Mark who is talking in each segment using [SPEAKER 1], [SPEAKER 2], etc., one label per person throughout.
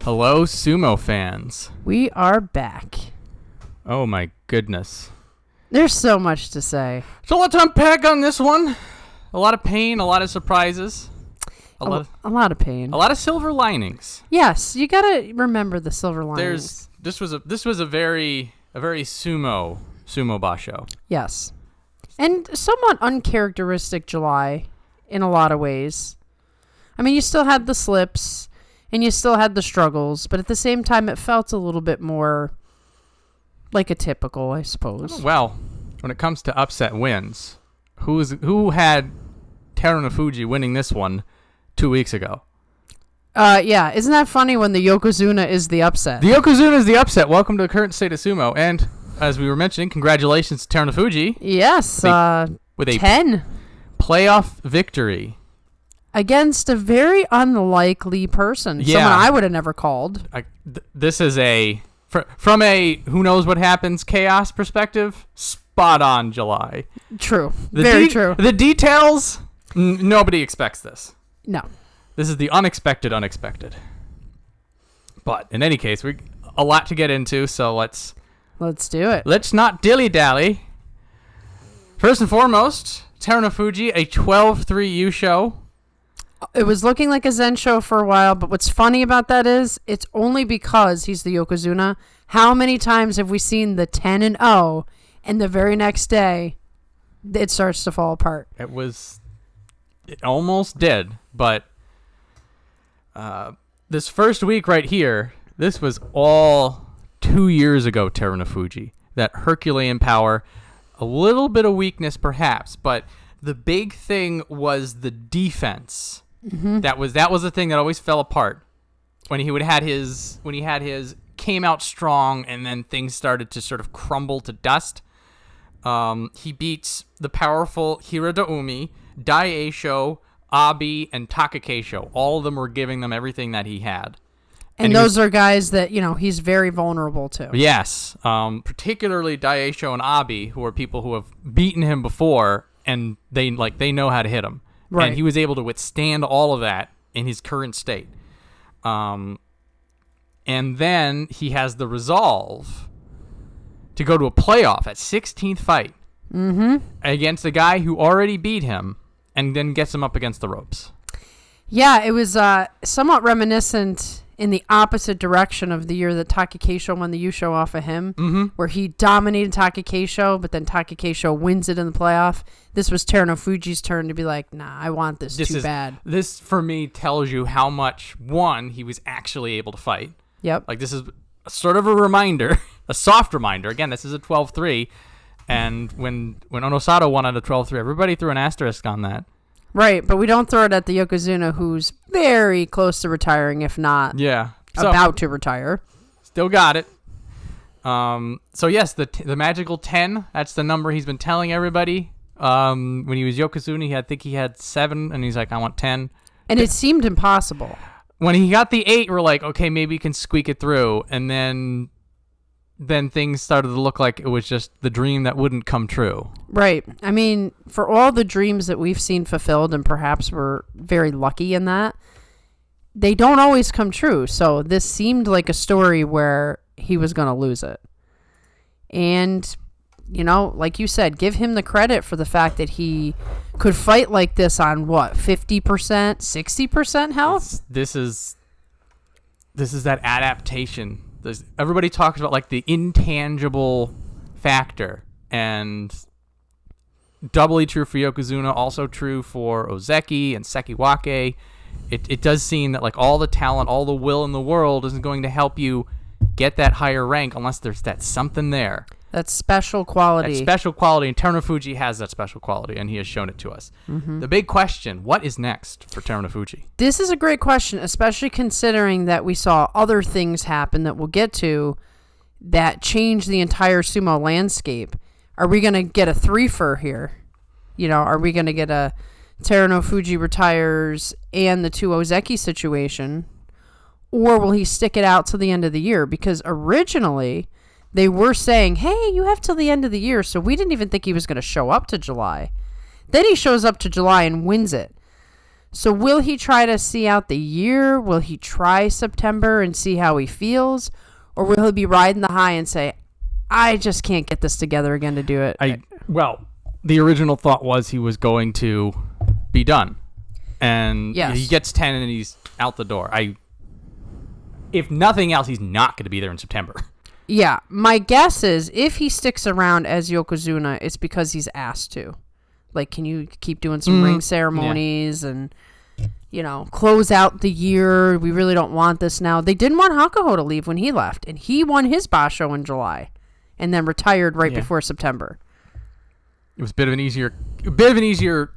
[SPEAKER 1] Hello, sumo fans.
[SPEAKER 2] We are back.
[SPEAKER 1] Oh my goodness.
[SPEAKER 2] There's so much to say.
[SPEAKER 1] There's a lot to unpack on this one. A lot of pain, a lot of surprises.
[SPEAKER 2] A lot of pain.
[SPEAKER 1] A lot of silver linings.
[SPEAKER 2] Yes, you gotta remember the silver linings.
[SPEAKER 1] This was a very sumo basho.
[SPEAKER 2] Yes. And somewhat uncharacteristic July in a lot of ways. I mean, you still had the slips and you still had the struggles, but at the same time it felt a little bit more like a typical, I suppose.
[SPEAKER 1] Well, when it comes to upset wins, who had Terunofuji winning this one 2 weeks ago?
[SPEAKER 2] Yeah, isn't that funny when the Yokozuna is the upset?
[SPEAKER 1] The Yokozuna is the upset. Welcome to the current state of sumo. And as we were mentioning, congratulations to Terunofuji.
[SPEAKER 2] Yes,
[SPEAKER 1] with a
[SPEAKER 2] 10
[SPEAKER 1] playoff victory
[SPEAKER 2] against a very unlikely person.
[SPEAKER 1] Yeah.
[SPEAKER 2] Someone I would have never called.
[SPEAKER 1] This is from a who knows what happens chaos perspective, spot on July.
[SPEAKER 2] True. Very true.
[SPEAKER 1] The details, nobody expects this.
[SPEAKER 2] No.
[SPEAKER 1] This is the unexpected. But in any case, we a lot to get into, so let's
[SPEAKER 2] do it.
[SPEAKER 1] Let's not dilly-dally. First and foremost, Terunofuji, a 12-3 Yusho.
[SPEAKER 2] It was looking like a Zen show for a while, but what's funny about that is it's only because he's the Yokozuna. How many times have we seen the 10-0 and the very next day it starts to fall apart?
[SPEAKER 1] It almost did, but this first week right here, this was all 2 years ago, Terunofuji. That Herculean power, a little bit of weakness perhaps, but the big thing was the defense.
[SPEAKER 2] Mm-hmm.
[SPEAKER 1] That was the thing that always fell apart when he had his came out strong and then things started to sort of crumble to dust. He beats the powerful Hiradoumi, Daieisho, Abi, and Takakeisho. All of them were giving them everything that he had.
[SPEAKER 2] And those are guys that, he's very vulnerable to.
[SPEAKER 1] Yes. Particularly Daieisho and Abi, who are people who have beaten him before, and they know how to hit him.
[SPEAKER 2] Right.
[SPEAKER 1] And he was able to withstand all of that in his current state. And then he has the resolve to go to a playoff at 16th fight against a guy who already beat him and then gets him up against the ropes.
[SPEAKER 2] Yeah, it was somewhat reminiscent in the opposite direction of the year that Takakeisho won the Yusho off of him, where he dominated Takakeisho, but then Takakeisho wins it in the playoff. This was Terunofuji's turn to be like, nah, I want this too bad. This,
[SPEAKER 1] for me, tells you how much, one, he was actually able to fight.
[SPEAKER 2] Yep.
[SPEAKER 1] Like, this is sort of a reminder, a soft reminder. Again, this is a 12-3, and when Onosato won at a 12-3, everybody threw an asterisk on that.
[SPEAKER 2] Right, but we don't throw it at the Yokozuna, who's very close to retiring, if not about to retire.
[SPEAKER 1] Still got it. So yes, the magical 10, that's the number he's been telling everybody. When he was Yokozuna, I think he had 7, and he's like, I want 10.
[SPEAKER 2] And it seemed impossible.
[SPEAKER 1] When he got the 8, we're like, okay, maybe he can squeak it through. And then things started to look like it was just the dream that wouldn't come true.
[SPEAKER 2] Right. I mean, for all the dreams that we've seen fulfilled, and perhaps we're very lucky in that, they don't always come true. So this seemed like a story where he was going to lose it. And, like you said, give him the credit for the fact that he could fight like this on, 50%, 60% health?
[SPEAKER 1] This is that adaptation. Everybody talks about like the intangible factor, and doubly true for Yokozuna, also true for Ozeki and Sekiwake. It does seem that like all the talent, all the will in the world isn't going to help you get that higher rank unless there's that something there.
[SPEAKER 2] That special quality.
[SPEAKER 1] And Terunofuji has that special quality, and he has shown it to us. Mm-hmm. The big question, what is next for Terunofuji?
[SPEAKER 2] This is a great question, especially considering that we saw other things happen that we'll get to that change the entire sumo landscape. Are we going to get a threefer here? Are we going to get a Terunofuji retires and the 2 Ozeki situation? Or will he stick it out till the end of the year? Because originally they were saying, hey, you have till the end of the year, so we didn't even think he was going to show up to July. Then he shows up to July and wins it. So will he try to see out the year? Will he try September and see how he feels? Or will he be riding the high and say, I just can't get this together again to do it?
[SPEAKER 1] Well, the original thought was he was going to be done. And
[SPEAKER 2] yes.
[SPEAKER 1] He gets 10 and he's out the door. If nothing else, he's not going to be there in September.
[SPEAKER 2] Yeah. My guess is if he sticks around as Yokozuna, it's because he's asked to. Like, can you keep doing some ring ceremonies and, close out the year? We really don't want this now. They didn't want Hakuho to leave when he left, and he won his basho in July and then retired right before September.
[SPEAKER 1] It was a bit of an easier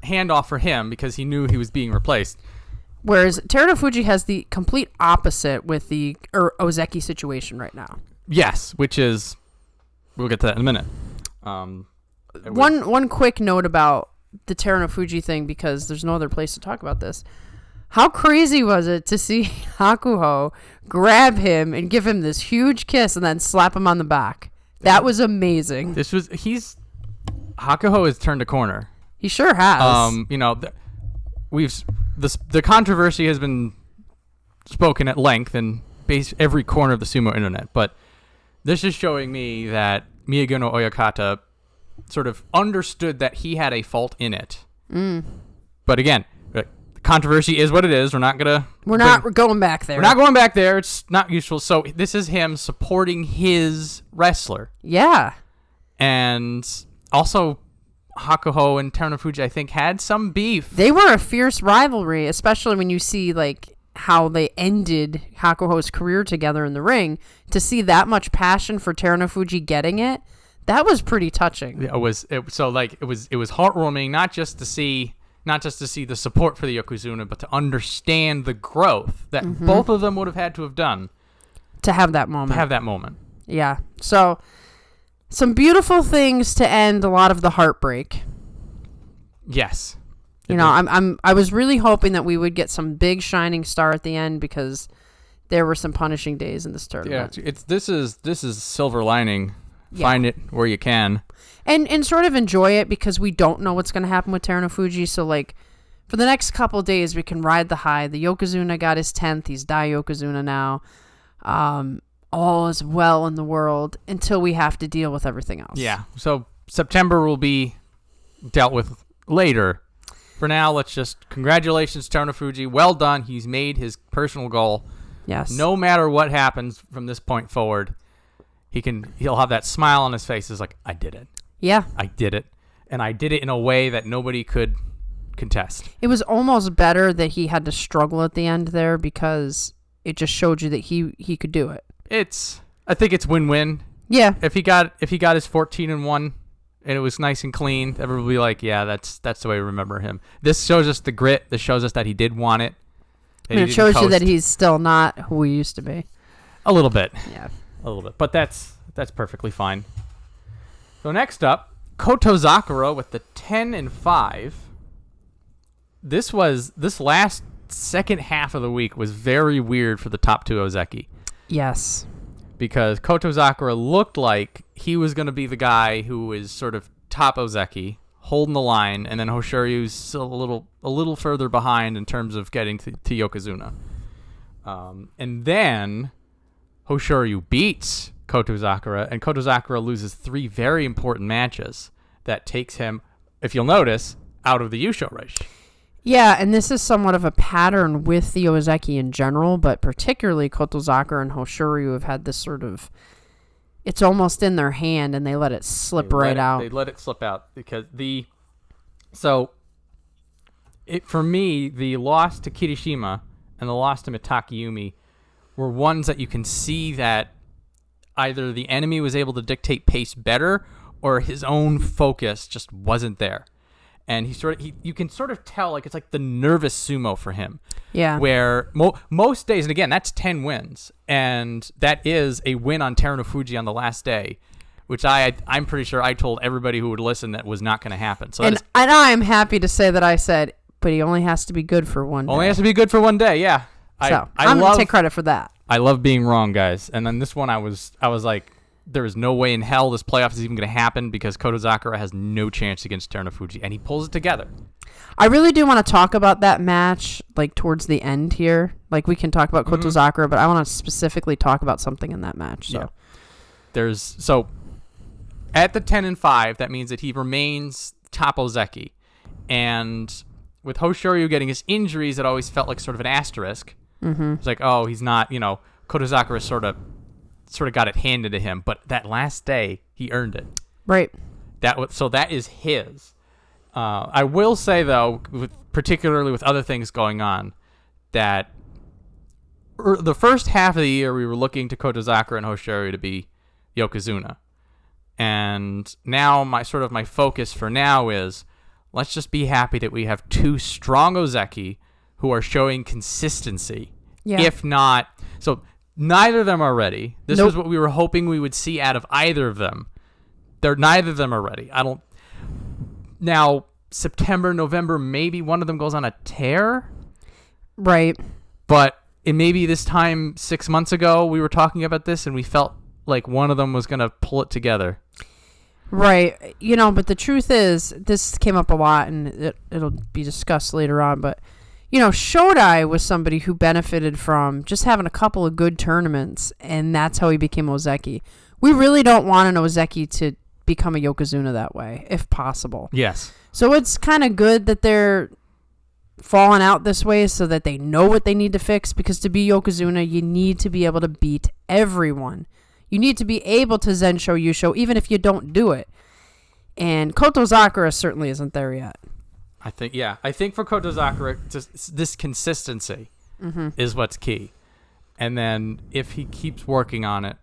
[SPEAKER 1] handoff for him because he knew he was being replaced.
[SPEAKER 2] Whereas Terunofuji has the complete opposite with the Ozeki situation right now.
[SPEAKER 1] Yes, which is, we'll get to that in a minute.
[SPEAKER 2] One quick note about the Terunofuji thing, because there's no other place to talk about this. How crazy was it to see Hakuho grab him and give him this huge kiss and then slap him on the back? That was amazing.
[SPEAKER 1] Hakuho has turned a corner.
[SPEAKER 2] He sure has.
[SPEAKER 1] The controversy has been spoken at length in every corner of the sumo internet, but this is showing me that Miyagi no Oyakata sort of understood that he had a fault in it. But again, controversy is what it is. We're not going back there. We're not going back there. It's not useful. So this is him supporting his wrestler.
[SPEAKER 2] Yeah.
[SPEAKER 1] And also, Hakuho and Terunofuji, I think, had some beef.
[SPEAKER 2] They were a fierce rivalry, especially when you see how they ended Hakuho's career together in the ring. To see that much passion for Terunofuji getting it, that was pretty touching.
[SPEAKER 1] It was heartwarming, not just to see the support for the Yokozuna, but to understand the growth that both of them would have had to have done
[SPEAKER 2] to have that moment. Yeah. So some beautiful things to end a lot of the heartbreak.
[SPEAKER 1] Yes.
[SPEAKER 2] I was really hoping that we would get some big shining star at the end, because there were some punishing days in this tournament.
[SPEAKER 1] Yeah, this is silver lining. Find it where you can.
[SPEAKER 2] And sort of enjoy it, because we don't know what's going to happen with Terunofuji. So, for the next couple of days, we can ride the high. The Yokozuna got his 10th. He's Dai Yokozuna now. All is well in the world until we have to deal with everything else.
[SPEAKER 1] Yeah. So, September will be dealt with later. For now, let's just congratulations, Terunofuji. Well done. He's made his personal goal.
[SPEAKER 2] Yes.
[SPEAKER 1] No matter what happens from this point forward, he'll have that smile on his face. It's like, I did it.
[SPEAKER 2] Yeah.
[SPEAKER 1] I did it. And I did it in a way that nobody could contest.
[SPEAKER 2] It was almost better that he had to struggle at the end there, because it just showed you that he could do it.
[SPEAKER 1] I think it's win-win.
[SPEAKER 2] Yeah.
[SPEAKER 1] If he got his 14-1 and it was nice and clean, everybody will be like, yeah, that's the way we remember him. This shows us the grit. This shows us that he did want it.
[SPEAKER 2] And it shows you that he's still not who he used to be.
[SPEAKER 1] A little bit.
[SPEAKER 2] Yeah. A
[SPEAKER 1] little bit. But that's perfectly fine. So next up, Kotozakura with the 10-5. This last second half of the week was very weird for the top two Ozeki. Yes. Because Kotozakura looked like he was going to be the guy who was sort of top Ozeki, holding the line, and then Hoshoryu's still a little further behind in terms of getting to Yokozuna. And then Hoshoryu beats Kotozakura, and Kotozakura loses 3 very important matches that takes him, if you'll notice, out of the Yusho Reishi.
[SPEAKER 2] Yeah, and this is somewhat of a pattern with the Ozeki in general, but particularly Kotozakura and Hoshoryu have had this sort of, it's almost in their hand, and they let it slip out.
[SPEAKER 1] They let it slip out because for me, the loss to Kirishima and the loss to Mitakeumi were ones that you can see that either the enemy was able to dictate pace better or his own focus just wasn't there. And you can sort of tell, it's like the nervous sumo for him.
[SPEAKER 2] Yeah.
[SPEAKER 1] Where most days, and again, that's 10 wins. And that is a win on Terunofuji on the last day, which I'm pretty sure I told everybody who would listen that was not going to happen. So
[SPEAKER 2] and I'm happy to say that I said, but he only has to be good for one day.
[SPEAKER 1] Only has to be good for one day, yeah.
[SPEAKER 2] I'm going to take credit for that.
[SPEAKER 1] I love being wrong, guys. And then this one, I was like, there is no way in hell this playoff is even going to happen because Kotozakura has no chance against Terunofuji, and he pulls it together.
[SPEAKER 2] I really do want to talk about that match, like, towards the end here. Like, we can talk about Kotozakura, but I want to specifically talk about something in that match. So.
[SPEAKER 1] Yeah. So, at the 10-5, that means that he remains top Ozeki. And with Hoshoryu getting his injuries, it always felt like sort of an asterisk.
[SPEAKER 2] Mm-hmm.
[SPEAKER 1] It's like, oh, he's not, Kotozakura sort of got it handed to him. But that last day, he earned it.
[SPEAKER 2] Right.
[SPEAKER 1] So that is his. I will say, though, particularly with other things going on, that the first half of the year we were looking to Kotozakura and Hoshoryu to be Yokozuna. And now my focus for now is let's just be happy that we have two strong Ozeki who are showing consistency.
[SPEAKER 2] Yeah.
[SPEAKER 1] If not, so neither of them are ready. This was what we were hoping we would see out of either of them. Neither of them are ready. Now, September, November, maybe one of them goes on a tear.
[SPEAKER 2] Right.
[SPEAKER 1] But maybe this time 6 months ago, we were talking about this and we felt like one of them was going to pull it together.
[SPEAKER 2] Right. But the truth is, this came up a lot and it'll be discussed later on. But, Shodai was somebody who benefited from just having a couple of good tournaments, and that's how he became Ozeki. We really don't want an Ozeki to become a Yokozuna that way, if possible.
[SPEAKER 1] Yes.
[SPEAKER 2] So it's kind of good that they're falling out this way so that they know what they need to fix, because to be Yokozuna, you need to be able to beat everyone. You need to be able to Zensho Yusho, even if you don't do it. And Kotozakura certainly isn't there yet.
[SPEAKER 1] I think for Kotozakura, this consistency is what's key. And then if he keeps working on it,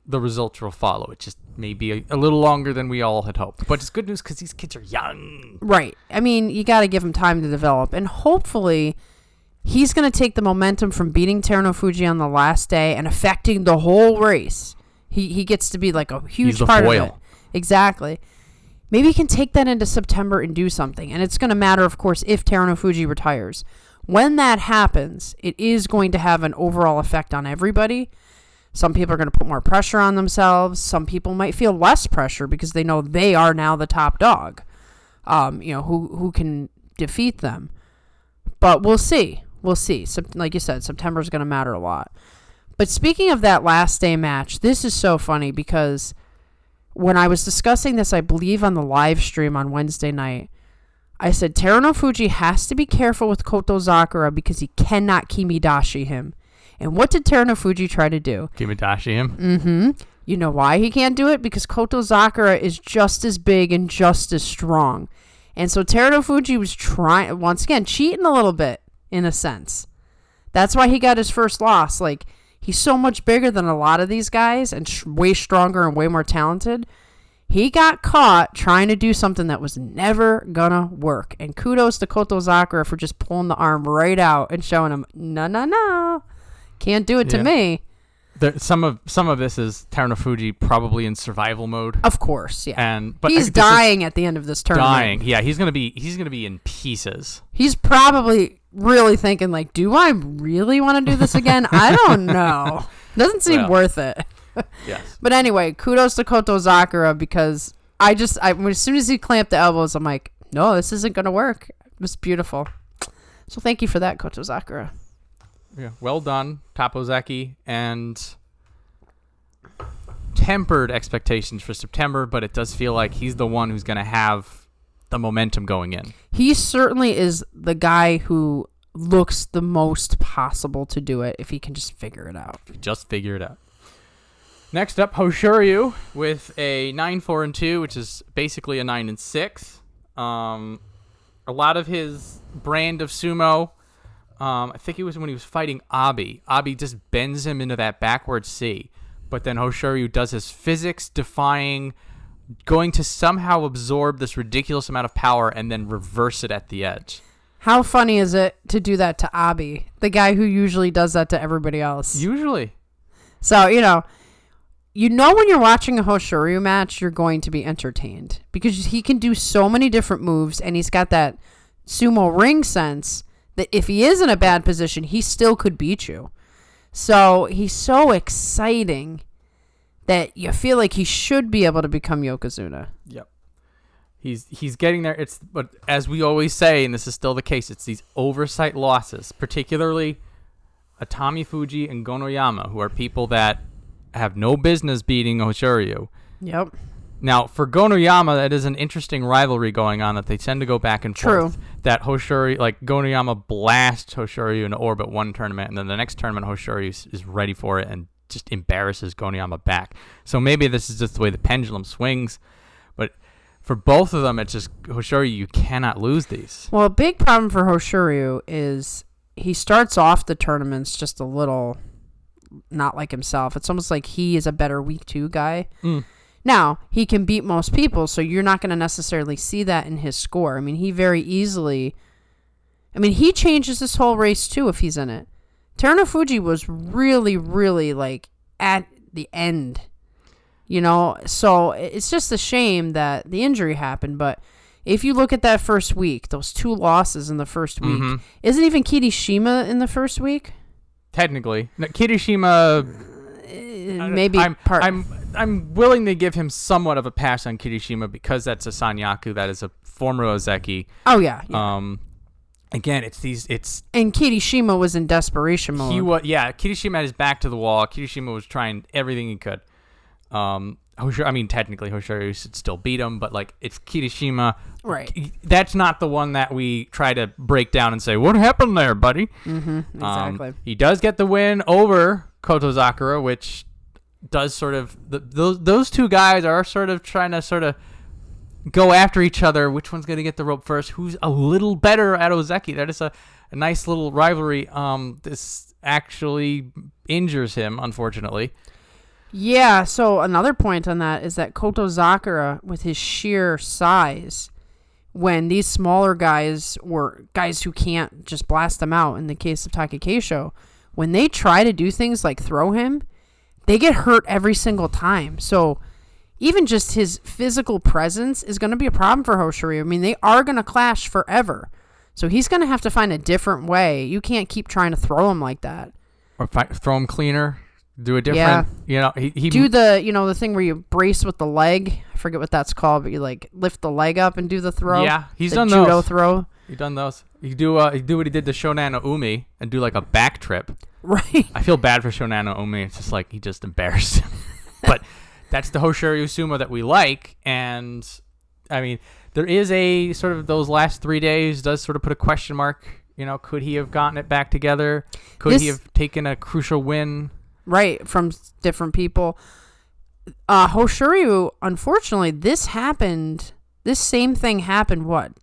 [SPEAKER 1] the results will follow. It just may be a little longer than we all had hoped. But it's good news because these kids are young.
[SPEAKER 2] Right. I mean, you got to give them time to develop. And hopefully, he's going to take the momentum from beating Terunofuji on the last day and affecting the whole race. He gets to be like a huge part of it. Exactly. Maybe he can take that into September and do something. And it's going to matter, of course, if Terunofuji retires. When that happens, it is going to have an overall effect on everybody. Some people are going to put more pressure on themselves. Some people might feel less pressure because they know they are now the top dog, who can defeat them. But we'll see. We'll see. So, like you said, September is going to matter a lot. But speaking of that last day match, this is so funny because when I was discussing this, I believe on the live stream on Wednesday night, I said Terunofuji has to be careful with Kotozakura because he cannot Kimidashi him. And what did Terunofuji try to do?
[SPEAKER 1] Kimidashi him?
[SPEAKER 2] Mm-hmm. You know why he can't do it? Because Kotozakura is just as big and just as strong. And so Terunofuji was trying, once again, cheating a little bit, in a sense. That's why he got his first loss. Like, he's so much bigger than a lot of these guys and way stronger and way more talented. He got caught trying to do something that was never gonna work. And kudos to Kotozakura for just pulling the arm right out and showing him, no. Can't do it to me.
[SPEAKER 1] Some of this is Terunofuji probably in survival mode.
[SPEAKER 2] Of course, yeah.
[SPEAKER 1] But
[SPEAKER 2] he's dying at the end of this tournament.
[SPEAKER 1] Dying, yeah. He's gonna be in pieces.
[SPEAKER 2] He's probably really thinking like, do I really want to do this again? I don't know. Doesn't seem worth it.
[SPEAKER 1] Yes.
[SPEAKER 2] But anyway, kudos to Kotozakura because as soon as he clamped the elbows, I'm like, no, this isn't gonna work. It was beautiful. So thank you for that, Kotozakura.
[SPEAKER 1] Yeah, well done, Tapozeki, and tempered expectations for September, but it does feel like he's the one who's going to have the momentum going in.
[SPEAKER 2] He certainly is the guy who looks the most possible to do it if he can just figure it out.
[SPEAKER 1] Next up, Hoshoryu with a 9-4-2, which is basically a 9-6. A lot of his brand of sumo. I think it was when he was fighting Abi. Abi just bends him into that backward C. But then Hoshoryu does his physics-defying, going to somehow absorb this ridiculous amount of power and then reverse it at the edge.
[SPEAKER 2] How funny is it to do that to Abi, the guy who usually does that to everybody else?
[SPEAKER 1] Usually.
[SPEAKER 2] So, when you're watching a Hoshoryu match, you're going to be entertained. Because he can do so many different moves, and he's got that sumo ring sense that if he is in a bad position, he still could beat you. So he's so exciting that you feel like he should be able to become Yokozuna.
[SPEAKER 1] Yep. He's getting there. But as we always say, and this is still the case, it's these oversight losses, particularly Atamifuji and Gonoyama, who are people that have no business beating Hoshoryu.
[SPEAKER 2] Yep.
[SPEAKER 1] Now, for Gonoyama, that is an interesting rivalry going on that they tend to go back and forth. That Hoshoryu, like Gonoyama blasts Hoshoryu into orbit one tournament, and then the next tournament Hoshoryu is ready for it and just embarrasses Gonoyama back. So maybe this is just the way the pendulum swings, but for both of them, it's just Hoshoryu, you cannot lose these.
[SPEAKER 2] Well, a big problem for Hoshoryu is he starts off the tournaments just a little not like himself. It's almost like he is a better week 2 guy. Now, he can beat most people, so you're not going to necessarily see that in his score. I mean, he very easily... I mean, he changes this whole race, too, if he's in it. Terunofuji was really, really, like, at the end. You know? So, it's just a shame that the injury happened, but if you look at that first week, those 2 losses in the first week, isn't even Kirishima in the first week?
[SPEAKER 1] Technically. No, Kirishima...
[SPEAKER 2] Maybe
[SPEAKER 1] I'm willing to give him somewhat of a pass on Kirishima because that's a Sanyaku, that is a former Ozeki.
[SPEAKER 2] Oh yeah.
[SPEAKER 1] Again, it's
[SPEAKER 2] and Kirishima was in desperation mode.
[SPEAKER 1] Kirishima had his back to the wall. Kirishima was trying everything he could. Technically Hoshoryu should still beat him, but like it's Kirishima.
[SPEAKER 2] Right.
[SPEAKER 1] That's not the one that we try to break down and say, what happened there, buddy?
[SPEAKER 2] Exactly.
[SPEAKER 1] He does get the win over Kotozakura, which does sort of those 2 guys are sort of trying to sort of go after each other. Which one's going to get the rope first? Who's a little better at Ozeki? That is a nice little rivalry. This actually injures him, unfortunately.
[SPEAKER 2] Yeah, so another point on that is that Kotozakura, with his sheer size, when these smaller guys or guys who can't just blast them out, in the case of Takakeisho, when they try to do things like throw him, they get hurt every single time. So even just his physical presence is going to be a problem for Hoshoryu. I mean, they are going to clash forever. So he's going to have to find a different way. You can't keep trying to throw him like that.
[SPEAKER 1] Or throw him cleaner. Do a different, he
[SPEAKER 2] do the thing where you brace with the leg. I forget what that's called, but you like lift the leg up and do the throw.
[SPEAKER 1] Yeah, he's
[SPEAKER 2] the
[SPEAKER 1] done
[SPEAKER 2] judo
[SPEAKER 1] those.
[SPEAKER 2] Throw.
[SPEAKER 1] He's done those. You do what he did to Shonanoumi and do like a back trip.
[SPEAKER 2] Right.
[SPEAKER 1] I feel bad for Shonanoumi. It's just like he just embarrassed him. But that's the Hoshoryu sumo that we like, and I mean there is a sort of those last 3 days does sort of put a question mark. Could he have gotten it back together? Could he have taken a crucial win?
[SPEAKER 2] Right, from different people. Hoshoryu, unfortunately, this same thing happened,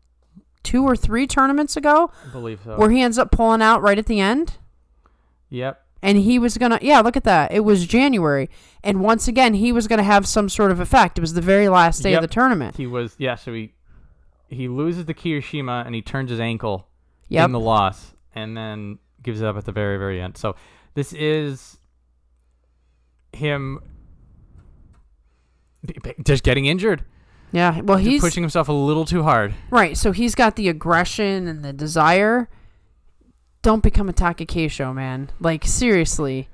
[SPEAKER 2] 2 or 3 tournaments ago?
[SPEAKER 1] I believe so.
[SPEAKER 2] Where he ends up pulling out right at the end?
[SPEAKER 1] Yep.
[SPEAKER 2] And he was going to, look at that. It was January. And once again, he was going to have some sort of effect. It was the very last day of the tournament.
[SPEAKER 1] He was, so he loses the Kirishima and he turns his ankle in the loss and then gives it up at the very, very end. So this is him just getting injured.
[SPEAKER 2] Yeah, well, he's
[SPEAKER 1] pushing himself a little too hard.
[SPEAKER 2] Right, so he's got the aggression and the desire. Don't become a Takakeisho, man. Like, seriously.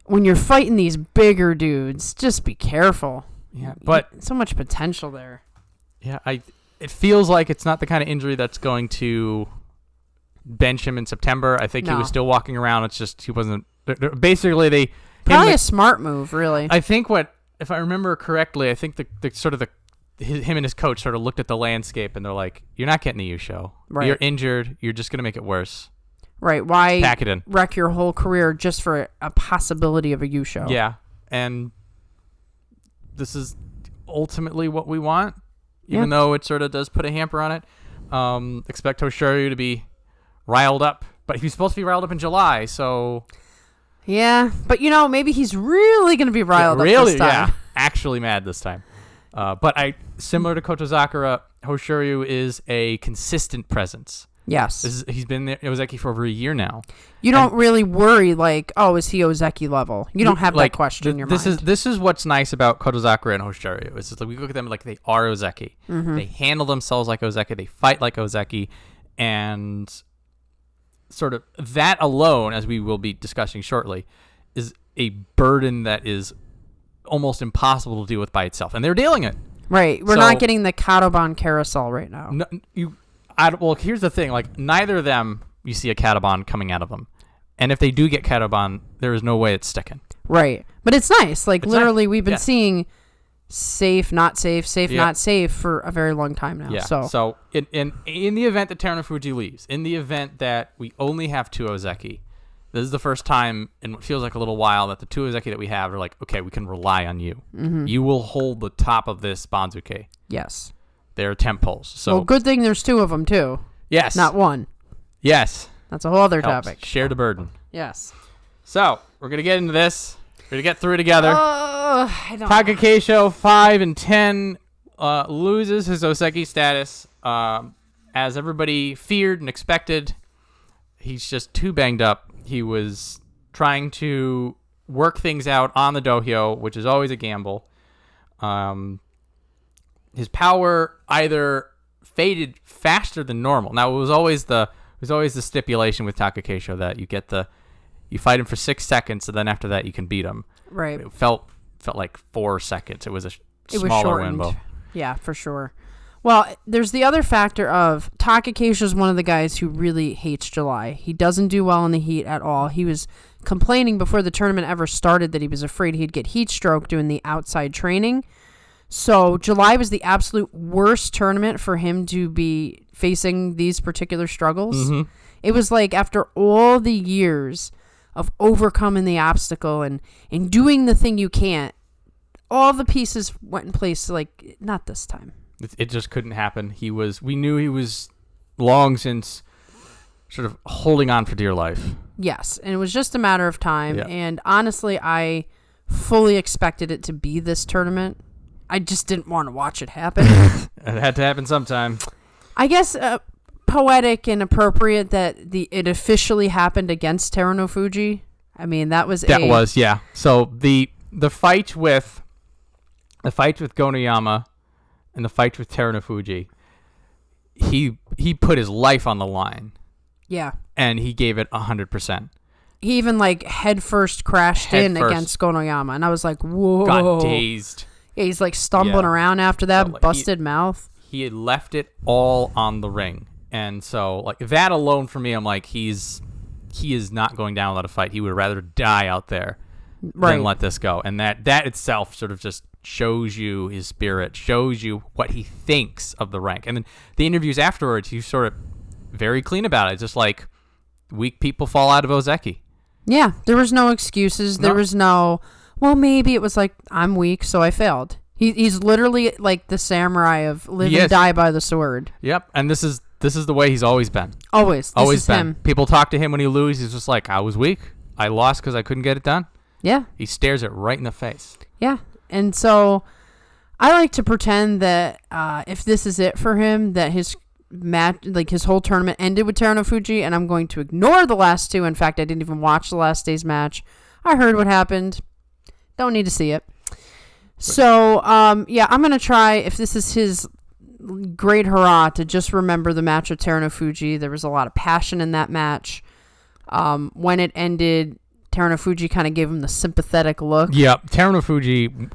[SPEAKER 2] When you're fighting these bigger dudes, just be careful.
[SPEAKER 1] Yeah, but
[SPEAKER 2] so much potential there.
[SPEAKER 1] Yeah, it feels like it's not the kind of injury that's going to bench him in September. I think he was still walking around. It's just he wasn't. Basically, they
[SPEAKER 2] probably a smart move, really.
[SPEAKER 1] I think if I remember correctly, I think him and his coach sort of looked at the landscape and they're like, "You're not getting the Yusho. Right. You're injured. You're just gonna make it worse.
[SPEAKER 2] Right? Why
[SPEAKER 1] pack it in?
[SPEAKER 2] Wreck your whole career just for a possibility of a Yusho?
[SPEAKER 1] Yeah, and this is ultimately what we want, even though it sort of does put a hamper on it. Expect Hoshoryu to be riled up, but he's supposed to be riled up in July, so.
[SPEAKER 2] Yeah, but maybe he's really going to be riled up this time.
[SPEAKER 1] Yeah, actually mad this time. But similar to Kotozakura, Hoshoryu is a consistent presence.
[SPEAKER 2] Yes.
[SPEAKER 1] He's been there Ozeki for over a year now.
[SPEAKER 2] You don't really worry like, oh, is he Ozeki level? You don't have that question in your mind.
[SPEAKER 1] This is what's nice about Kotozakura and Hoshoryu. It's just like we look at them like they are Ozeki. Mm-hmm. They handle themselves like Ozeki. They fight like Ozeki, and sort of that alone, as we will be discussing shortly, is a burden that is almost impossible to deal with by itself, and they're dealing it.
[SPEAKER 2] Right. We're not getting the Kadoban carousel right now.
[SPEAKER 1] No, well, here's the thing. Like, neither of them, you see a Kadoban coming out of them. And if they do get Kadoban, there is no way it's sticking.
[SPEAKER 2] Right. But it's nice. Like,
[SPEAKER 1] It's
[SPEAKER 2] literally,
[SPEAKER 1] nice.
[SPEAKER 2] we've been
[SPEAKER 1] Yeah.
[SPEAKER 2] seeing safe, not safe, safe,
[SPEAKER 1] Yeah.
[SPEAKER 2] not safe for a very long time now.
[SPEAKER 1] Yeah.
[SPEAKER 2] So
[SPEAKER 1] So in the event that Terunofuji leaves, in the event that we only have two Ozeki, this is the first time in what feels like a little while that the two Ozeki that we have are like, okay, we can rely on you.
[SPEAKER 2] Mm-hmm.
[SPEAKER 1] You will hold the top of this Banzuke.
[SPEAKER 2] yes.
[SPEAKER 1] They're temp poles. So
[SPEAKER 2] Well, good thing there's two of them, too.
[SPEAKER 1] yes.
[SPEAKER 2] Not one.
[SPEAKER 1] Yes.
[SPEAKER 2] That's a whole other
[SPEAKER 1] Helps.
[SPEAKER 2] topic.
[SPEAKER 1] Share the burden.
[SPEAKER 2] Yes.
[SPEAKER 1] So we're going to get into this. We're going to get through it together.
[SPEAKER 2] I don't
[SPEAKER 1] Takakeisho 5 and 10 loses his Oseki status as everybody feared and expected. He's just too banged up. He was trying to work things out on the dohyo, which is always a gamble. His power either faded faster than normal. Now it was always the stipulation with Takakeisho that you fight him for 6 seconds, and then after that you can beat him.
[SPEAKER 2] Right.
[SPEAKER 1] It felt like 4 seconds. It was a
[SPEAKER 2] It was
[SPEAKER 1] smaller
[SPEAKER 2] shortened.
[SPEAKER 1] window.
[SPEAKER 2] Yeah, for sure. Well, there's the other factor of Takakeisho is one of the guys who really hates July. He doesn't do well in the heat at all. He was complaining before the tournament ever started that he was afraid he'd get heat stroke doing the outside training. So July was the absolute worst tournament for him to be facing these particular struggles.
[SPEAKER 1] Mm-hmm.
[SPEAKER 2] It was like after all the years of overcoming the obstacle and doing the thing you can't, all the pieces went in place. Like, not this time.
[SPEAKER 1] It just couldn't happen. We knew he was long since sort of holding on for dear life.
[SPEAKER 2] Yes, and it was just a matter of time.
[SPEAKER 1] Yeah.
[SPEAKER 2] And honestly, I fully expected it to be this tournament. I just didn't want to watch it happen.
[SPEAKER 1] It had to happen sometime.
[SPEAKER 2] I guess poetic and appropriate that it officially happened against Terunofuji. I mean, that was
[SPEAKER 1] Yeah. So the fight with Gonoyama and the fight with Terunofuji, he put his life on the line.
[SPEAKER 2] Yeah.
[SPEAKER 1] And he gave it 100%.
[SPEAKER 2] He even like head first crashed in against Gonoyama, and I was like, whoa.
[SPEAKER 1] Got dazed.
[SPEAKER 2] Yeah, he's like stumbling around after that,
[SPEAKER 1] So, like,
[SPEAKER 2] busted mouth.
[SPEAKER 1] He had left it all on the ring. And so, like, that alone for me, I'm like, he is not going down without a fight. He would rather die out there than let this go. And that itself sort of just shows you his spirit, shows you what he thinks of the rank. And then the interviews afterwards, he's sort of very clean about it. It's just like, weak people fall out of Ozeki.
[SPEAKER 2] Yeah, there was no excuses. There was no, well, maybe it was like, I'm weak, so I failed. He's literally like the samurai of live and die by the sword.
[SPEAKER 1] Yep, and this is the way he's always been.
[SPEAKER 2] Always.
[SPEAKER 1] Always been.
[SPEAKER 2] Him.
[SPEAKER 1] People talk to him when he loses. He's just like, I was weak. I lost because I couldn't get it done.
[SPEAKER 2] Yeah.
[SPEAKER 1] He stares it right in the face.
[SPEAKER 2] Yeah, and so I like to pretend that if this is it for him, that his match, like his whole tournament ended with Terunofuji, and I'm going to ignore the last two. In fact, I didn't even watch the last day's match. I heard what happened. Don't need to see it. So, yeah, I'm going to try, if this is his great hurrah, to just remember the match with Terunofuji. There was a lot of passion in that match. When it ended, Terunofuji kind of gave him the sympathetic look.
[SPEAKER 1] Yep, Terunofuji,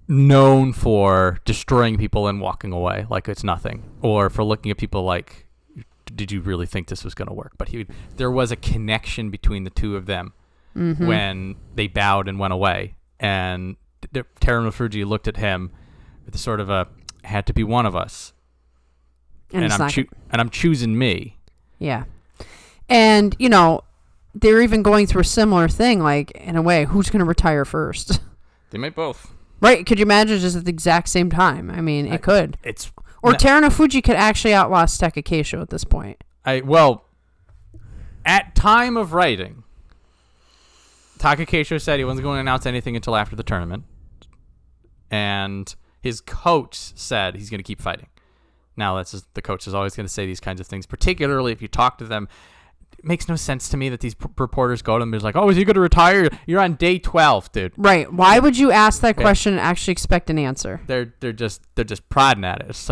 [SPEAKER 1] known for destroying people and walking away like it's nothing, or for looking at people like, did you really think this was going to work? But there was a connection between the two of them when they bowed and went away. And Terunofuji looked at him with a sort of a, had to be one of us. And I'm choosing me. Yeah.
[SPEAKER 2] And, you know, they're even going through a similar thing, like, in a way, who's going to retire first?
[SPEAKER 1] They might both.
[SPEAKER 2] Right. Could you imagine just at the exact same time? I mean, it could. Or
[SPEAKER 1] no.
[SPEAKER 2] Terunofuji could actually outlast Takakeisho at this point.
[SPEAKER 1] Well, at time of writing, Takakeisho said he wasn't going to announce anything until after the tournament. And his coach said he's going to keep fighting. Now, the coach is always going to say these kinds of things, particularly if you talk to them. it makes no sense to me that these reporters go to him and like, oh, is he going to retire? You're on day 12, dude.
[SPEAKER 2] Right. Why would you ask that question and actually expect an answer?
[SPEAKER 1] They're just prodding at it. It's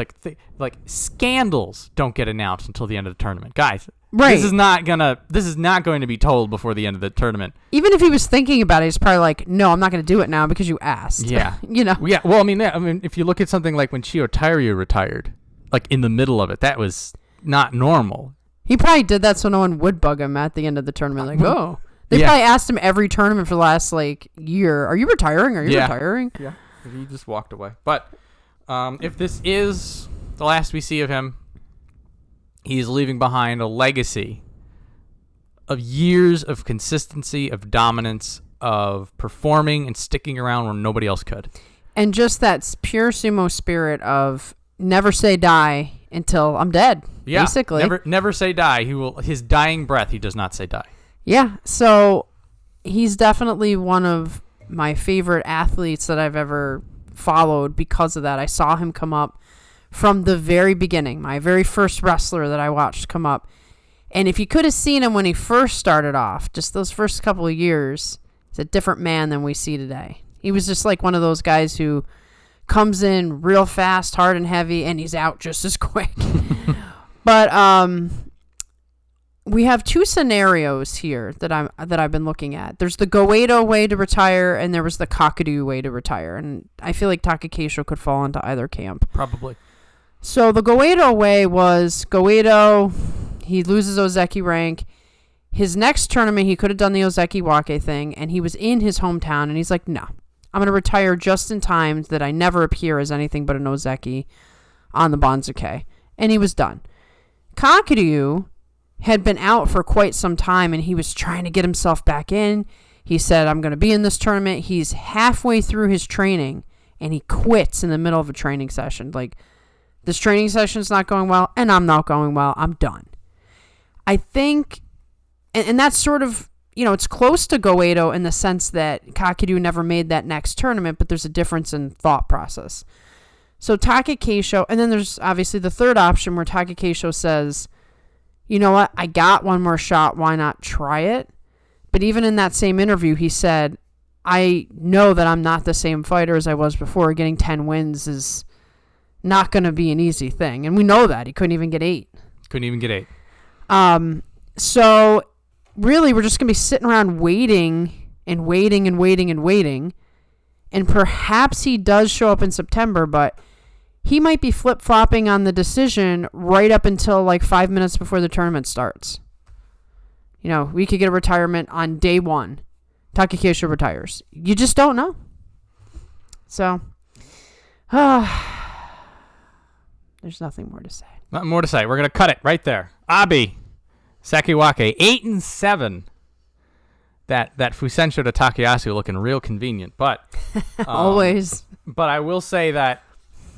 [SPEAKER 1] like scandals don't get announced until the end of the tournament, guys.
[SPEAKER 2] Right.
[SPEAKER 1] This is not going to be told before the end of the tournament.
[SPEAKER 2] Even if he was thinking about it, he's probably like, no, I'm not going to do it now because you asked.
[SPEAKER 1] Yeah.
[SPEAKER 2] Yeah.
[SPEAKER 1] Well, I mean, if you look at something like when Chiyotairyu retired, like in the middle of it, that was not normal.
[SPEAKER 2] He probably did that so no one would bug him at the end of the tournament. Like, oh. They probably asked him every tournament for the last, year, are you retiring? Are you retiring?
[SPEAKER 1] Yeah. He just walked away. But if this is the last we see of him, he's leaving behind a legacy of years of consistency, of dominance, of performing and sticking around when nobody else could.
[SPEAKER 2] And just that pure sumo spirit of never say die until I'm dead.
[SPEAKER 1] Yeah,
[SPEAKER 2] basically.
[SPEAKER 1] Never say die. His dying breath, he does not say die.
[SPEAKER 2] Yeah, so he's definitely one of my favorite athletes that I've ever followed because of that. I saw him come up from the very beginning, my very first wrestler that I watched come up. And if you could have seen him when he first started off, just those first couple of years, he's a different man than we see today. He was just like one of those guys who comes in real fast, hard and heavy, and he's out just as quick. But we have two scenarios here that I've been looking at. There's the Goeido way to retire, and there was the Kakadu way to retire. And I feel like Takakeisho could fall into either camp.
[SPEAKER 1] Probably.
[SPEAKER 2] So the Goeido way was Goeido, he loses Ozeki rank. His next tournament, he could have done the Ozeki Wake thing, and he was in his hometown, and he's like, no, I'm going to retire just in time that I never appear as anything but an Ozeki on the Banzuke. And he was done. Kakadu had been out for quite some time, and he was trying to get himself back in. He said, I'm going to be in this tournament. He's halfway through his training, and he quits in the middle of a training session. Like, this training session's not going well, and I'm not going well. I'm done. I think, and that's sort of, it's close to Goeido in the sense that Kakadu never made that next tournament, but there's a difference in thought process. So Takakeisho, and then there's obviously the third option where Takakeisho says, you know what, I got one more shot, why not try it? But even in that same interview, he said, I know that I'm not the same fighter as I was before. Getting 10 wins is not going to be an easy thing. And we know that. He couldn't even get 8. So really, we're just going to be sitting around waiting and waiting and waiting and waiting. And perhaps he does show up in September, but he might be flip-flopping on the decision right up until 5 minutes before the tournament starts. We could get a retirement on day 1. Takakeisho retires. You just don't know. So, there's nothing more to say.
[SPEAKER 1] Nothing more to say. We're going to cut it right there. Abi, Sekiwake, 8-7. That Fusensho to Takayasu looking real convenient, but
[SPEAKER 2] always.
[SPEAKER 1] But I will say that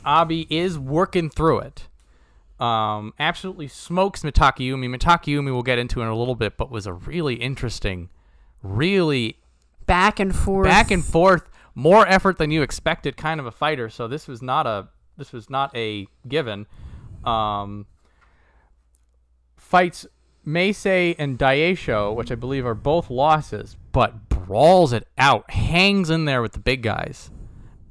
[SPEAKER 1] Abi is working through it. Absolutely smokes Mitakeumi. Mitakeumi we'll get into in a little bit, but was a really interesting, really
[SPEAKER 2] back and forth,
[SPEAKER 1] more effort than you expected kind of a fighter. So this was not a given. Fights Meisei and Daieisho, which I believe are both losses, but brawls it out, hangs in there with the big guys.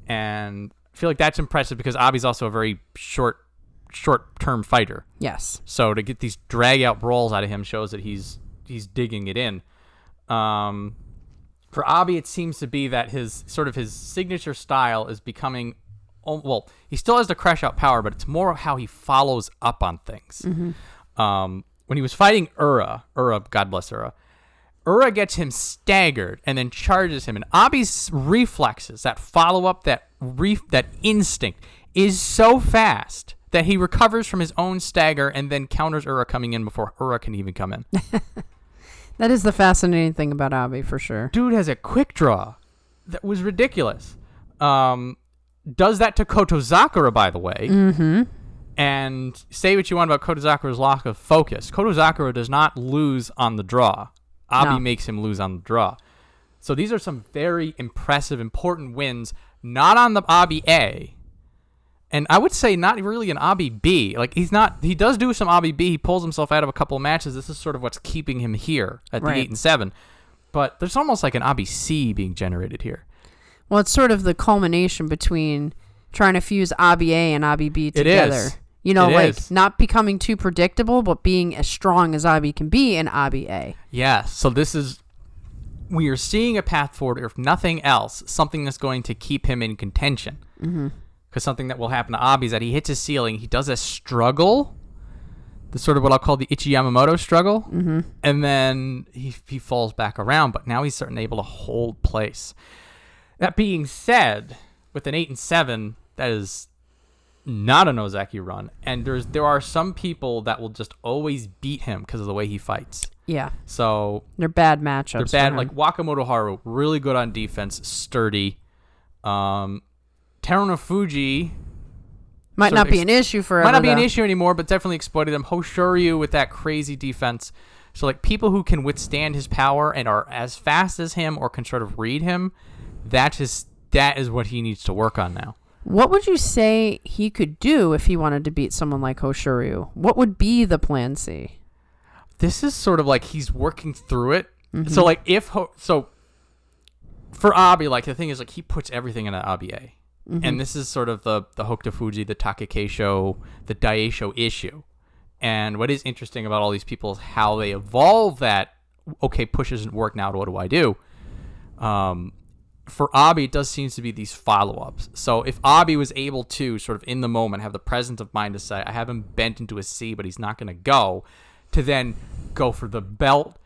[SPEAKER 1] And I feel like that's impressive because Abi's also a very short-term fighter.
[SPEAKER 2] Yes.
[SPEAKER 1] So to get these drag-out brawls out of him shows that he's digging it in. For Abi, it seems to be that his signature style is becoming... Well, he still has the crash-out power, but it's more how he follows up on things. Mm-hmm. When he was fighting Ura, God bless Ura gets him staggered and then charges him. And Abi's reflexes, that follow-up, that instinct, is so fast that he recovers from his own stagger and then counters Ura coming in before Ura can even come in.
[SPEAKER 2] That is the fascinating thing about Abi, for sure.
[SPEAKER 1] Dude has a quick draw that was ridiculous. Does that to Kotozakura, by the way.
[SPEAKER 2] Mm-hmm.
[SPEAKER 1] And say what you want about Kotozakura's lack of focus. Kotozakura does not lose on the draw. Abi makes him lose on the draw. So these are some very impressive, important wins, not on the Abi A, And I would say not really an Abi B. Like, he does do some Abi B. He pulls himself out of a couple of matches. This is sort of what's keeping him here at the 8 and 7. But there's almost like an Abi C being generated here.
[SPEAKER 2] Well, it's sort of the culmination between trying to fuse Abi A and Abi B together.
[SPEAKER 1] It is.
[SPEAKER 2] You know, not becoming too predictable, but being as strong as Abi can be in Abi A.
[SPEAKER 1] Yeah, so we are seeing a path forward, or if nothing else, something that's going to keep him in contention. Mm-hmm. Because something that will happen to Abi is that he hits his ceiling, he does a struggle, the sort of what I'll call the Ichi Yamamoto struggle, and then he falls back around, but now he's certainly able to hold place. That being said, with an 8 and 7, that is not an Ozeki run, and there are some people that will just always beat him because of the way he fights.
[SPEAKER 2] Yeah.
[SPEAKER 1] So
[SPEAKER 2] they're bad matchups.
[SPEAKER 1] They're bad. Like Wakamotoharu, really good on defense, sturdy. Terunofuji
[SPEAKER 2] might not be an issue forever.
[SPEAKER 1] Might not be an issue anymore, but definitely exploited them. Hoshoryu with that crazy defense. So like people who can withstand his power and are as fast as him or can sort of read him, that is what he needs to work on now.
[SPEAKER 2] What would you say he could do if he wanted to beat someone like Hoshoryu? What would be the plan C?
[SPEAKER 1] This is sort of like he's working through it. Mm-hmm. So like for Abi, like the thing is like he puts everything in an Abi A. Mm-hmm. And this is sort of the Hokutofuji, the Takakeisho, the Daieisho issue. And what is interesting about all these people is how they evolve that, okay, push doesn't work now, what do I do? For Abi, it does seem to be these follow-ups. So if Abi was able to sort of in the moment have the presence of mind to say, I have him bent into a C, but he's not going to go, to then go for the belt,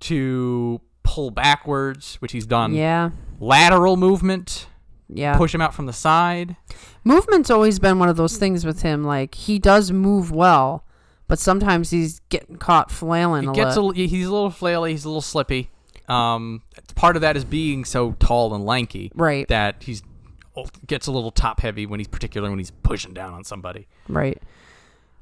[SPEAKER 1] to pull backwards, which he's done.
[SPEAKER 2] Yeah.
[SPEAKER 1] Lateral movement.
[SPEAKER 2] Yeah.
[SPEAKER 1] Push him out from the side.
[SPEAKER 2] Movement's always been one of those things with him. Like, he does move well, but sometimes he's getting caught flailing
[SPEAKER 1] He's a little flaily. He's a little slippy. Part of that is being so tall and lanky.
[SPEAKER 2] Right.
[SPEAKER 1] That gets a little top heavy particularly when he's pushing down on somebody.
[SPEAKER 2] Right.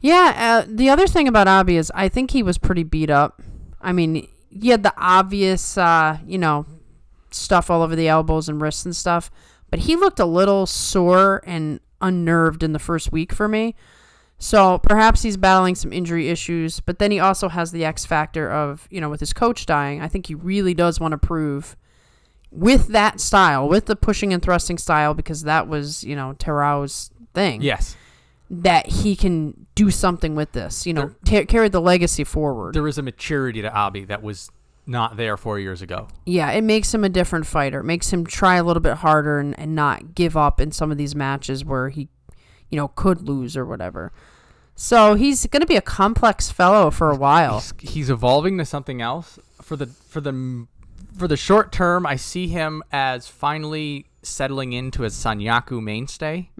[SPEAKER 2] Yeah. The other thing about Abi is I think he was pretty beat up. I mean, he had the obvious, stuff all over the elbows and wrists and stuff. But he looked a little sore and unnerved in the first week for me. So perhaps he's battling some injury issues. But then he also has the X factor of, with his coach dying. I think he really does want to prove with that style, with the pushing and thrusting style, because that was, Terau's thing.
[SPEAKER 1] Yes.
[SPEAKER 2] That he can do something with this, carry the legacy forward.
[SPEAKER 1] There is a maturity to Abi that was not there 4 years ago.
[SPEAKER 2] Yeah, it makes him a different fighter. It makes him try a little bit harder and not give up in some of these matches where he, could lose or whatever. So he's going to be a complex fellow for a while.
[SPEAKER 1] He's evolving to something else. For the short term, I see him as finally settling into a Sanyaku mainstay,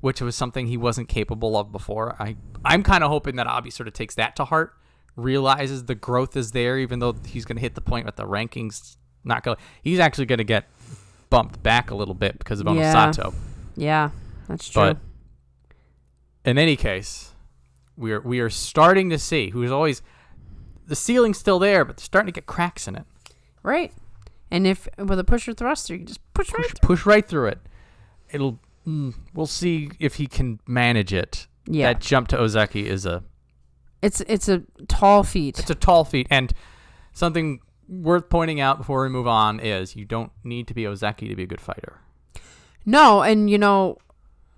[SPEAKER 1] which was something he wasn't capable of before. I'm kind of hoping that Abi sort of takes that to heart, realizes the growth is there, even though he's going to hit the point with the rankings not going. He's actually going to get bumped back a little bit because of Onosato.
[SPEAKER 2] Yeah, that's true.
[SPEAKER 1] But in any case, we are starting to see who's always the ceiling's still there, but they're starting to get cracks in it.
[SPEAKER 2] Right, and if with a pusher thruster, you can just
[SPEAKER 1] push right through it. We'll see if he can manage it.
[SPEAKER 2] Yeah,
[SPEAKER 1] that jump to Ozeki is
[SPEAKER 2] It's a tall feat.
[SPEAKER 1] It's a tall feat, and something worth pointing out before we move on is you don't need to be Ozeki to be a good fighter.
[SPEAKER 2] No, and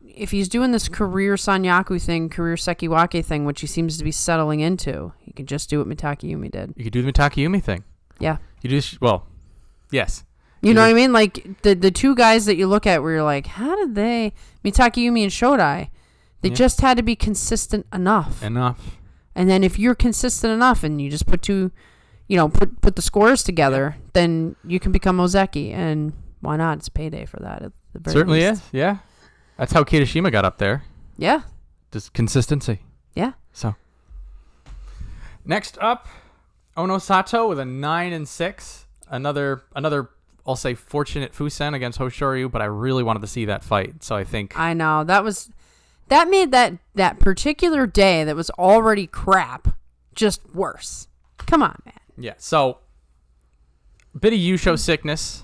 [SPEAKER 2] if he's doing this career Sanyaku thing, career Sekiwake thing, which he seems to be settling into, he can just do what Mitakeumi did.
[SPEAKER 1] You could do the Mitakeumi thing.
[SPEAKER 2] Yeah.
[SPEAKER 1] You do yes.
[SPEAKER 2] You know what I mean? Like the two guys that you look at where you're like, how did they Mitakeumi and Shodai? They just had to be consistent enough. And then if you're consistent enough and you just put the scores together, then you can become Ozeki. And why not? It's payday for that. At the very
[SPEAKER 1] Certainly
[SPEAKER 2] least.
[SPEAKER 1] is, yeah. That's how Kirishima got up there.
[SPEAKER 2] Yeah.
[SPEAKER 1] Just consistency.
[SPEAKER 2] Yeah.
[SPEAKER 1] So, next up, Onosato with a 9 and 6. Another, I'll say, fortunate Fusen against Hoshoryu, but I really wanted to see that fight. So I think
[SPEAKER 2] I know that made that particular day that was already crap just worse. Come on, man.
[SPEAKER 1] Yeah. So, a bit of Yusho sickness.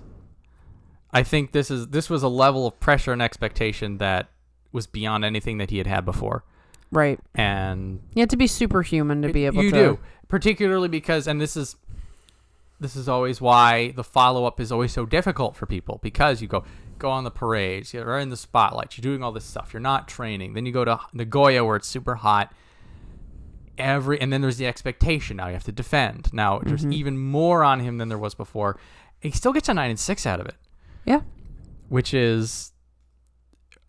[SPEAKER 1] I think this was a level of pressure and expectation that was beyond anything that he had before.
[SPEAKER 2] Right.
[SPEAKER 1] And
[SPEAKER 2] you have to be superhuman to be able to.
[SPEAKER 1] You do, particularly because, and this is always why the follow-up is always so difficult for people, because you go on the parades, you're in the spotlight, you're doing all this stuff, you're not training, then you go to Nagoya where it's super hot, and then there's the expectation, now you have to defend, now there's even more on him than there was before. He still gets a 9-6 out of it, which is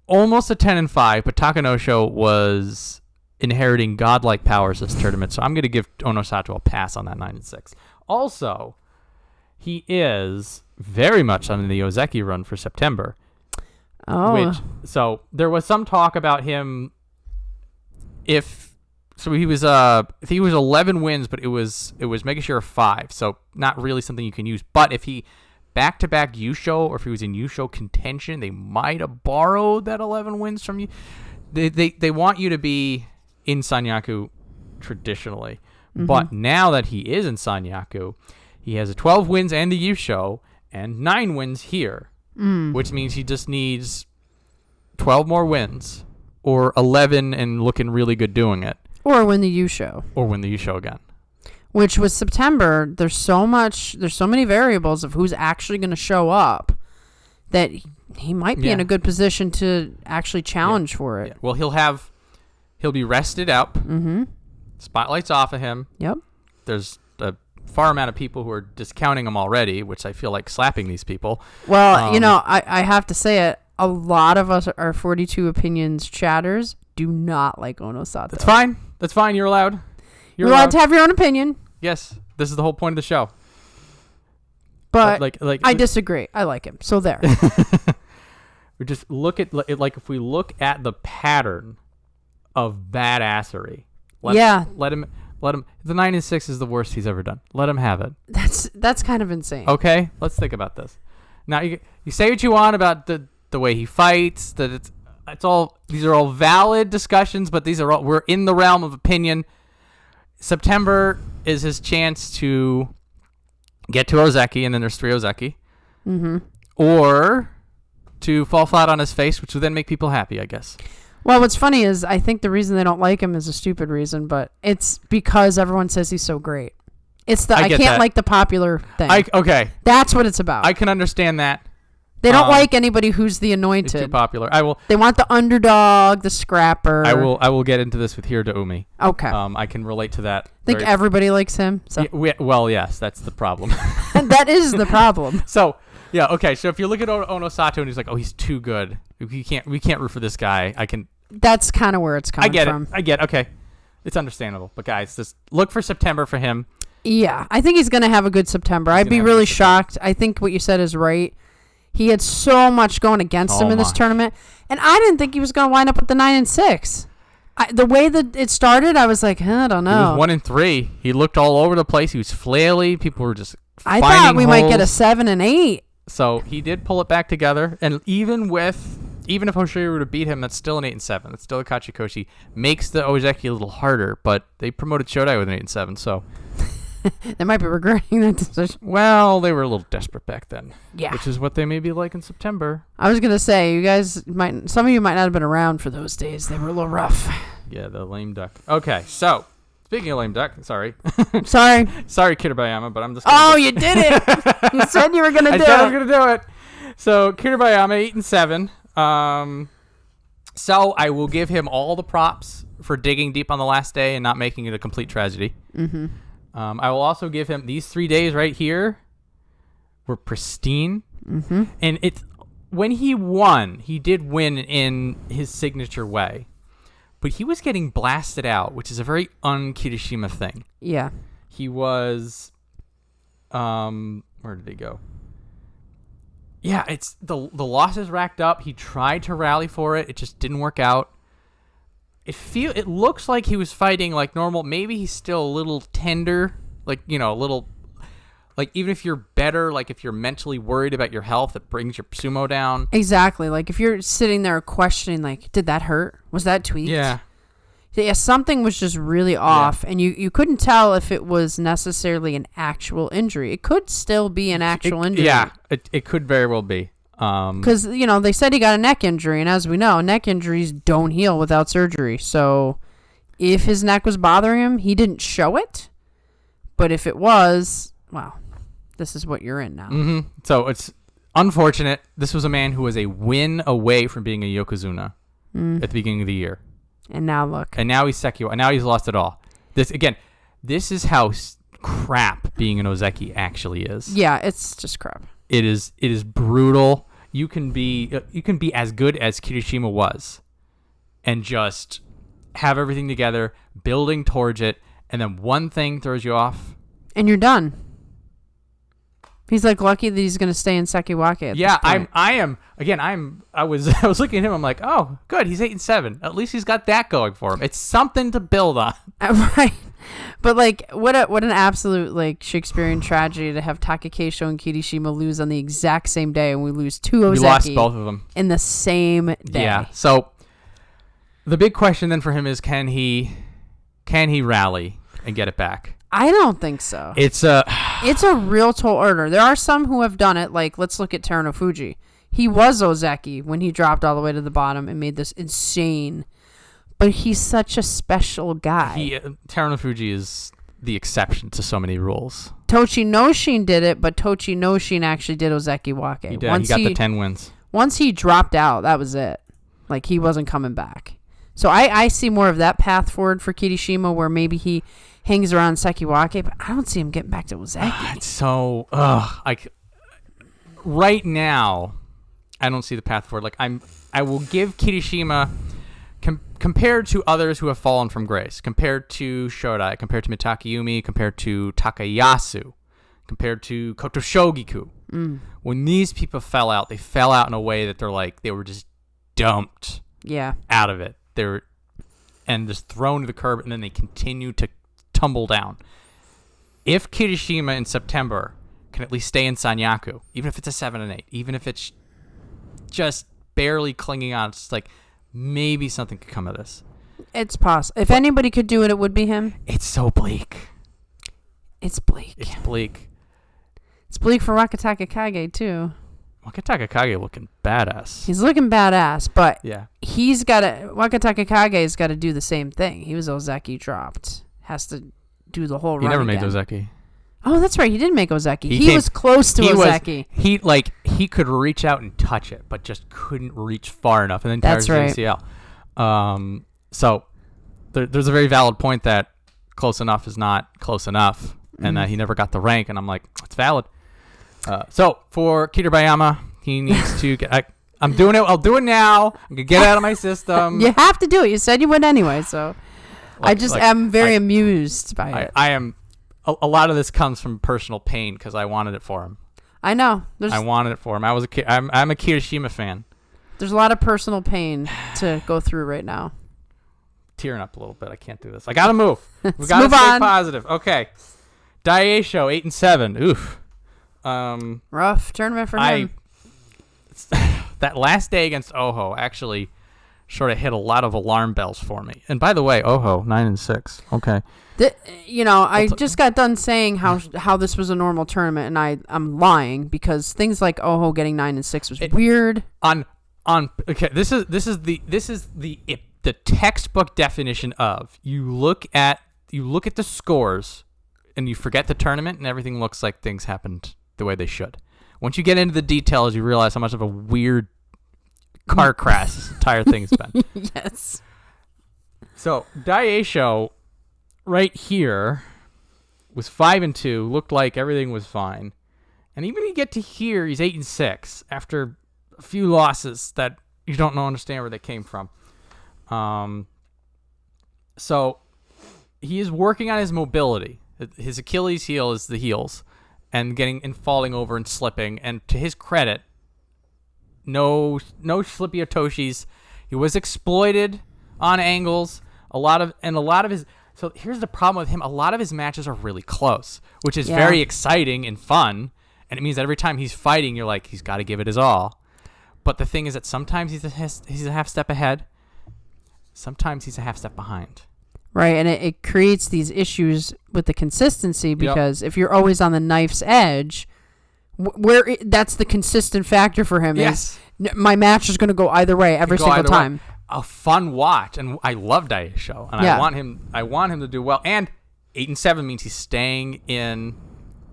[SPEAKER 1] almost a 10-5, but Takanosho was inheriting godlike powers this tournament, so I'm going to give Onosato a pass on that 9-6. Also, he is very much on the Ozeki run for September.
[SPEAKER 2] Oh.
[SPEAKER 1] So there was some talk about him he was 11 wins, but it was making sure of 5, so not really something you can use. But if he back-to-back Yusho, or if he was in Yusho contention, they might have borrowed that 11 wins from you. They want you to be in Sanyaku traditionally. But now that he is in Sanyaku, he has a 12 wins and the Yusho and 9 wins here, which means he just needs 12 more wins or 11 and looking really good doing it.
[SPEAKER 2] Or win the Yusho.
[SPEAKER 1] Or win the Yusho again.
[SPEAKER 2] Which with September, there's so many variables of who's actually going to show up that he might be in a good position to actually challenge for it.
[SPEAKER 1] Yeah. Well, he'll be rested up. Spotlight's off of him.
[SPEAKER 2] Yep.
[SPEAKER 1] There's a far amount of people who are discounting him already, which I feel like slapping these people.
[SPEAKER 2] Well, I have to say it. A lot of us, our 42 Opinions chatters, do not like Onosato.
[SPEAKER 1] That's fine. That's fine. You're allowed.
[SPEAKER 2] You're allowed to have your own opinion.
[SPEAKER 1] Yes. This is the whole point of the show.
[SPEAKER 2] But I disagree. I like him. So there.
[SPEAKER 1] We just look at if we look at the pattern of badassery. Let him. The 9-6 is the worst he's ever done. Let him have it.
[SPEAKER 2] That's kind of insane.
[SPEAKER 1] Okay, let's think about this. Now you say what you want about the way he fights. That it's all, these are all valid discussions, but we're in the realm of opinion. September is his chance to get to Ozeki, and then there's 3 Ozeki, or to fall flat on his face, which would then make people happy, I guess.
[SPEAKER 2] Well, what's funny is I think the reason they don't like him is a stupid reason, but it's because everyone says he's so great. It's I can't like the popular thing.
[SPEAKER 1] Okay.
[SPEAKER 2] That's what it's about.
[SPEAKER 1] I can understand that.
[SPEAKER 2] They don't like anybody who's the anointed.
[SPEAKER 1] Too popular.
[SPEAKER 2] They want the underdog, the scrapper.
[SPEAKER 1] I will get into this with Hiradoumi.
[SPEAKER 2] Okay.
[SPEAKER 1] I can relate to that.
[SPEAKER 2] I think everybody likes him. So.
[SPEAKER 1] Yeah, well, yes, that's the problem.
[SPEAKER 2] That is the problem.
[SPEAKER 1] So, yeah, okay. So if you look at Onosato and he's like, oh, he's too good. We can't root for this guy.
[SPEAKER 2] That's kind of where it's coming from.
[SPEAKER 1] I get it. Okay. It's understandable. But guys, just look for September for him.
[SPEAKER 2] Yeah, I think he's going to have a good September. I'd be really shocked. I think what you said is right. He had so much going against him in this tournament, and I didn't think he was going to wind up with the 9-6. The way that it started, I was like, I don't know.
[SPEAKER 1] He was 1-3. He looked all over the place. He was flaily. People were just
[SPEAKER 2] I thought we might get a 7-8.
[SPEAKER 1] So he did pull it back together, and even if Hoshoryu were to beat him, that's still an 8-7. That's still a Kachikoshi. Makes the Ozeki a little harder, but they promoted Shodai with an 8-7, so.
[SPEAKER 2] They might be regretting that decision.
[SPEAKER 1] Well, they were a little desperate back then.
[SPEAKER 2] Yeah.
[SPEAKER 1] Which is what they may be like in September.
[SPEAKER 2] I was going to say, some of you might not have been around for those days. They were a little rough.
[SPEAKER 1] Yeah, the lame duck. Okay, so, speaking of lame duck, sorry.
[SPEAKER 2] Sorry,
[SPEAKER 1] Kirabayama, but I'm just
[SPEAKER 2] you did it! You said you were going to do it.
[SPEAKER 1] I said I was going to do it. So, Kirabayama, 8-7. So, I will give him all the props for digging deep on the last day and not making it a complete tragedy.
[SPEAKER 2] Mm-hmm.
[SPEAKER 1] I will also give him these 3 days right here were pristine.
[SPEAKER 2] Mm-hmm.
[SPEAKER 1] And when he won, he did win in his signature way. But he was getting blasted out, which is a very un-Kirishima thing.
[SPEAKER 2] Yeah.
[SPEAKER 1] He was... where did he go? Yeah, it's the losses racked up. He tried to rally for it. It just didn't work out. It looks like he was fighting like normal. Maybe he's still a little tender, like, a little, like, even if you're better, like if you're mentally worried about your health, it brings your sumo down.
[SPEAKER 2] Exactly. Like if you're sitting there questioning, like, did that hurt? Was that tweaked?
[SPEAKER 1] Yeah.
[SPEAKER 2] Yeah, something was just really off, and you couldn't tell if it was necessarily an actual injury. It could still be an actual injury.
[SPEAKER 1] Yeah, it could very well be.
[SPEAKER 2] Because, they said he got a neck injury, and as we know, neck injuries don't heal without surgery. So if his neck was bothering him, he didn't show it. But if it was, well, this is what you're in now.
[SPEAKER 1] Mm-hmm. So it's unfortunate. This was a man who was a win away from being a Yokozuna at the beginning of the year.
[SPEAKER 2] And now look.
[SPEAKER 1] And now he's Sekiwa. And now he's lost it all. This is how crap being an Ozeki actually is.
[SPEAKER 2] Yeah, it's just crap.
[SPEAKER 1] It is brutal. You can be as good as Kirishima was and just have everything together, building towards it, and then one thing throws you off.
[SPEAKER 2] And you're done. He's lucky that he's going to stay in Sekiwake at this point. I was looking at him, I'm like, oh, good, he's 8-7. At least he's got that going for him. It's something to build on. Right. But what an absolute Shakespearean tragedy to have Takakeisho and Kirishima lose on the exact same day, and we lose two Ozeki.
[SPEAKER 1] We lost both of them
[SPEAKER 2] in the same day.
[SPEAKER 1] Yeah. So the big question then for him is, can he rally and get it back?
[SPEAKER 2] I don't think so.
[SPEAKER 1] It's a
[SPEAKER 2] real tall order. There are some who have done it. Let's look at Terunofuji. He was Ozeki when he dropped all the way to the bottom and made this insane. But he's such a special guy.
[SPEAKER 1] Terunofuji is the exception to so many rules.
[SPEAKER 2] Tochinoshin did it, but Tochinoshin actually did Ozeki Wake.
[SPEAKER 1] He did. He got the 10 wins.
[SPEAKER 2] Once he dropped out, that was it. He wasn't coming back. So I see more of that path forward for Kirishima, where maybe he hangs around Sekiwake, but I don't see him getting back to Ozeki.
[SPEAKER 1] It's so... right now, I don't see the path forward. I will give Kirishima... compared to others who have fallen from grace, compared to Shodai, compared to Mitakeumi, compared to Takayasu, compared to Kotoshogiku. When these people fell out, they fell out in a way that they were just dumped out of it. They were and just thrown to the curb, and then they continue to tumble down. If Kirishima in September can at least stay in Sanyaku, even if it's a 7 and 8, even if it's just barely clinging on, it's maybe something could come of this.
[SPEAKER 2] It's possible. If anybody could do it, it would be him.
[SPEAKER 1] It's so bleak.
[SPEAKER 2] It's bleak.
[SPEAKER 1] It's bleak.
[SPEAKER 2] It's bleak for Wakatakakage, too.
[SPEAKER 1] Wakatakakage looking badass.
[SPEAKER 2] He's looking badass, but
[SPEAKER 1] yeah,
[SPEAKER 2] Wakatakakage's got to do the same thing. He was Ozeki dropped. Has to do the whole run.
[SPEAKER 1] He never made
[SPEAKER 2] again.
[SPEAKER 1] Ozeki.
[SPEAKER 2] Oh, that's right. He didn't make Ozeki. He was close to Ozeki.
[SPEAKER 1] He could reach out and touch it, but just couldn't reach far enough, and then tears his ACL. So there's a very valid point that close enough is not close enough, and that he never got the rank. And I'm like, it's valid. So for Kitabayama, he needs to get. I'm doing it. I'll do it now. I can get it out of my system.
[SPEAKER 2] You have to do it. You said you would anyway, so I just am very amused by it.
[SPEAKER 1] I am. A lot of this comes from personal pain because I wanted it for him.
[SPEAKER 2] I know.
[SPEAKER 1] I wanted it for him. I'm a Kirishima fan.
[SPEAKER 2] There's a lot of personal pain to go through right now.
[SPEAKER 1] Tearing up a little bit. I can't do this. I gotta move. We gotta
[SPEAKER 2] move
[SPEAKER 1] stay
[SPEAKER 2] on.
[SPEAKER 1] positive. Okay. Daieisho 8-7. Oof.
[SPEAKER 2] Rough tournament for him.
[SPEAKER 1] That last day against Oho actually sort of hit a lot of alarm bells for me. And by the way, Oho 9-6. Okay.
[SPEAKER 2] I just got done saying how this was a normal tournament, and I'm lying because things like Oho getting 9-6 was weird.
[SPEAKER 1] Okay, this is the textbook definition of you look at the scores and you forget the tournament and everything looks like things happened the way they should. Once you get into the details, you realize how much of a weird car crash this entire thing's been.
[SPEAKER 2] Yes.
[SPEAKER 1] So Daieisho right here was 5-2, looked like everything was fine. And even you get to here, he's 8-6 after a few losses that you don't understand where they came from. So he is working on his mobility. His Achilles heel is the heels, and falling over and slipping. And to his credit, no slippy otoshis. He was exploited on angles. A lot of his. So here's the problem with him. A lot of his matches are really close, which is very exciting and fun. And it means that every time he's fighting, you're like, he's got to give it his all. But the thing is that sometimes he's a half step ahead. Sometimes he's a half step behind.
[SPEAKER 2] Right, and it creates these issues with the consistency because if you're always on the knife's edge, That's the consistent factor for him.
[SPEAKER 1] Yes.
[SPEAKER 2] My match is going to go either way every single time.
[SPEAKER 1] A fun watch, and I love Daieisho, and
[SPEAKER 2] Yeah.
[SPEAKER 1] I want him to do well. And 8-7 means he's staying in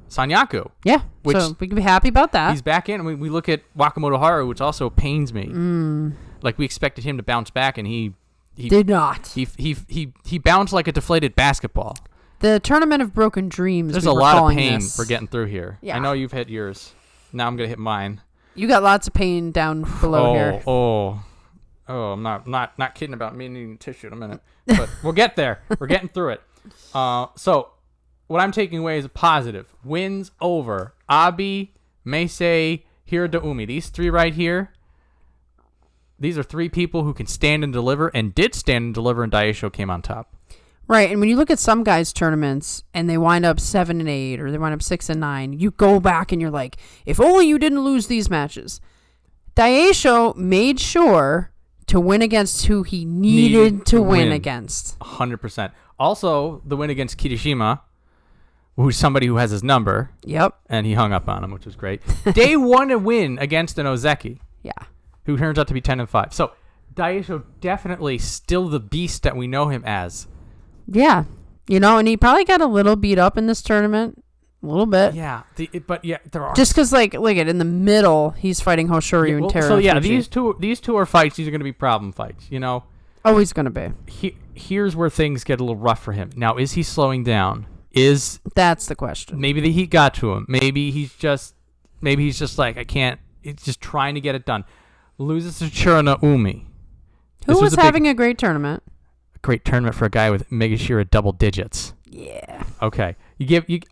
[SPEAKER 1] Sanyaku.
[SPEAKER 2] Yeah,
[SPEAKER 1] Which
[SPEAKER 2] so we can be happy about that.
[SPEAKER 1] He's back in. We look at Wakamotoharu, which also pains me. Like we expected him to bounce back, and he
[SPEAKER 2] did not.
[SPEAKER 1] He bounced like a deflated basketball.
[SPEAKER 2] The Tournament of Broken Dreams.
[SPEAKER 1] There's a lot of pain for getting through here.
[SPEAKER 2] Yeah.
[SPEAKER 1] I know you've hit yours. Now I'm gonna hit mine.
[SPEAKER 2] You got lots of pain down below here.
[SPEAKER 1] I'm not kidding about me needing tissue in a minute, but we'll get there. We're getting through it. So what I'm taking away is a positive. Wins over Abi, Meisei, Hiradoumi. These three right here. These are three people who can stand and deliver, and did stand and deliver, and Daieisho came on top.
[SPEAKER 2] Right, and when you look at some guys' tournaments and they wind up 7-8 or they wind up 6-9, you go back and you're like, if only you didn't lose these matches. Daieisho made sure to win against who he needed to win against.
[SPEAKER 1] 100%. Also, the win against Kirishima, who's somebody who has his number.
[SPEAKER 2] Yep.
[SPEAKER 1] And he hung up on him, which was great. Day one a win against an Ozeki.
[SPEAKER 2] Yeah.
[SPEAKER 1] Who turns out to be 10-5. So, Daieisho definitely still the beast that we know him as.
[SPEAKER 2] Yeah. And he probably got a little beat up in this tournament. A little bit.
[SPEAKER 1] Yeah. There are...
[SPEAKER 2] Just because, look at in the middle, he's fighting Hoshoryu and Terunofuji.
[SPEAKER 1] So, yeah, these two are fights. These are going to be problem fights,
[SPEAKER 2] Always going to be.
[SPEAKER 1] Here's where things get a little rough for him. Now, is he slowing down?
[SPEAKER 2] That's the question.
[SPEAKER 1] Maybe the heat got to him. Maybe he's just like, I can't. He's just trying to get it done. Loses to Shonanoumi.
[SPEAKER 2] Who was having a great tournament.
[SPEAKER 1] A great tournament for a guy with Megashira double digits.
[SPEAKER 2] Yeah.
[SPEAKER 1] Okay.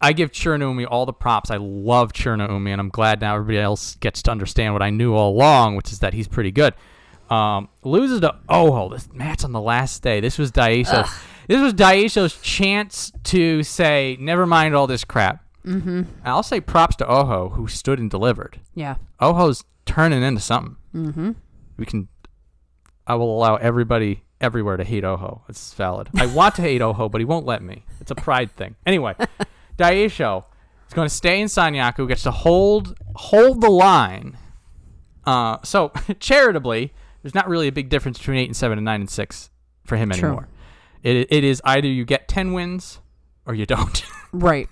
[SPEAKER 1] I give Shonanoumi all the props. I love Shonanoumi, and I'm glad now everybody else gets to understand what I knew all along, which is that he's pretty good. Loses to Oho. This match on the last day. This was Daieisho. This was Daieisho's chance to say, never mind all this crap. Mm-hmm. I'll say props to Oho, who stood and delivered.
[SPEAKER 2] Yeah.
[SPEAKER 1] Oho's turning into something.
[SPEAKER 2] Mm-hmm.
[SPEAKER 1] I will allow everybody everywhere to hate Oho. It's valid. I want to hate Oho, but he won't let me. It's a pride thing. Anyway, Daieisho is going to stay in Sanyaku, gets to hold the line. So, charitably, there's not really a big difference between 8-7 and 9-6 for him anymore. It is either you get 10 wins or you don't.
[SPEAKER 2] Right.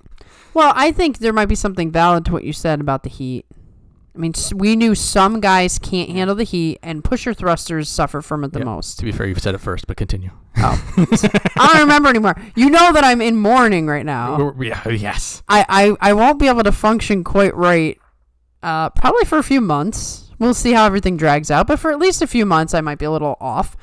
[SPEAKER 2] Well, I think there might be something valid to what you said about the heat. I mean, we knew some guys can't handle the heat, and pusher thrusters suffer from it the most.
[SPEAKER 1] To be fair, you've said it first, but continue.
[SPEAKER 2] Oh. I don't remember anymore. You know that I'm in mourning right now.
[SPEAKER 1] Yeah, yes.
[SPEAKER 2] I won't be able to function quite right probably for a few months. We'll see how everything drags out, but for at least a few months, I might be a little off.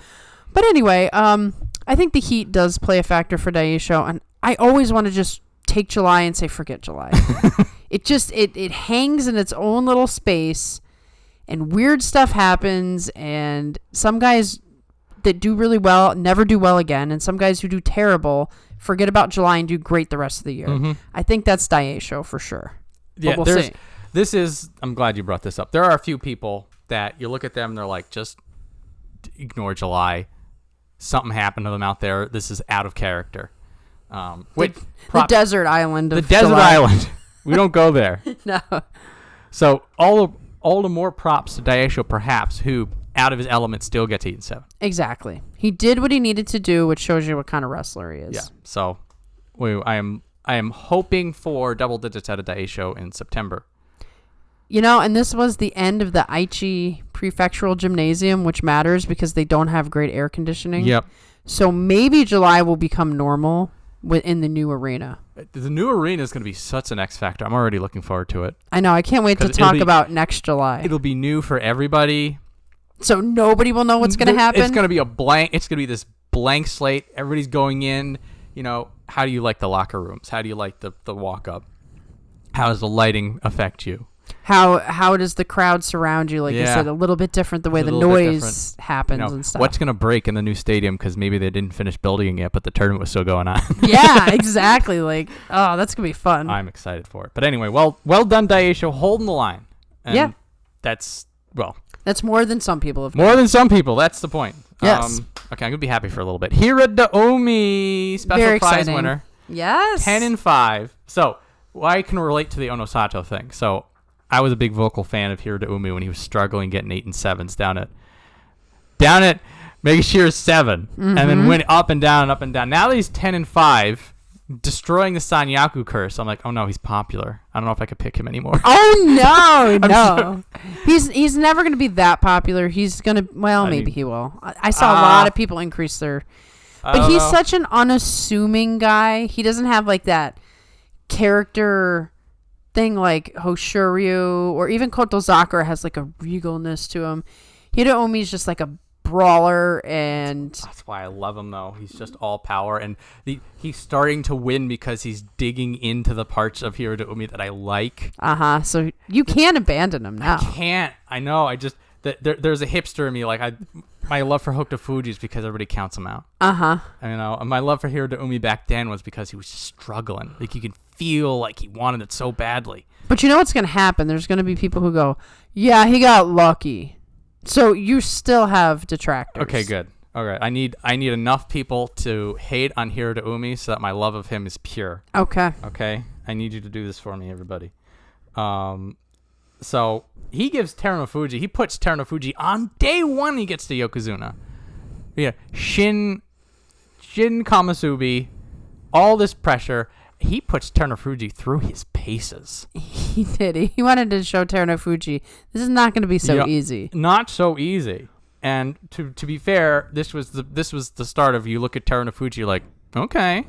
[SPEAKER 2] But anyway, I think the heat does play a factor for Daieisho, and I always want to just take July and say, forget July. It hangs in its own little space, and weird stuff happens, and some guys that do really well never do well again, and some guys who do terrible forget about July and do great the rest of the year. Mm-hmm. I think that's Daieisho for sure.
[SPEAKER 1] Yeah,
[SPEAKER 2] but we'll see.
[SPEAKER 1] I'm glad you brought this up. There are a few people that you look at them and they're like, just ignore July. Something happened to them out there. This is out of character.
[SPEAKER 2] The desert island of
[SPEAKER 1] desert
[SPEAKER 2] July.
[SPEAKER 1] island. We don't go there.
[SPEAKER 2] No.
[SPEAKER 1] So all the more props to Daieisho, perhaps, who out of his element still gets 8-7.
[SPEAKER 2] Exactly. He did what he needed to do, which shows you what kind of wrestler he is.
[SPEAKER 1] Yeah. So I am hoping for double digits out of Daieisho in September.
[SPEAKER 2] And this was the end of the Aichi Prefectural Gymnasium, which matters because they don't have great air conditioning.
[SPEAKER 1] Yep.
[SPEAKER 2] So maybe July will become normal within the new arena.
[SPEAKER 1] The new arena is going to be such an X factor. I'm already looking forward to it.
[SPEAKER 2] I know. I can't wait to talk about next July.
[SPEAKER 1] It'll be new for everybody.
[SPEAKER 2] So nobody will know what's going to happen?
[SPEAKER 1] It's going to be it's going to be this blank slate. Everybody's going in. How do you like the locker rooms? How do you like the walk up? How does the lighting affect you?
[SPEAKER 2] How does the crowd surround you? Like you said, a little bit different the way the noise happens and stuff.
[SPEAKER 1] What's going to break in the new stadium because maybe they didn't finish building it yet, but the tournament was still going on.
[SPEAKER 2] Yeah, exactly. That's going to be fun.
[SPEAKER 1] I'm excited for it. But anyway, well done, Daieisho, holding the line. And that's
[SPEAKER 2] more than some people have done.
[SPEAKER 1] More than some people. That's the point.
[SPEAKER 2] Yes.
[SPEAKER 1] Okay, I'm going to be happy for a little bit. Hiradoumi, special
[SPEAKER 2] Very
[SPEAKER 1] prize
[SPEAKER 2] exciting.
[SPEAKER 1] winner.
[SPEAKER 2] Yes.
[SPEAKER 1] 10-5. So, I can relate to the Onosato thing. So, I was a big vocal fan of Hiradoumi when he was struggling getting 8 and 7s down at Megashira's 7, and then went up and down and up and down. Now that he's 10 and 5, destroying the Sanyaku curse, I'm like, oh no, he's popular. I don't know if I could pick him anymore.
[SPEAKER 2] Oh no. He's never going to be that popular. He's going to, maybe he will. I saw a lot of people increase their, but he's such an unassuming guy. He doesn't have like that character thing like Hoshoryu, or even Kotozakura has like a regalness to him. Hiradoumi is just like a brawler, and
[SPEAKER 1] that's why I love him though. He's just all power, and he's starting to win because he's digging into the parts of Hiradoumi that I like.
[SPEAKER 2] So you can't abandon him now.
[SPEAKER 1] I can't. I know. I just there's a hipster in me. Like my love for Hokutofuji is because everybody counts him out. And my love for Hiradoumi back then was because he was struggling. Like you could feel like he wanted it so badly.
[SPEAKER 2] But you know what's going to happen? There's going to be people who go, yeah, he got lucky. So you still have detractors.
[SPEAKER 1] Okay, good. All right. I need enough people to hate on Hiradoumi so that my love of him is pure.
[SPEAKER 2] Okay.
[SPEAKER 1] Okay? I need you to do this for me, everybody. So he gives Terunofuji, he puts Terunofuji on day 1 he gets to Yokozuna. Yeah. Shin Kamasubi, all this pressure. He puts Terunofuji through his paces.
[SPEAKER 2] He did. He wanted to show Terunofuji this is not going to be so easy.
[SPEAKER 1] Not so easy. And to be fair, this was the start of, you look at Terunofuji like, okay.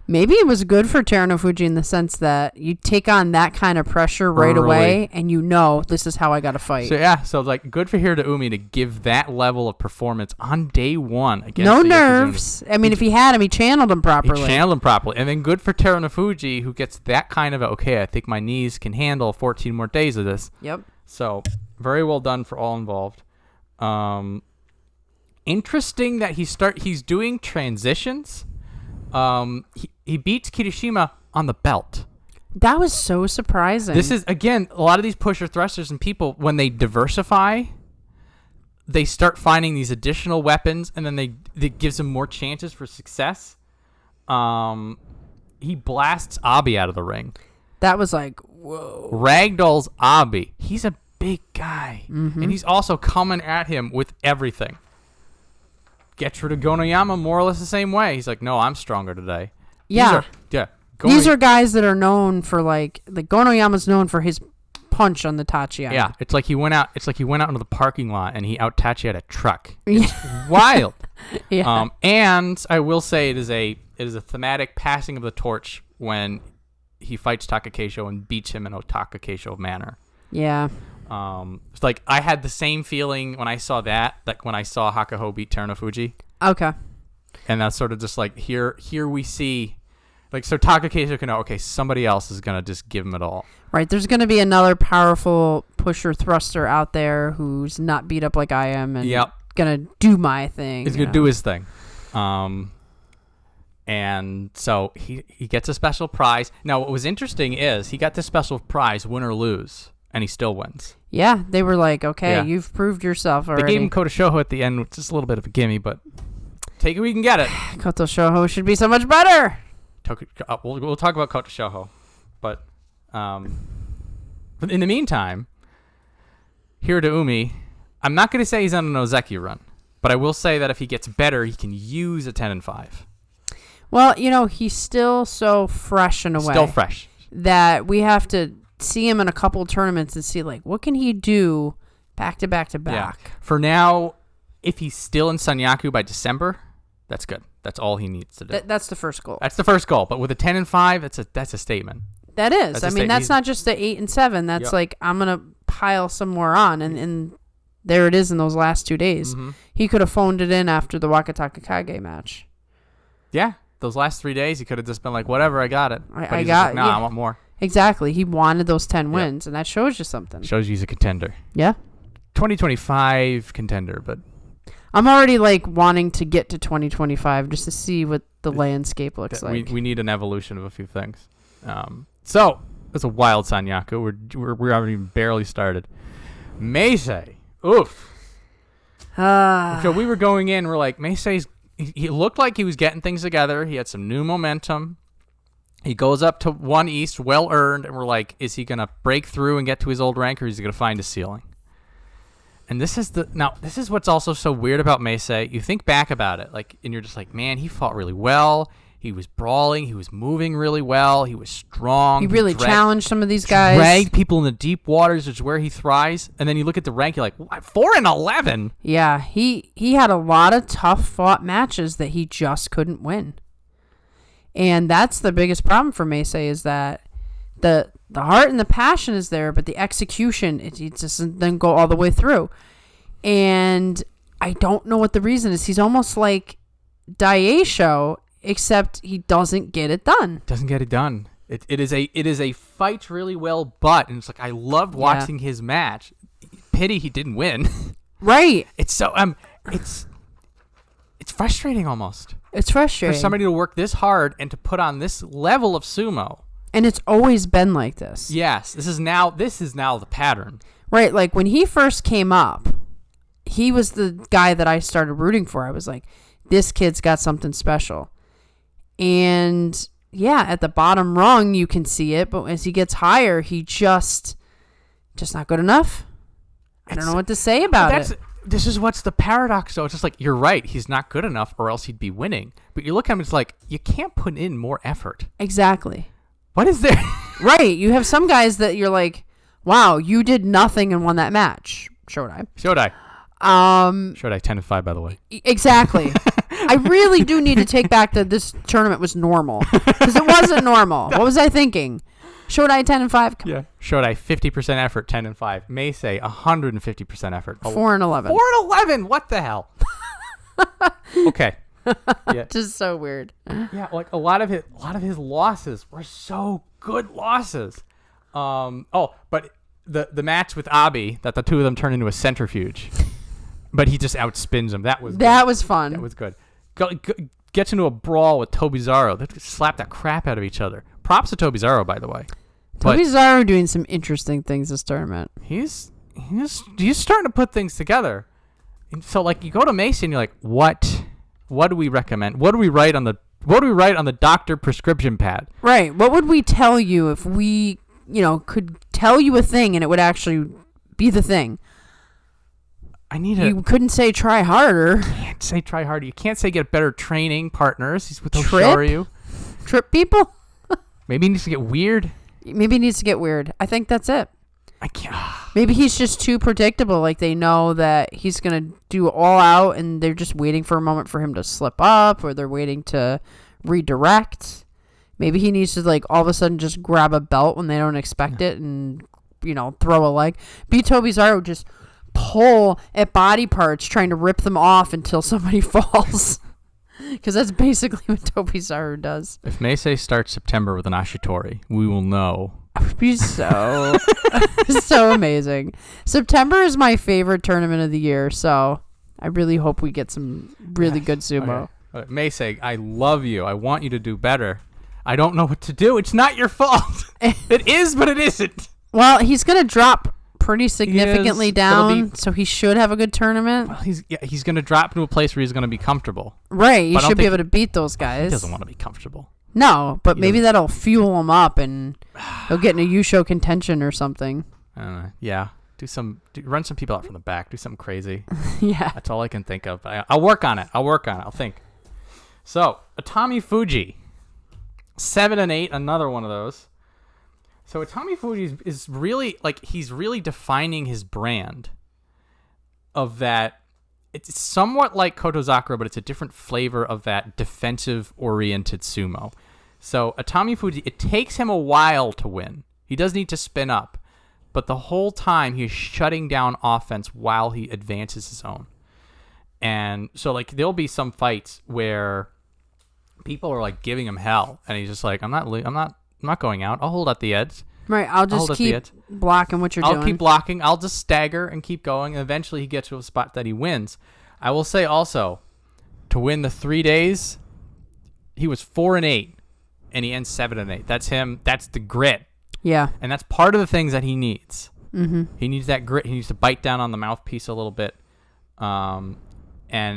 [SPEAKER 2] Maybe it was good for Terunofuji in the sense that you take on that kind of pressure right away, and you know this is how I got to fight.
[SPEAKER 1] So like good for Hiradoumi to give that level of performance on day 1 against
[SPEAKER 2] no
[SPEAKER 1] the
[SPEAKER 2] nerves.
[SPEAKER 1] Yokozuna.
[SPEAKER 2] I mean, if he had him, he channeled him properly.
[SPEAKER 1] And then good for Terunofuji, who gets that kind of I think my knees can handle 14 more days of this.
[SPEAKER 2] Yep.
[SPEAKER 1] So very well done for all involved. Interesting that he's doing transitions. He beats Kirishima on the belt.
[SPEAKER 2] That was so surprising.
[SPEAKER 1] This is, again, a lot of these pusher thrusters and people, when they diversify, they start finding these additional weapons, and then it gives them more chances for success. He blasts Abi out of the ring.
[SPEAKER 2] That was like, whoa.
[SPEAKER 1] Ragdolls Abi. He's a big guy, and he's also coming at him with everything. Gets rid of Gonoyama more or less the same way. He's like, no, I'm stronger today.
[SPEAKER 2] Yeah. These are guys that are known for like Gonoyama's known for his punch on the Tachiai.
[SPEAKER 1] Yeah, it's like he went out into the parking lot and he out Tachiai'd a truck. It's wild.
[SPEAKER 2] Yeah.
[SPEAKER 1] And I will say it is a thematic passing of the torch when he fights Takakeisho and beats him in a Takakeisho manner.
[SPEAKER 2] Yeah.
[SPEAKER 1] It's like I had the same feeling when I saw that, like when I saw Hakuho beat Terunofuji.
[SPEAKER 2] Okay.
[SPEAKER 1] And that's sort of just like here we see, like, so Takakeisho can know, okay, somebody else is gonna just give him it all.
[SPEAKER 2] Right. There's gonna be another powerful pusher thruster out there who's not beat up like I am and gonna do my thing.
[SPEAKER 1] He's gonna do his thing. And so he gets a special prize. Now, what was interesting is he got this special prize, win or lose, and he still wins.
[SPEAKER 2] Yeah, they were like, okay, you've proved yourself already.
[SPEAKER 1] They gave him Koto Shoho at the end, which is a little bit of a gimme, but take it where you can get it.
[SPEAKER 2] Koto Shoho should be so much better.
[SPEAKER 1] We'll talk about Koto Shoho, but in the meantime, Hiradoumi, I'm not going to say he's on an Ozeki run, but I will say that if he gets better, he can use a 10 and 5.
[SPEAKER 2] Well, he's still so fresh in a way.
[SPEAKER 1] Still fresh.
[SPEAKER 2] That we have to see him in a couple of tournaments and see, like, what can he do back to back to back.
[SPEAKER 1] Yeah. For now, if he's still in Sanyaku by December, that's good. That's all he needs to do.
[SPEAKER 2] That's the first goal.
[SPEAKER 1] That's the first goal. But with a 10 and 5, that's a statement.
[SPEAKER 2] That is. That's not just the 8 and 7. That's like, I'm going to pile some more on. And there it is in those last 2 days. Mm-hmm. He could have phoned it in after the Wakatakakage match.
[SPEAKER 1] Yeah. Those last 3 days, he could have just been like, whatever, I got it. But
[SPEAKER 2] I got it.
[SPEAKER 1] I want more.
[SPEAKER 2] Exactly. He wanted those 10 wins, and that shows you something.
[SPEAKER 1] Shows you he's a contender.
[SPEAKER 2] Yeah.
[SPEAKER 1] 2025 contender, but
[SPEAKER 2] I'm already like wanting to get to 2025 just to see what the landscape looks like.
[SPEAKER 1] We need an evolution of a few things. So it's a wild Sanyaku. We're already barely started. Meisei. Oof. So we were going in. We're like, Meisei's. He looked like he was getting things together. He had some new momentum. He goes up to 1 East, well earned, and we're like, is he gonna break through and get to his old rank, or is he gonna find a ceiling? And this is what's also so weird about Meisei. You think back about it, like, and you're just like, man, he fought really well. He was brawling. He was moving really well. He was strong.
[SPEAKER 2] He really challenged some of these guys.
[SPEAKER 1] Dragged people in the deep waters, which is where he thrives. And then you look at the rank, you're like, 4-11.
[SPEAKER 2] Yeah, he had a lot of tough fought matches that he just couldn't win. And that's the biggest problem for Meisei, is that the heart and the passion is there, but the execution, it doesn't then go all the way through. And I don't know what the reason is. He's almost like Daieisho, except he doesn't get it done.
[SPEAKER 1] Doesn't get it done. It is a fight really well, but and it's like I loved watching his match. Pity he didn't win.
[SPEAKER 2] Right.
[SPEAKER 1] It's so it's frustrating almost.
[SPEAKER 2] It's frustrating
[SPEAKER 1] for somebody to work this hard and to put on this level of sumo.
[SPEAKER 2] And it's always been like this.
[SPEAKER 1] Yes, this is now the pattern.
[SPEAKER 2] Right, like when he first came up, he was the guy that I started rooting for. I was like, this kid's got something special. And yeah, at the bottom rung, you can see it. But as he gets higher, he just not good enough. I don't know what to say about it.
[SPEAKER 1] This is what's the paradox, though. It's just like, you're right. He's not good enough or else he'd be winning. But you look at him, it's like, you can't put in more effort.
[SPEAKER 2] Exactly.
[SPEAKER 1] What is there?
[SPEAKER 2] Right. You have some guys that you're like, wow, you did nothing and won that match. Shodai.
[SPEAKER 1] Shodai 10-5, by the way.
[SPEAKER 2] Exactly. I really do need to take back that this tournament was normal, because it wasn't normal. What was I thinking? Shodai 10-5.
[SPEAKER 1] Yeah. Shodai 50% effort, 10-5. Meisei 150% effort.
[SPEAKER 2] 4-11.
[SPEAKER 1] 4-11. What the hell? Okay. Yeah.
[SPEAKER 2] Just so weird.
[SPEAKER 1] Yeah, like a lot of his losses were so good losses. But the match with Abi, that the two of them turned into a centrifuge, but he just outspins him. That was
[SPEAKER 2] fun.
[SPEAKER 1] That was good. Gets into a brawl with Tobizaru. They slapped the crap out of each other. Props to Tobizaru, by the way.
[SPEAKER 2] Tobizaru doing some interesting things this tournament.
[SPEAKER 1] He's starting to put things together. And so like you go to Meisei and you're like, what do we recommend? What do we write on the doctor prescription pad?
[SPEAKER 2] Right. What would we tell you if we, could tell you a thing and it would actually be the thing? You couldn't say try harder.
[SPEAKER 1] You can't say try harder. You can't say get better training partners. He's with Hoshoryu.
[SPEAKER 2] Trip people?
[SPEAKER 1] Maybe he needs to get weird.
[SPEAKER 2] I think that's it.
[SPEAKER 1] I can't.
[SPEAKER 2] Maybe he's just too predictable. Like they know that he's going to do all out and they're just waiting for a moment for him to slip up, or they're waiting to redirect. Maybe he needs to like all of a sudden just grab a belt when they don't expect it and, throw a leg. Be Tobizaru, just pull at body parts trying to rip them off until somebody falls. Because that's basically what Tobizaru does.
[SPEAKER 1] If Meisei starts September with an Ashitori, we will know.
[SPEAKER 2] It would be so amazing. September is my favorite tournament of the year, so I really hope we get some really good sumo.
[SPEAKER 1] Okay. Meisei, I love you. I want you to do better. I don't know what to do. It's not your fault. It is, but it isn't.
[SPEAKER 2] Well, he's going to drop pretty significantly down, so he should have a good tournament.
[SPEAKER 1] Well, he's going to drop into a place where he's going to be comfortable.
[SPEAKER 2] Right, you should be able to beat those guys.
[SPEAKER 1] He doesn't want to be comfortable.
[SPEAKER 2] No, but maybe that'll fuel him up and he'll get in a Yusho contention or something.
[SPEAKER 1] I don't know. Yeah. Run some people out from the back. Do something crazy.
[SPEAKER 2] Yeah.
[SPEAKER 1] That's all I can think of. I'll work on it. I'll think. So, Atamifuji. 7-8, another one of those. So Atamifuji is really, he's really defining his brand of that. It's somewhat like Kotozakura, but it's a different flavor of that defensive-oriented sumo. So Atamifuji, it takes him a while to win. He does need to spin up. But the whole time, he's shutting down offense while he advances his own. And so, there'll be some fights where people are, giving him hell. And he's just like, I'm not going out. I'll hold at the edge.
[SPEAKER 2] Right, I'll just keep blocking what you're doing.
[SPEAKER 1] I'll keep blocking. I'll just stagger and keep going. And eventually he gets to a spot that he wins. I will say also, to win the 3 days, he was 4-8, and he ends 7-8. That's him. That's the grit.
[SPEAKER 2] Yeah.
[SPEAKER 1] And that's part of the things that he needs.
[SPEAKER 2] Mm-hmm.
[SPEAKER 1] He needs that grit. He needs to bite down on the mouthpiece a little bit. And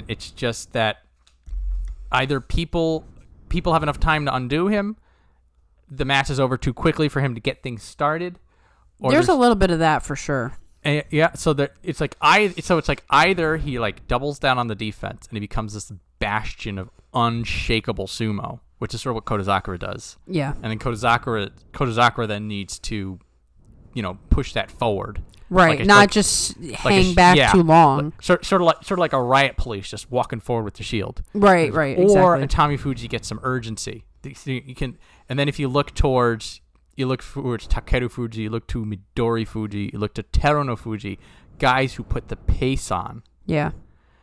[SPEAKER 1] it's just that either people have enough time to undo him, the match is over too quickly for him to get things started. Or
[SPEAKER 2] There's a little bit of that for sure.
[SPEAKER 1] Yeah, so it's like either he like doubles down on the defense and he becomes this bastion of unshakable sumo, which is sort of what Kodazakura does.
[SPEAKER 2] Yeah.
[SPEAKER 1] And then Kodazakura then needs to, push that forward.
[SPEAKER 2] Right, not just hang back too long.
[SPEAKER 1] Sort of like a riot police just walking forward with the shield.
[SPEAKER 2] Right,
[SPEAKER 1] Or
[SPEAKER 2] exactly.
[SPEAKER 1] Atamifuji gets some urgency. You can, and then if you look towards Takerufuji, you look to Midorifuji, you look to Terunofuji, guys who put the pace on.
[SPEAKER 2] Yeah.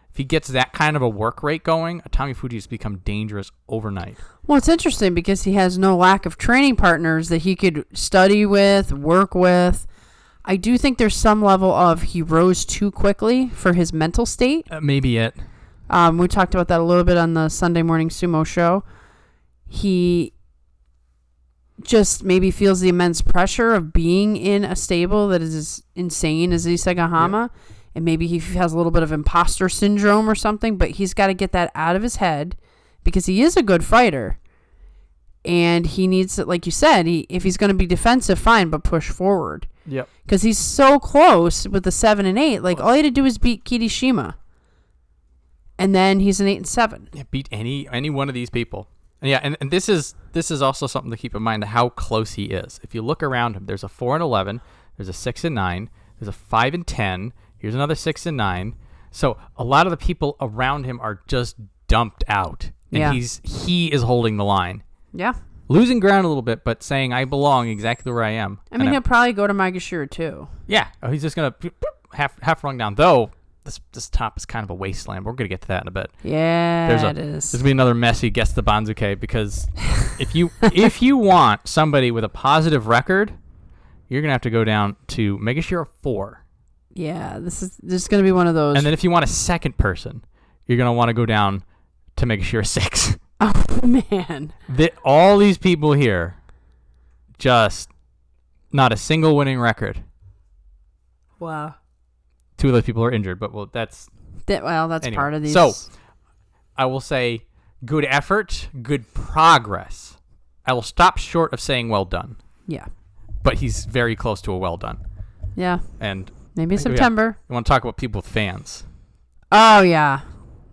[SPEAKER 1] If he gets that kind of a work rate going, Atamifuji has become dangerous overnight.
[SPEAKER 2] Well, it's interesting because he has no lack of training partners that he could study with, work with. I do think there's some level of he rose too quickly for his mental state.
[SPEAKER 1] Maybe it.
[SPEAKER 2] We talked about that a little bit on the Sunday Morning Sumo show. He just maybe feels the immense pressure of being in a stable that is as insane as Isagahama. Yeah. And maybe he has a little bit of imposter syndrome or something, but he's got to get that out of his head because he is a good fighter. And he needs to, like you said, if he's going to be defensive, fine, but push forward.
[SPEAKER 1] Yep.
[SPEAKER 2] Because he's so close with the 7 and 8. Like, all he had to do is beat Kirishima. And then he's an 8 and 7.
[SPEAKER 1] Yeah, beat any one of these people. And yeah, and this is also something to keep in mind, how close he is. If you look around him, there's a 4 and 11, there's a 6 and 9, there's a 5 and 10, here's another 6 and 9. So a lot of the people around him are just dumped out. And he is holding the line.
[SPEAKER 2] Yeah.
[SPEAKER 1] Losing ground a little bit, but saying, I belong exactly where I am.
[SPEAKER 2] I mean, he'll probably go to Maegashira, too.
[SPEAKER 1] Yeah. Oh, he's just going to half rung down. Though, this top is kind of a wasteland. We're going to get to that in a bit.
[SPEAKER 2] Yeah, it is.
[SPEAKER 1] There's going to be another messy Guess the Banzuke, because if you want somebody with a positive record, you're going to have to go down to Maegashira 4.
[SPEAKER 2] Yeah, this is going to be one of those.
[SPEAKER 1] And then if you want a second person, you're going to want to go down to Maegashira 6.
[SPEAKER 2] Oh, man.
[SPEAKER 1] All these people here, just not a single winning record.
[SPEAKER 2] Wow.
[SPEAKER 1] 2 of those people are injured, but that's
[SPEAKER 2] anyway. Part of these.
[SPEAKER 1] So, I will say good effort, good progress. I will stop short of saying well done.
[SPEAKER 2] Yeah.
[SPEAKER 1] But he's very close to a well done.
[SPEAKER 2] Yeah.
[SPEAKER 1] And
[SPEAKER 2] maybe September.
[SPEAKER 1] You want to talk about people with fans.
[SPEAKER 2] Oh, yeah.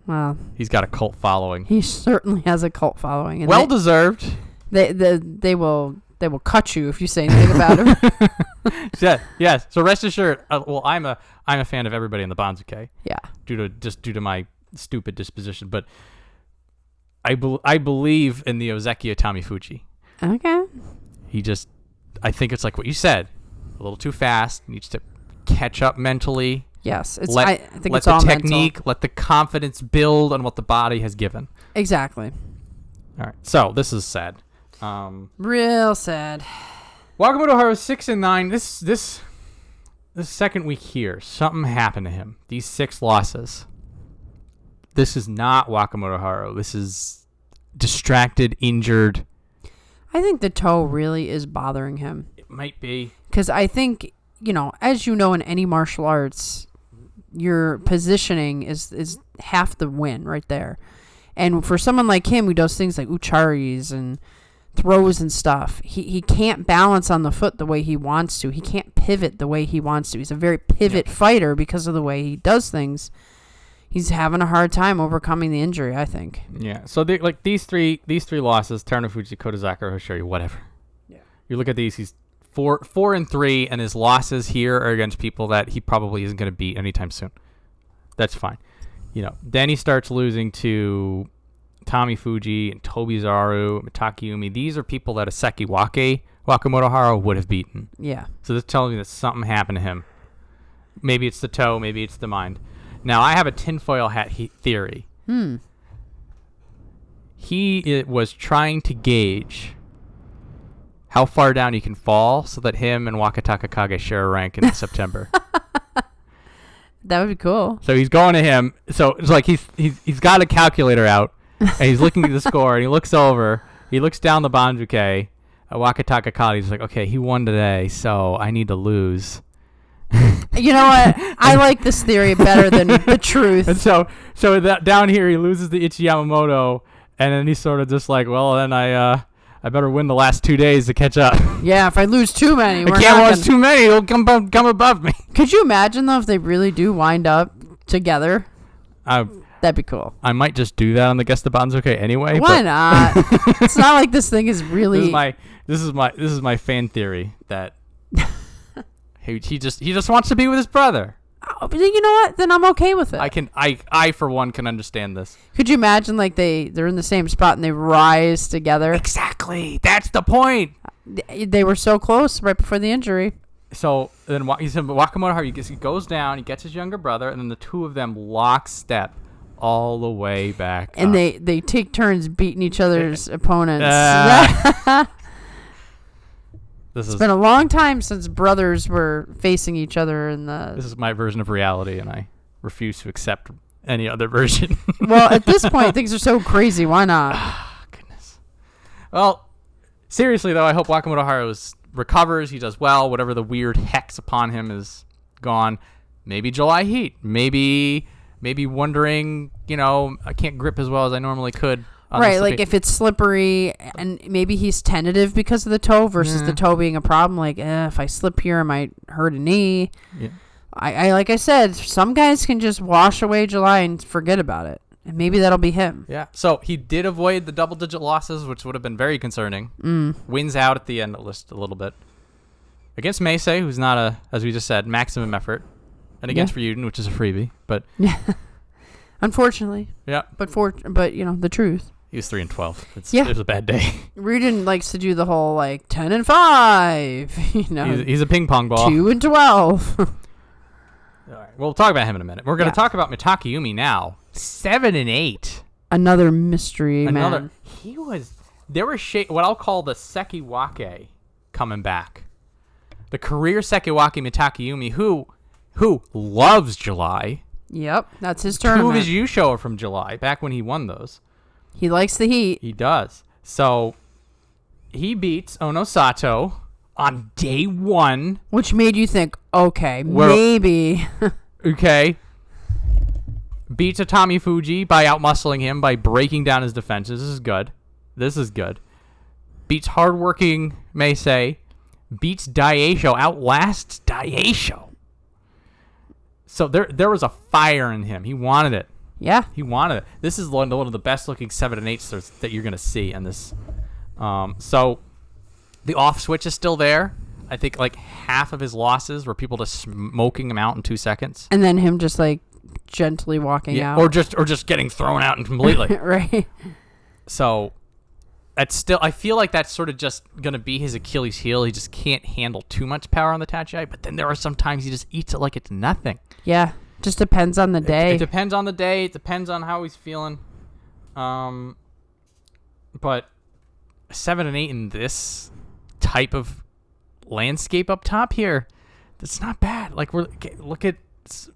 [SPEAKER 2] Well,
[SPEAKER 1] he's got a cult following.
[SPEAKER 2] He certainly has a cult following. And
[SPEAKER 1] well deserved.
[SPEAKER 2] They will cut you if you say anything about him.
[SPEAKER 1] Yes. So rest assured. I'm a fan of everybody in the Banzuke.
[SPEAKER 2] Yeah.
[SPEAKER 1] Due to my stupid disposition, but I believe in the Ozeki Atamifuji.
[SPEAKER 2] Okay.
[SPEAKER 1] I think it's like what you said, a little too fast. Needs to catch up mentally.
[SPEAKER 2] Yes,
[SPEAKER 1] I think it's all mental. Let the technique, let the confidence build on what the body has given.
[SPEAKER 2] Exactly.
[SPEAKER 1] All right. So this is sad.
[SPEAKER 2] Real sad.
[SPEAKER 1] Wakamotoharu 6 and 9. This second week here, something happened to him. These 6 losses. This is not Wakamotoharu. This is distracted, injured.
[SPEAKER 2] I think the toe really is bothering him.
[SPEAKER 1] It might be.
[SPEAKER 2] Because I think, as you know, in any martial arts, your positioning is half the win right there. And for someone like him who does things like ucharis and throws and stuff, he can't balance on the foot the way he wants to. He can't pivot the way he wants to. He's a very pivot fighter because of the way he does things. He's having a hard time overcoming the injury, I think.
[SPEAKER 1] Yeah. So these three losses, Terunofuji, Kodazakura, Hoshoryu, whatever. Yeah. You look at these, he's 4 and 3, and his losses here are against people that he probably isn't going to beat anytime soon. That's fine. Then he starts losing to Atamifuji and Tobizaru, Mitakeumi. These are people that a Sekiwake Wakamotoharu would have beaten.
[SPEAKER 2] Yeah. So
[SPEAKER 1] this tells me that something happened to him. Maybe it's the toe, maybe it's the mind. Now, I have a tinfoil hat theory. He was trying to gauge how far down he can fall so that him and Wakatakakage share a rank in September.
[SPEAKER 2] That would be cool.
[SPEAKER 1] So he's going to him. So it's like he's got a calculator out, and he's looking at the score, and he looks over. He looks down the Banzuke at Wakatakakage. He's like, okay, he won today, so I need to lose.
[SPEAKER 2] You know what? I like this theory better than the truth.
[SPEAKER 1] And so that down here, he loses the Ichi Yamamoto, and then he's sort of just like, well, then I I better win the last 2 days to catch up.
[SPEAKER 2] Yeah, if I lose too many,
[SPEAKER 1] I can't lose too many. It'll come above me.
[SPEAKER 2] Could you imagine, though, if they really do wind up together? That'd be cool.
[SPEAKER 1] I might just do that on the Guess the Banzuke anyway.
[SPEAKER 2] Why not? It's not like this thing is really...
[SPEAKER 1] This is my fan theory that he just wants to be with his brother.
[SPEAKER 2] Oh, but you know what? Then I'm okay with it.
[SPEAKER 1] I for one can understand this.
[SPEAKER 2] Could you imagine like they're in the same spot and they rise together?
[SPEAKER 1] Exactly. That's the point.
[SPEAKER 2] They were so close right before the injury.
[SPEAKER 1] So then he said Wakamotoharu, he goes down, he gets his younger brother, and then the two of them lockstep all the way back
[SPEAKER 2] and
[SPEAKER 1] up.
[SPEAKER 2] They take turns beating each other's opponents. It's been a long time since brothers were facing each other in the...
[SPEAKER 1] This is my version of reality, and I refuse to accept any other version.
[SPEAKER 2] Well, at this point, things are so crazy. Why not?
[SPEAKER 1] Goodness. Well, seriously, though, I hope Wakamotoharu recovers. He does well. Whatever the weird hex upon him is gone. Maybe July heat. Maybe wondering, I can't grip as well as I normally could.
[SPEAKER 2] Right, like if it's slippery and maybe he's tentative because of the toe versus the toe being a problem. Like, if I slip here, I might hurt a knee. Yeah. I like I said, some guys can just wash away July and forget about it. And maybe that'll be him.
[SPEAKER 1] Yeah. So he did avoid the double-digit losses, which would have been very concerning. Wins out at the end of the list a little bit. Against Meisei, who's not as we just said, maximum effort. And against Ryuden, which is a freebie. But
[SPEAKER 2] unfortunately.
[SPEAKER 1] Yeah.
[SPEAKER 2] But the truth.
[SPEAKER 1] He was 3-12. It was a bad day.
[SPEAKER 2] Ryuden likes to do the whole 10-5.
[SPEAKER 1] He's a ping pong ball.
[SPEAKER 2] 2-12.
[SPEAKER 1] All right. We'll talk about him in a minute. We're going to talk about Mitakeumi now. 7-8.
[SPEAKER 2] Another mystery man.
[SPEAKER 1] There was what I'll call the Sekiwake coming back. The career Sekiwake Mitakeumi who loves July.
[SPEAKER 2] Yep, that's his tournament.
[SPEAKER 1] 2 of his Yusho are from July, back when he won those.
[SPEAKER 2] He likes the heat.
[SPEAKER 1] He does. So he beats Onosato on day 1.
[SPEAKER 2] Which made you think, okay, maybe.
[SPEAKER 1] Okay. Beats Atamifuji by outmuscling him, by breaking down his defenses. This is good. Beats hardworking Meisei. Beats Daieisho. Outlasts Daieisho. So there was a fire in him. He wanted it.
[SPEAKER 2] Yeah.
[SPEAKER 1] He wanted it. This is one of the best looking 7 and 8s that you're going to see in this. So the off switch is still there. I think half of his losses were people just smoking him out in 2 seconds.
[SPEAKER 2] And then him just gently walking out.
[SPEAKER 1] Or just getting thrown out completely.
[SPEAKER 2] Right.
[SPEAKER 1] So that's still, I feel like that's sort of just going to be his Achilles heel. He just can't handle too much power on the tachi. But then there are some times he just eats it like it's nothing.
[SPEAKER 2] Yeah. Just depends on the day.
[SPEAKER 1] It depends on the day. It depends on how he's feeling. But 7 and 8 in this type of landscape up top here, that's not bad. Look at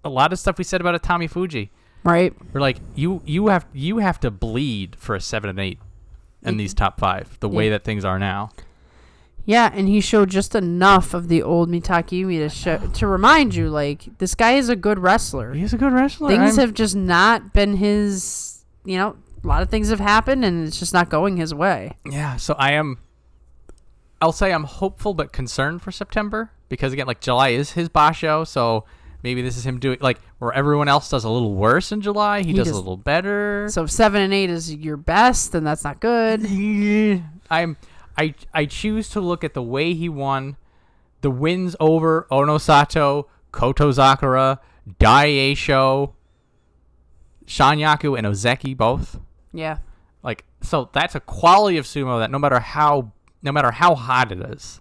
[SPEAKER 1] a lot of stuff we said about Atamifuji.
[SPEAKER 2] Right.
[SPEAKER 1] We're you have to bleed for a 7 and 8 in these top 5. The way that things are now.
[SPEAKER 2] Yeah, and he showed just enough of the old Mitakeumi to remind you, this guy is a good wrestler.
[SPEAKER 1] He's a good wrestler.
[SPEAKER 2] Things have just not been his, a lot of things have happened, and it's just not going his way.
[SPEAKER 1] Yeah, so I'll say I'm hopeful but concerned for September, because, again, July is his basho, so maybe this is him doing, where everyone else does a little worse in July, he does a little better.
[SPEAKER 2] So if 7 and 8 is your best, then that's not good.
[SPEAKER 1] I choose to look at the way he won, the wins over Onosato, Kotozakura, Daieisho, Shanyaku, and Ozeki both.
[SPEAKER 2] Yeah.
[SPEAKER 1] So that's a quality of sumo that no matter how hot it is,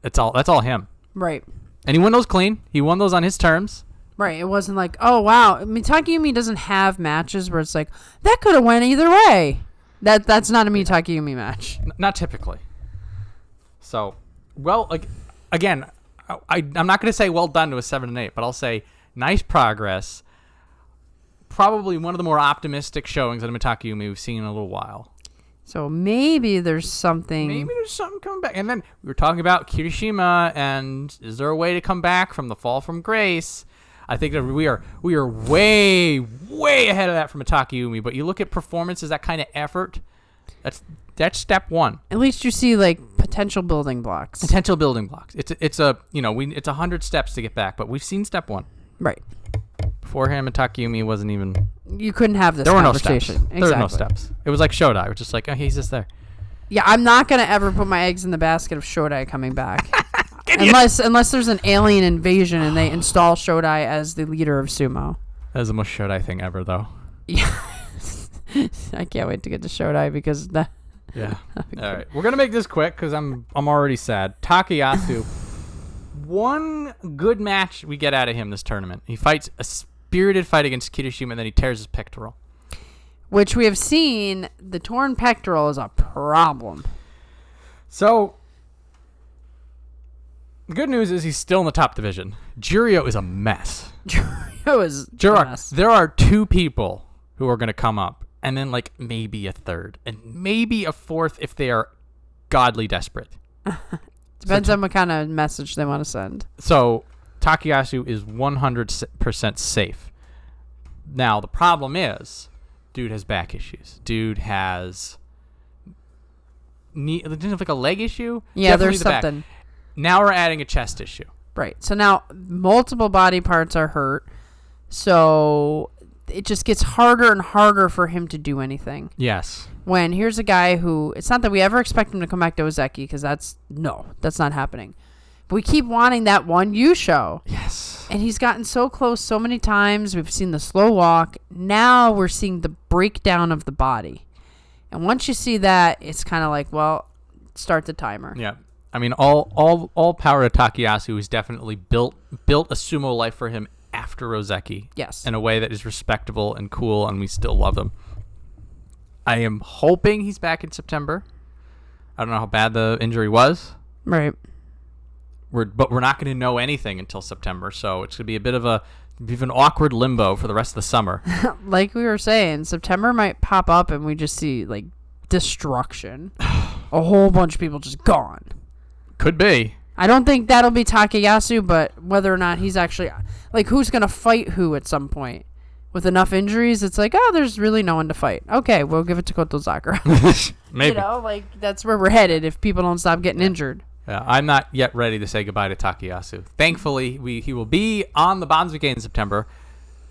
[SPEAKER 1] that's all him.
[SPEAKER 2] Right.
[SPEAKER 1] And he won those clean. He won those on his terms.
[SPEAKER 2] Right. It wasn't oh wow, Mitakeumi doesn't have matches where it's that could have went either way. That's not a Mitakeumi match.
[SPEAKER 1] Not typically. So, again, I'm not going to say well done to a 7 and 8, but I'll say nice progress. Probably one of the more optimistic showings of Mitakeumi we've seen in a little while.
[SPEAKER 2] So maybe there's something.
[SPEAKER 1] Maybe there's something coming back. And then we were talking about Kirishima, and is there a way to come back from the fall from grace? I think that we are way, way ahead of that from Mitakeumi. But you look at performances, that kind of effort, That's step one.
[SPEAKER 2] At least you see like potential building blocks.
[SPEAKER 1] Potential building blocks. It's 100 steps to get back, but we've seen step one.
[SPEAKER 2] Right.
[SPEAKER 1] Before him and Takeyomi wasn't even.
[SPEAKER 2] You couldn't have this
[SPEAKER 1] There were no
[SPEAKER 2] conversation.
[SPEAKER 1] steps.
[SPEAKER 2] Exactly.
[SPEAKER 1] There were no steps. It was like Shodai. We're just like, oh, he's just there.
[SPEAKER 2] Yeah, I'm not gonna ever put my eggs in the basket of Shodai coming back, unless there's an alien invasion and they install Shodai as the leader of sumo.
[SPEAKER 1] That was the most Shodai thing ever, though.
[SPEAKER 2] Yeah. I can't wait to get to Shodai because that.
[SPEAKER 1] Yeah. All right, we're gonna make this quick because I'm already sad. Takayasu, one good match we get out of him this tournament. He fights a spirited fight against Kirishima, and then he tears his pectoral.
[SPEAKER 2] Which we have seen, the torn pectoral is a problem.
[SPEAKER 1] So, the good news is he's still in the top division. Juryo is a mess.
[SPEAKER 2] Juryo is a mess.
[SPEAKER 1] There are two people who are going to come up, and then like maybe a third, and maybe a fourth if they are godly desperate.
[SPEAKER 2] Depends on what kind of message they want to send.
[SPEAKER 1] So, Takayasu is 100% safe. Now, the problem is, dude has back issues. Dude has like a leg issue.
[SPEAKER 2] Yeah,
[SPEAKER 1] Definitely
[SPEAKER 2] there's
[SPEAKER 1] the back.
[SPEAKER 2] something.
[SPEAKER 1] Now we're adding a chest issue.
[SPEAKER 2] Right. So now multiple body parts are hurt. So it just gets harder and harder for him to do anything.
[SPEAKER 1] Yes.
[SPEAKER 2] When here's a guy who, it's not that we ever expect him to come back to Ozeki, because that's not happening. But we keep wanting that one Yusho.
[SPEAKER 1] Yes.
[SPEAKER 2] And he's gotten so close so many times. We've seen the slow walk. Now we're seeing the breakdown of the body. And once you see that, it's kind of like, well, start the timer.
[SPEAKER 1] Yeah. I mean, all power to Takayasu, who's definitely built a sumo life for him after Ozeki.
[SPEAKER 2] Yes.
[SPEAKER 1] In a way that is respectable and cool, and we still love him. I am hoping he's back in September. I don't know how bad the injury was.
[SPEAKER 2] Right.
[SPEAKER 1] But we're not going to know anything until September, so it's going to be a bit of an awkward limbo for the rest of the summer.
[SPEAKER 2] Like we were saying, September might pop up and we just see like destruction. A whole bunch of people just gone.
[SPEAKER 1] Could be.
[SPEAKER 2] I don't think that'll be Takayasu, but whether or not he's actually like, who's going to fight who at some point? With enough injuries, it's like, oh, there's really no one to fight. Okay, we'll give it to Kotozakura.
[SPEAKER 1] Maybe.
[SPEAKER 2] You know, like that's where we're headed if people don't stop getting injured.
[SPEAKER 1] Yeah, I'm not yet ready to say goodbye to Takayasu. Thankfully, he will be on the Banzuke in September.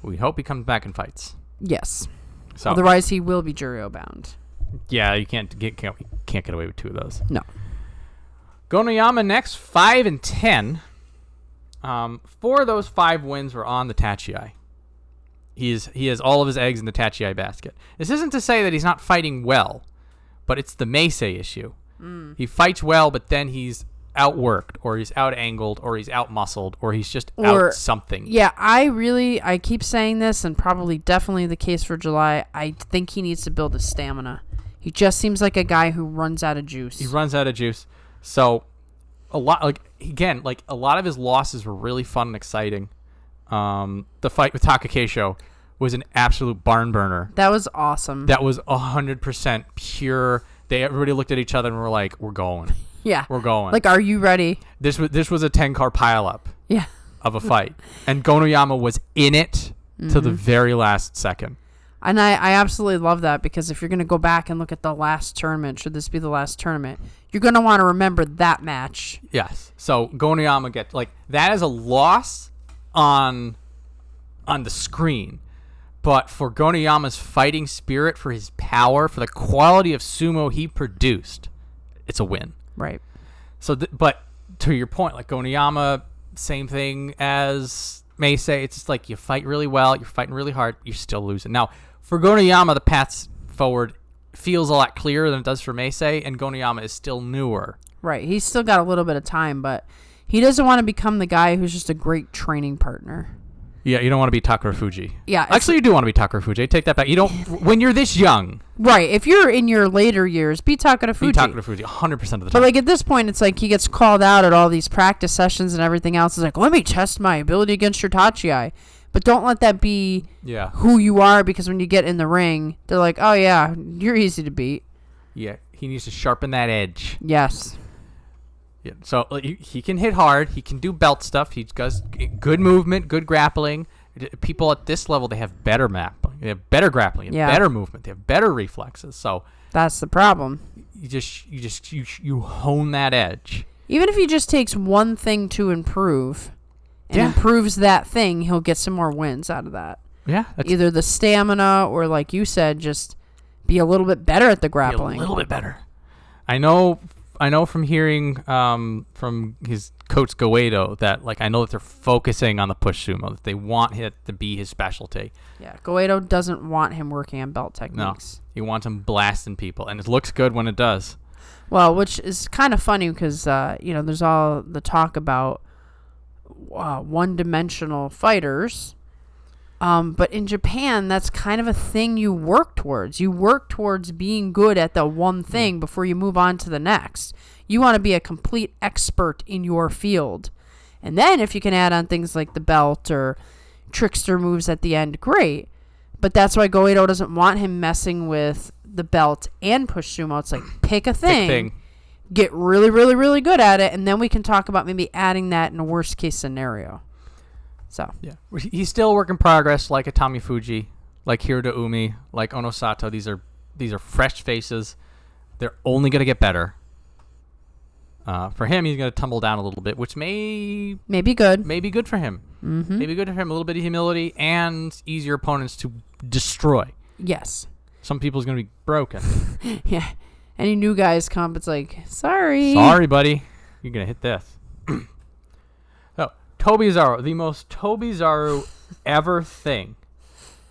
[SPEAKER 1] We hope he comes back and fights.
[SPEAKER 2] Yes.
[SPEAKER 1] So,
[SPEAKER 2] otherwise, he will be Juryo bound.
[SPEAKER 1] Yeah, you can't get away with two of those.
[SPEAKER 2] No.
[SPEAKER 1] Gonoyama next, 5 and 10. 4 of those 5 wins were on the Tachiai. He has all of his eggs in the Tachiai basket. This isn't to say that he's not fighting well, but it's the Meisei issue. He fights well, but then he's outworked, or he's out-angled, or he's out-muscled, or he's just out something.
[SPEAKER 2] Yeah, I keep saying this, and probably definitely the case for July. I think he needs to build his stamina. He just seems like a guy who runs out of juice.
[SPEAKER 1] He runs out of juice. So, a lot of his losses were really fun and exciting. The fight with Takakeisho was an absolute barn burner.
[SPEAKER 2] That was awesome.
[SPEAKER 1] That was 100% pure. Everybody looked at each other and were like, "We're going."
[SPEAKER 2] Yeah,
[SPEAKER 1] we're going.
[SPEAKER 2] Like, are you ready?
[SPEAKER 1] This was a 10-car pileup.
[SPEAKER 2] Yeah.
[SPEAKER 1] Of a fight, and Gonoyama was in it to the very last second.
[SPEAKER 2] And I absolutely love that, because if you're going to go back and look at the last tournament, should this be the last tournament, you're going to want to remember that match.
[SPEAKER 1] Yes. So Gonoyama gets that is a loss on the screen. But for Gonoyama's fighting spirit, for his power, for the quality of sumo he produced, it's a win.
[SPEAKER 2] Right.
[SPEAKER 1] So, but to your point, like Gonoyama, same thing as Meisei. It's just like you fight really well, you're fighting really hard, you're still losing. Now, for Gonoyama, the path forward feels a lot clearer than it does for Meisei, and Gonoyama is still newer.
[SPEAKER 2] Right. He's still got a little bit of time, but he doesn't want to become the guy who's just a great training partner.
[SPEAKER 1] Yeah, you don't want to be Terunofuji.
[SPEAKER 2] Yeah.
[SPEAKER 1] Actually, you do want to be Terunofuji. I take that back. You don't when you're this young.
[SPEAKER 2] Right. If you're in your later years, be Terunofuji.
[SPEAKER 1] Be Terunofuji 100% of the time.
[SPEAKER 2] But like at this point, it's like he gets called out at all these practice sessions and everything else. It's like, let me test my ability against your Tachiai. But don't let that be who you are, because when you get in the ring, they're like, oh yeah, you're easy to beat.
[SPEAKER 1] Yeah, he needs to sharpen that edge.
[SPEAKER 2] Yes.
[SPEAKER 1] Yeah, so he can hit hard. He can do belt stuff. He does good movement, good grappling, People at this level, they have better grappling, they have better movement, they have better reflexes. So
[SPEAKER 2] that's the problem.
[SPEAKER 1] You hone that edge.
[SPEAKER 2] Even if he just takes one thing to improve and improves that thing, he'll get some more wins out of that.
[SPEAKER 1] Yeah.
[SPEAKER 2] Either the stamina or, like you said, just be a little bit better at the grappling.
[SPEAKER 1] A little bit better. I know from hearing from his coach Goeido that, like, I know that they're focusing on the push sumo, that they want it to be his specialty.
[SPEAKER 2] Yeah, Goeido doesn't want him working on belt techniques.
[SPEAKER 1] No, he wants him blasting people, and it looks good when it does.
[SPEAKER 2] Well, which is kind of funny because, there's all the talk about one-dimensional fighters. But in Japan, that's kind of a thing you work towards. You work towards being good at the one thing before you move on to the next. You want to be a complete expert in your field. And then if you can add on things like the belt or trickster moves at the end, great. But that's why Goeido doesn't want him messing with the belt and push sumo. It's like, pick a thing, get really, really, really good at it, and then we can talk about maybe adding that in a worst case scenario. So
[SPEAKER 1] yeah, he's still a work in progress, like Atamifuji, like Hiradoumi, like Onosato. These are fresh faces. They're only gonna get better. For him, he's gonna tumble down a little bit, which may
[SPEAKER 2] be good.
[SPEAKER 1] Maybe good for him.
[SPEAKER 2] Mm-hmm.
[SPEAKER 1] Maybe good for him. A little bit of humility and easier opponents to destroy.
[SPEAKER 2] Yes.
[SPEAKER 1] Some people's gonna be broken.
[SPEAKER 2] Yeah. Any new guys come, it's like, sorry,
[SPEAKER 1] buddy, you're gonna hit this. Tobizaru, the most Tobizaru ever thing.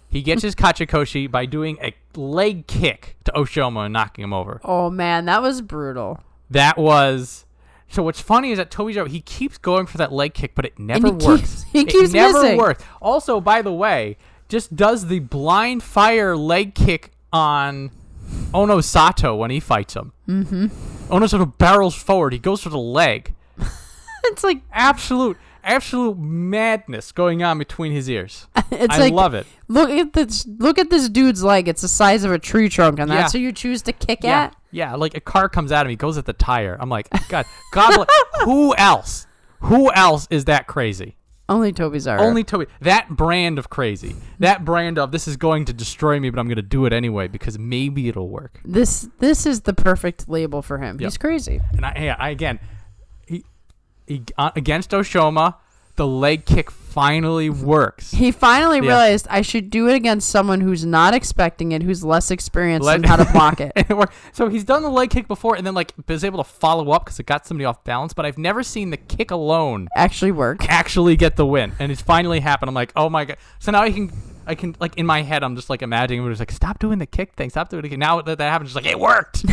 [SPEAKER 1] He gets his Kachikoshi by doing a leg kick to Oshoma and knocking him over.
[SPEAKER 2] Oh, man, that was brutal.
[SPEAKER 1] So what's funny is that Tobizaru, he keeps going for that leg kick, but it never works.
[SPEAKER 2] He keeps
[SPEAKER 1] never
[SPEAKER 2] missing.
[SPEAKER 1] Works. Also, by the way, just does the blind fire leg kick on Onosato when he fights him.
[SPEAKER 2] Mm-hmm.
[SPEAKER 1] Onosato barrels forward. He goes for the leg.
[SPEAKER 2] It's like
[SPEAKER 1] absolute madness going on between his ears. I love it.
[SPEAKER 2] Look at this dude's leg. It's the size of a tree trunk, and that's who you choose to kick at?
[SPEAKER 1] Yeah, like a car comes at him, he goes at the tire. I'm like, God bless. Who else? Who else is that crazy?
[SPEAKER 2] Only Tobizaru.
[SPEAKER 1] Only Toby. That brand of crazy. That brand of, this is going to destroy me, but I'm going to do it anyway because maybe it'll work.
[SPEAKER 2] This is the perfect label for him. Yep. He's crazy.
[SPEAKER 1] And he against Oshoma, the leg kick finally works.
[SPEAKER 2] He finally realized I should do it against someone who's not expecting it, who's less experienced in how to block it.
[SPEAKER 1] So he's done the leg kick before and then was able to follow up because it got somebody off balance, but I've never seen the kick alone
[SPEAKER 2] actually work.
[SPEAKER 1] Actually get the win. And it's finally happened. I'm like, oh my God. So now I can like in my head, I'm just like imagining, we're just like, stop doing the kick thing. Stop doing the kick. Now that happened, just like, it worked.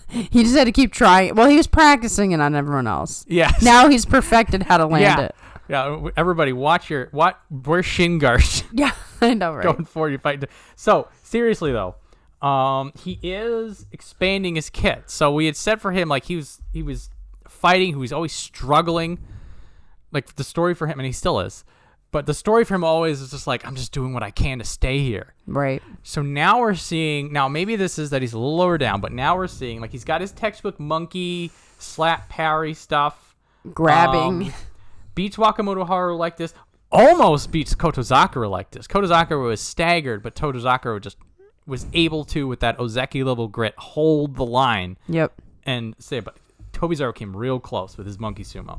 [SPEAKER 2] He just had to keep trying. Well, he was practicing it on everyone else.
[SPEAKER 1] Yes.
[SPEAKER 2] Now he's perfected how to land it.
[SPEAKER 1] Yeah, everybody, wear shin guards.
[SPEAKER 2] Yeah, I know, right?
[SPEAKER 1] Going forward, you fight. So seriously though, he is expanding his kit. So we had said for him, like he was fighting, he was always struggling. Like the story for him, and he still is. But the story for him always is just like, I'm just doing what I can to stay here.
[SPEAKER 2] Right.
[SPEAKER 1] So now we're seeing, maybe this is that he's a little lower down, but now we're seeing, like, he's got his textbook monkey, slap parry stuff.
[SPEAKER 2] Grabbing.
[SPEAKER 1] Beats Wakamotoharu like this. Almost beats Kotozakura like this. Kotozakura was staggered, but Kotozakura just was able to, with that Ozeki level grit, hold the line.
[SPEAKER 2] Yep.
[SPEAKER 1] And say, but Tobizaru came real close with his monkey sumo.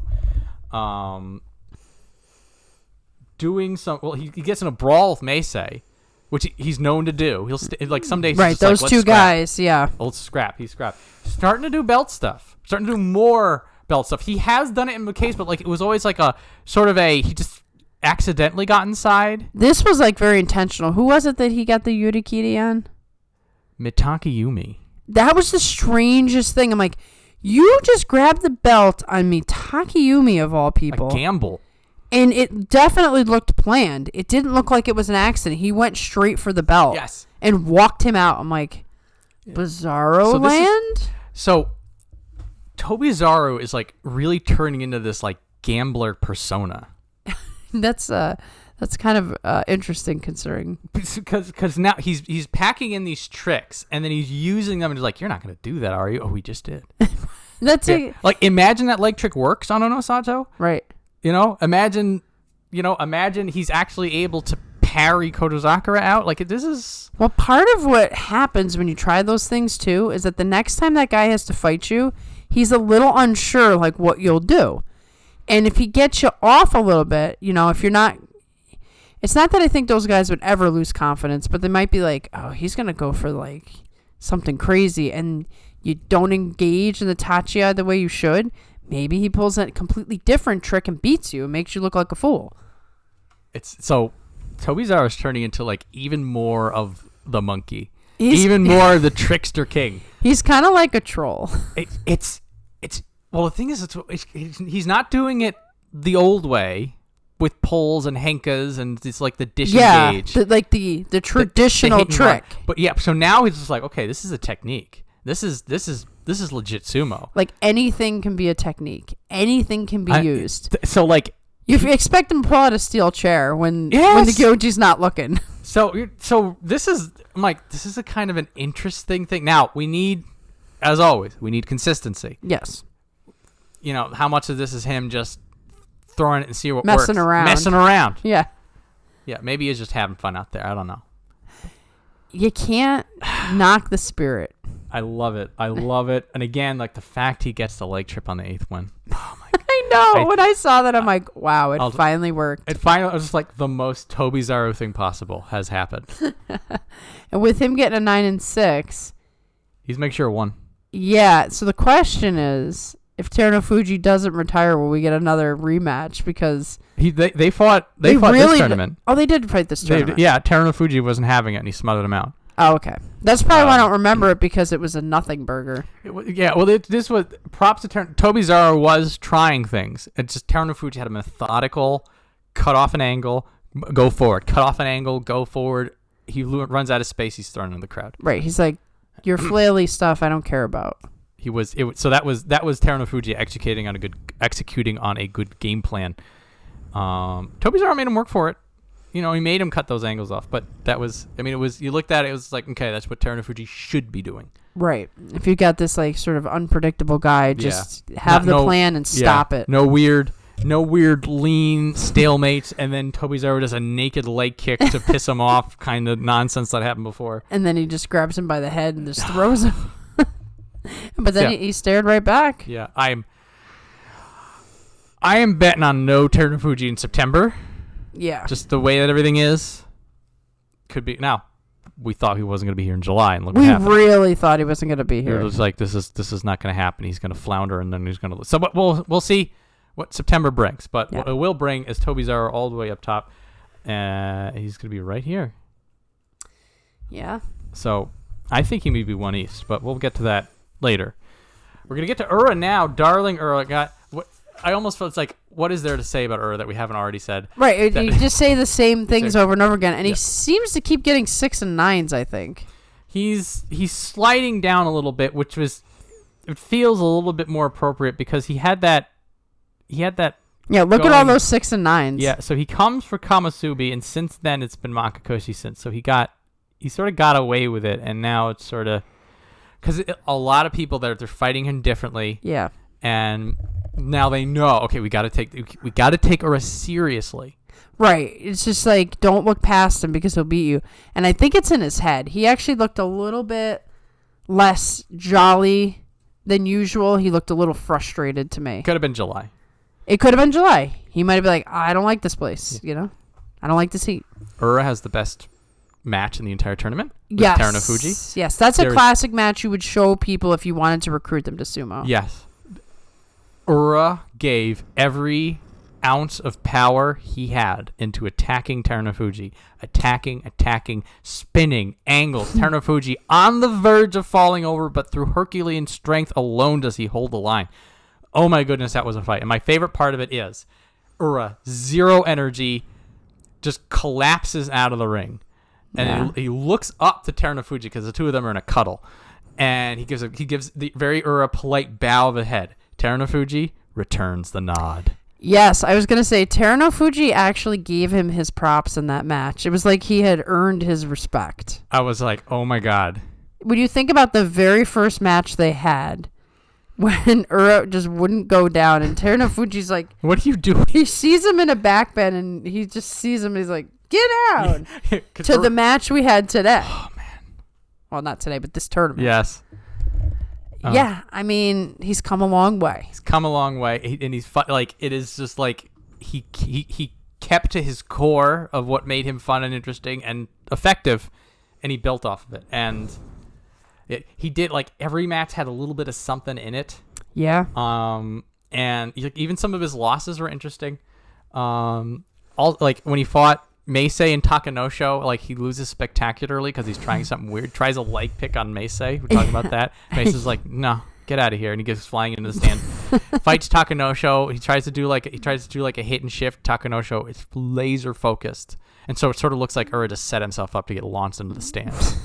[SPEAKER 1] Doing some, he gets in a brawl with Meisei, which he's known to do. He'll some days
[SPEAKER 2] right.
[SPEAKER 1] He's just
[SPEAKER 2] those
[SPEAKER 1] like,
[SPEAKER 2] two
[SPEAKER 1] scrap.
[SPEAKER 2] guys, yeah.
[SPEAKER 1] Let's scrap. He's scrap. Starting to do belt stuff. Starting to do more belt stuff. He has done it in the case, but it was always like a sort of he just accidentally got inside.
[SPEAKER 2] This was very intentional. Who was it that he got the Yurikiri on?
[SPEAKER 1] Mitakeumi.
[SPEAKER 2] That was the strangest thing. I'm like, you just grabbed the belt on Mitakeumi of all people.
[SPEAKER 1] A gamble.
[SPEAKER 2] And it definitely looked planned. It didn't look like it was an accident. He went straight for the belt.
[SPEAKER 1] Yes.
[SPEAKER 2] And walked him out. I'm like, Bizarro land?
[SPEAKER 1] So Tobizaru is really turning into this gambler persona.
[SPEAKER 2] That's kind of interesting considering.
[SPEAKER 1] Because now he's packing in these tricks and then he's using them and he's like, you're not going to do that, are you? Oh, we just did.
[SPEAKER 2] That's
[SPEAKER 1] imagine that leg trick works on Onosato.
[SPEAKER 2] Right.
[SPEAKER 1] Imagine imagine he's actually able to parry Kotozakura out. Like, this is...
[SPEAKER 2] Well, part of what happens when you try those things, too, is that the next time that guy has to fight you, he's a little unsure, like, what you'll do. And if he gets you off a little bit, if you're not... It's not that I think those guys would ever lose confidence, but they might be like, oh, he's going to go for, like, something crazy, and you don't engage in the Tachiya the way you should. Maybe he pulls a completely different trick and beats you and makes you look like a fool.
[SPEAKER 1] So Tobizaru is turning into like even more of the monkey, even more of the trickster king.
[SPEAKER 2] He's kind of like a troll.
[SPEAKER 1] Well, the thing is, he's not doing it the old way with poles and henkas and it's like the disengage.
[SPEAKER 2] Yeah, the traditional trick.
[SPEAKER 1] But yeah, so now he's just like, okay, this is a technique. This is legit sumo.
[SPEAKER 2] Like anything can be a technique. Anything can be used.
[SPEAKER 1] So like
[SPEAKER 2] you expect him to pull out a steel chair when the Gyoji's not looking.
[SPEAKER 1] So this is a kind of an interesting thing. Now we need, as always, consistency.
[SPEAKER 2] Yes.
[SPEAKER 1] How much of this is him just throwing it and see what
[SPEAKER 2] messing
[SPEAKER 1] works. Messing around.
[SPEAKER 2] Yeah.
[SPEAKER 1] Yeah, maybe he's just having fun out there. I don't know.
[SPEAKER 2] You can't knock the spirit.
[SPEAKER 1] I love it. And again, like the fact he gets the leg trip on the 8th one. Oh my God.
[SPEAKER 2] I know. When I saw that, I'm like, wow, it finally worked.
[SPEAKER 1] It was just like the most Tobizaru thing possible has happened.
[SPEAKER 2] And with him getting a 9 and 6,
[SPEAKER 1] he's make sure one.
[SPEAKER 2] Yeah. So the question is, if Terunofuji doesn't retire, will we get another rematch? Because
[SPEAKER 1] they fought this tournament.
[SPEAKER 2] They did fight this tournament.
[SPEAKER 1] Terunofuji wasn't having it, and he smothered him out.
[SPEAKER 2] Oh, okay. That's probably why I don't remember it, because it was a nothing burger.
[SPEAKER 1] This was props to Tobizaru was trying things. It's just Terunofuji had a methodical cut off an angle, go forward, cut off an angle, go forward. He runs out of space. He's thrown in the crowd.
[SPEAKER 2] Right. He's like, your flaily stuff I don't care about.
[SPEAKER 1] So that was Terunofuji executing on a good game plan. Tobizaru made him work for it. He made him cut those angles off, but you looked at it, it was like, okay, that's what Terunofuji should be doing.
[SPEAKER 2] Right. If you got this like sort of unpredictable guy, just have the plan and stop it.
[SPEAKER 1] No weird lean stalemates, and then Tobizaru does a naked leg kick to piss him off, kind of nonsense that happened before.
[SPEAKER 2] And then he just grabs him by the head and just throws him. But then he stared right back.
[SPEAKER 1] Yeah, I am betting on no Terunofuji in September.
[SPEAKER 2] Yeah.
[SPEAKER 1] Just the way that everything is. Could be. Now, we thought he wasn't going to be here in July, and look
[SPEAKER 2] what
[SPEAKER 1] happened.
[SPEAKER 2] We really thought he wasn't going to be here.
[SPEAKER 1] It was like, this is not going to happen. He's going to flounder, and then he's going to... So but we'll see what September brings. But what it will bring is Tobizaru all the way up top. He's going to be right here.
[SPEAKER 2] Yeah.
[SPEAKER 1] So I think he may be 1 East, but we'll get to that later. We're going to get to Ura now. Darling Ura I almost feel it's like, what is there to say about Ura that we haven't already said?
[SPEAKER 2] Right. You just say the same things over and over again, and he seems to keep getting 6 and 9s, I think.
[SPEAKER 1] He's sliding down a little bit, it feels a little bit more appropriate because he had that. Yeah,
[SPEAKER 2] look at all those 6 and 9s.
[SPEAKER 1] Yeah, so he comes for Kamasubi, and since then it's been Makakoshi since. So he sort of got away with it, and now it's sort of because a lot of people they're fighting him differently.
[SPEAKER 2] Yeah,
[SPEAKER 1] and now they know. Okay, we got to take Ura seriously.
[SPEAKER 2] Right. It's just like, don't look past him because he'll beat you. And I think it's in his head. He actually looked a little bit less jolly than usual. He looked a little frustrated to me.
[SPEAKER 1] Could have been July.
[SPEAKER 2] It could have been July. He might have been like, I don't like this place, I don't like this heat.
[SPEAKER 1] Ura has the best match in the entire tournament with
[SPEAKER 2] yes.
[SPEAKER 1] Terunofuji.
[SPEAKER 2] Yes, that's a classic match you would show people if you wanted to recruit them to sumo.
[SPEAKER 1] Yes. Ura gave every ounce of power he had into attacking Terunofuji. Attacking, spinning, angles. Terunofuji on the verge of falling over, but through Herculean strength alone does he hold the line. Oh my goodness, that was a fight. And my favorite part of it is Ura, zero energy, just collapses out of the ring. And he looks up to Terunofuji because the two of them are in a cuddle. And he gives the very Ura polite bow of the head. Terunofuji returns the nod.
[SPEAKER 2] Yes, I was going to say, Terunofuji actually gave him his props in that match. It was like he had earned his respect.
[SPEAKER 1] I was like, oh my God.
[SPEAKER 2] When you think about the very first match they had, when Ura just wouldn't go down, and Terunofuji's like,
[SPEAKER 1] what are you doing?
[SPEAKER 2] he sees him in a backbend, and he just sees him, and he's like, get down! To the match we had today.
[SPEAKER 1] Oh, man.
[SPEAKER 2] Well, not today, but this tournament.
[SPEAKER 1] Yes.
[SPEAKER 2] Yeah, I mean, he's come a long way.
[SPEAKER 1] He's come a long way, and he's like, it is just like he kept to his core of what made him fun and interesting and effective, and he built off of it. And he did, like, every match had a little bit of something in it.
[SPEAKER 2] Yeah.
[SPEAKER 1] And even some of his losses were interesting. All like when he fought Meisei and Takanosho, like he loses spectacularly because he's trying something weird. Tries a leg pick on Meisei. We're talking about that. Meisei's like, no, get out of here, and he goes flying into the stand. Fights Takanosho. He tries to do like a hit and shift. Takanosho is laser focused, and so it sort of looks like Ura just set himself up to get launched into the stands.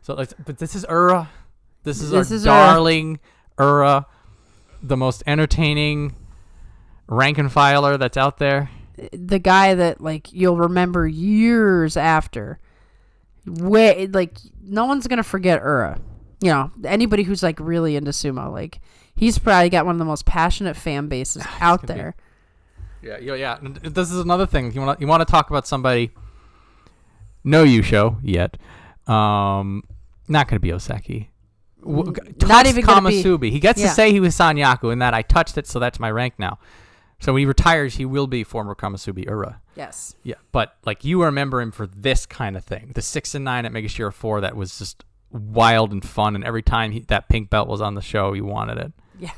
[SPEAKER 1] So, but this is Ura. This is our darling Ura, the most entertaining rank and filer that's out there.
[SPEAKER 2] The guy that, like, you'll remember years after. Like, no one's gonna forget Ura. You know, anybody who's like really into sumo, like, he's probably got one of the most passionate fan bases out there.
[SPEAKER 1] Yeah. This is another thing. You want to talk about somebody? No Yusho yet. Not gonna be Oseki.
[SPEAKER 2] Not even
[SPEAKER 1] Kamasubi. He gets to say he was Sanyaku, and that I touched it, so that's my rank now. So when he retires, he will be former Kamasubi Ura.
[SPEAKER 2] Yes.
[SPEAKER 1] Yeah, but like you remember him for this kind of thing. The 6 and 9 at Megashira 4 that was just wild and fun, and every time that pink belt was on the show, you wanted it.
[SPEAKER 2] Yeah.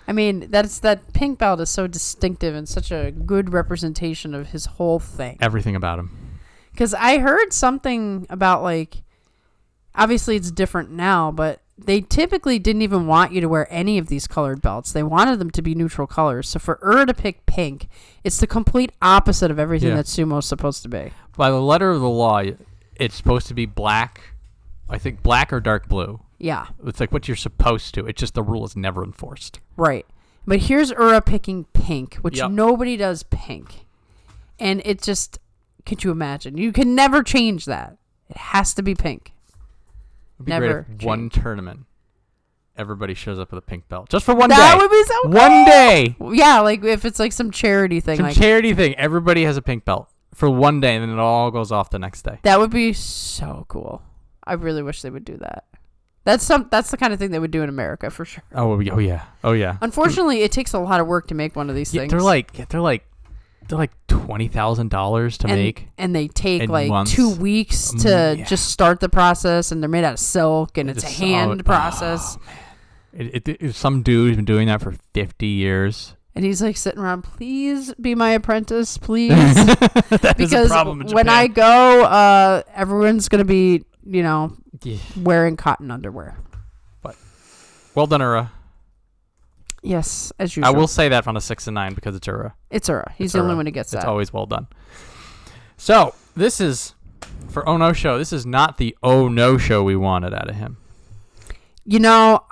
[SPEAKER 2] I mean, that pink belt is so distinctive and such a good representation of his whole thing.
[SPEAKER 1] Everything about him.
[SPEAKER 2] Because I heard something about, like, obviously it's different now, but they typically didn't even want you to wear any of these colored belts. They wanted them to be neutral colors. So for Ura to pick pink, it's the complete opposite of everything that sumo's supposed to be.
[SPEAKER 1] By the letter of the law, it's supposed to be black. I think black or dark blue.
[SPEAKER 2] Yeah.
[SPEAKER 1] It's like what you're supposed to. It's just the rule is never enforced.
[SPEAKER 2] Right. But here's Ura picking pink, which nobody does pink. And it just, could you imagine? You can never change that. It has to be pink.
[SPEAKER 1] It'd be great if one tournament, everybody shows up with a pink belt. Just for one day.
[SPEAKER 2] That would be so cool.
[SPEAKER 1] One day.
[SPEAKER 2] Yeah, like if it's like some charity thing.
[SPEAKER 1] Everybody has a pink belt for one day, and then it all goes off the next day.
[SPEAKER 2] That would be so cool. I really wish they would do that. That's the kind of thing they would do in America for sure.
[SPEAKER 1] Oh yeah.
[SPEAKER 2] Unfortunately, it takes a lot of work to make one of these things.
[SPEAKER 1] They're like $20,000 to make,
[SPEAKER 2] and they take like
[SPEAKER 1] months.
[SPEAKER 2] 2 weeks to just start the process, and they're made out of silk, and it's a hand process.
[SPEAKER 1] Some dude who's been doing that for 50 years.
[SPEAKER 2] And he's like sitting around, please be my apprentice, please.
[SPEAKER 1] Because
[SPEAKER 2] when I go, everyone's going to be, wearing cotton underwear.
[SPEAKER 1] But well done, Ura.
[SPEAKER 2] Yes, as usual.
[SPEAKER 1] I will say that on a 6 and 9 because it's Ura.
[SPEAKER 2] It's Ura. He's the only one who gets that.
[SPEAKER 1] It's always well done. So this is, for Onosho, this is not the Onosho we wanted out of him.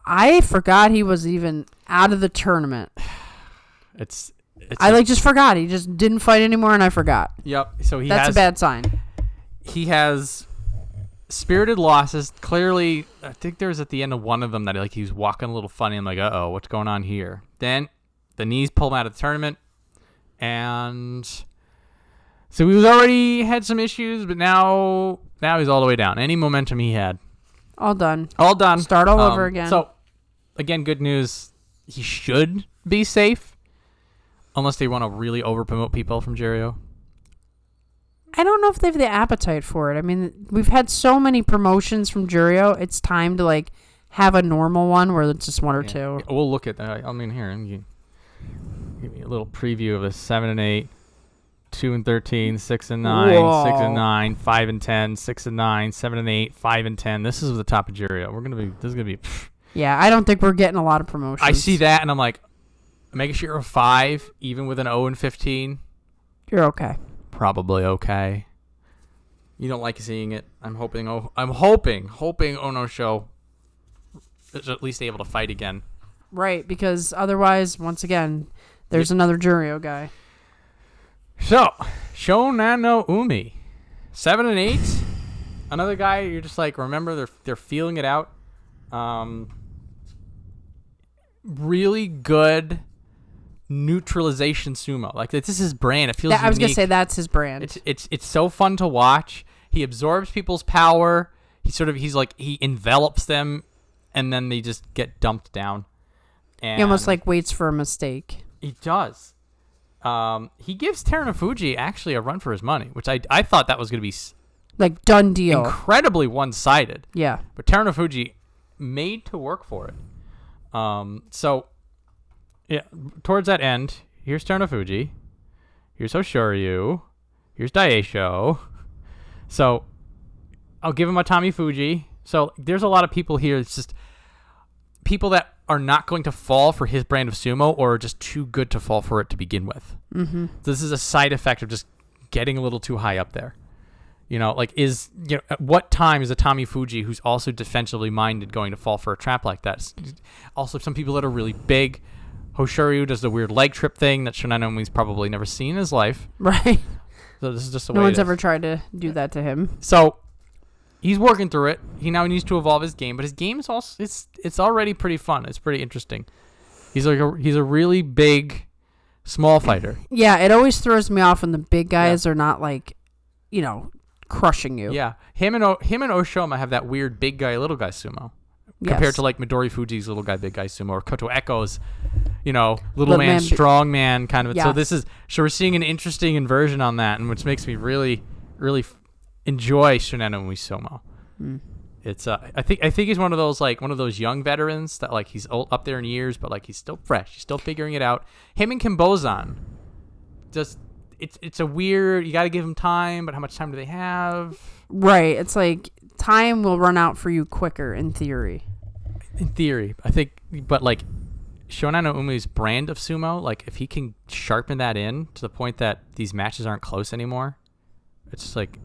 [SPEAKER 2] I forgot he was even out of the tournament. I just forgot. He just didn't fight anymore, and I forgot.
[SPEAKER 1] Yep. So
[SPEAKER 2] that's a bad sign.
[SPEAKER 1] He has spirited losses. Clearly, I think there was at the end of one of them that he was walking a little funny. I'm like, uh-oh, what's going on here? Then the knees pulled him out of the tournament, and so he was already had some issues, but now he's all the way down. Any momentum he had,
[SPEAKER 2] all done.
[SPEAKER 1] Start
[SPEAKER 2] all over again.
[SPEAKER 1] So again, good news. He should be safe, unless they want to really over promote people from Juryo.
[SPEAKER 2] I don't know if they have the appetite for it. I mean, we've had so many promotions from Juryo. It's time to have a normal one where it's just one or two.
[SPEAKER 1] We'll look at that. I mean, here, give me a little preview of the 7 and 8, 2 and 13, 6 and 9,
[SPEAKER 2] Whoa.
[SPEAKER 1] 6 and 9, 5 and 10, 6 and 9, 7 and 8, 5 and 10. This is the top of Juryo. This is gonna be.
[SPEAKER 2] Yeah, I don't think we're getting a lot of promotions.
[SPEAKER 1] I see that, and I'm like, making sure 5, even with an 0 and 15.
[SPEAKER 2] You're okay.
[SPEAKER 1] Probably okay. You don't like seeing it. I'm hoping Onosho is at least able to fight again.
[SPEAKER 2] Right, because otherwise, once again, there's another Juryo guy.
[SPEAKER 1] So, Shonanoumi, 7 and 8. Another guy you're just like, remember they're feeling it out. really good neutralization sumo. Like this is his brand. It feels unique.
[SPEAKER 2] I was gonna say that's his brand.
[SPEAKER 1] It's so fun to watch. He absorbs people's power. He envelops them, and then they just get dumped down. And
[SPEAKER 2] he almost like waits for a mistake.
[SPEAKER 1] He does. He gives Terunofuji actually a run for his money, which I thought that was going to be
[SPEAKER 2] like done deal,
[SPEAKER 1] incredibly one-sided.
[SPEAKER 2] Yeah,
[SPEAKER 1] but Terunofuji made to work for it. So yeah, towards that end, here's Terunofuji, here's Hoshoryu, here's Daieisho. So I'll give him Atamifuji. So there's a lot of people here. It's just people that are not going to fall for his brand of sumo or are just too good to fall for it to begin with. Mm-hmm. This is a side effect of just getting a little too high up there. At what time is Atamifuji, who's also defensively minded, going to fall for a trap like that? Also, some people that are really big. Hoshoryu does the weird leg trip thing that Shonanomi's probably never seen in his life.
[SPEAKER 2] Right.
[SPEAKER 1] So this is just the way
[SPEAKER 2] no one's
[SPEAKER 1] it is.
[SPEAKER 2] ever tried to do that to him.
[SPEAKER 1] So he's working through it. He now needs to evolve his game, but his game is also it's already pretty fun. It's pretty interesting. He's a really big, small fighter.
[SPEAKER 2] Yeah, it always throws me off when the big guys are not like, crushing you.
[SPEAKER 1] Yeah, him and Oshoma have that weird big guy, little guy sumo, compared to like Midori Fuji's little guy, big guy sumo, or Koto Eko's, little man, strong man kind of. Yeah. So we're seeing an interesting inversion on that, and which makes me really, really enjoy Shonanoumi sumo. It's I think he's one of those young veterans that like he's old, up there in years, but like he's still fresh. He's still figuring it out. Him and Kimbozan, just it's a weird. You got to give him time, but how much time do they have? Right.
[SPEAKER 2] It's like time will run out for you quicker in theory.
[SPEAKER 1] In theory, I think, but like Shonanomi's brand of sumo, like if he can sharpen that in to the point that these matches aren't close anymore, it's just like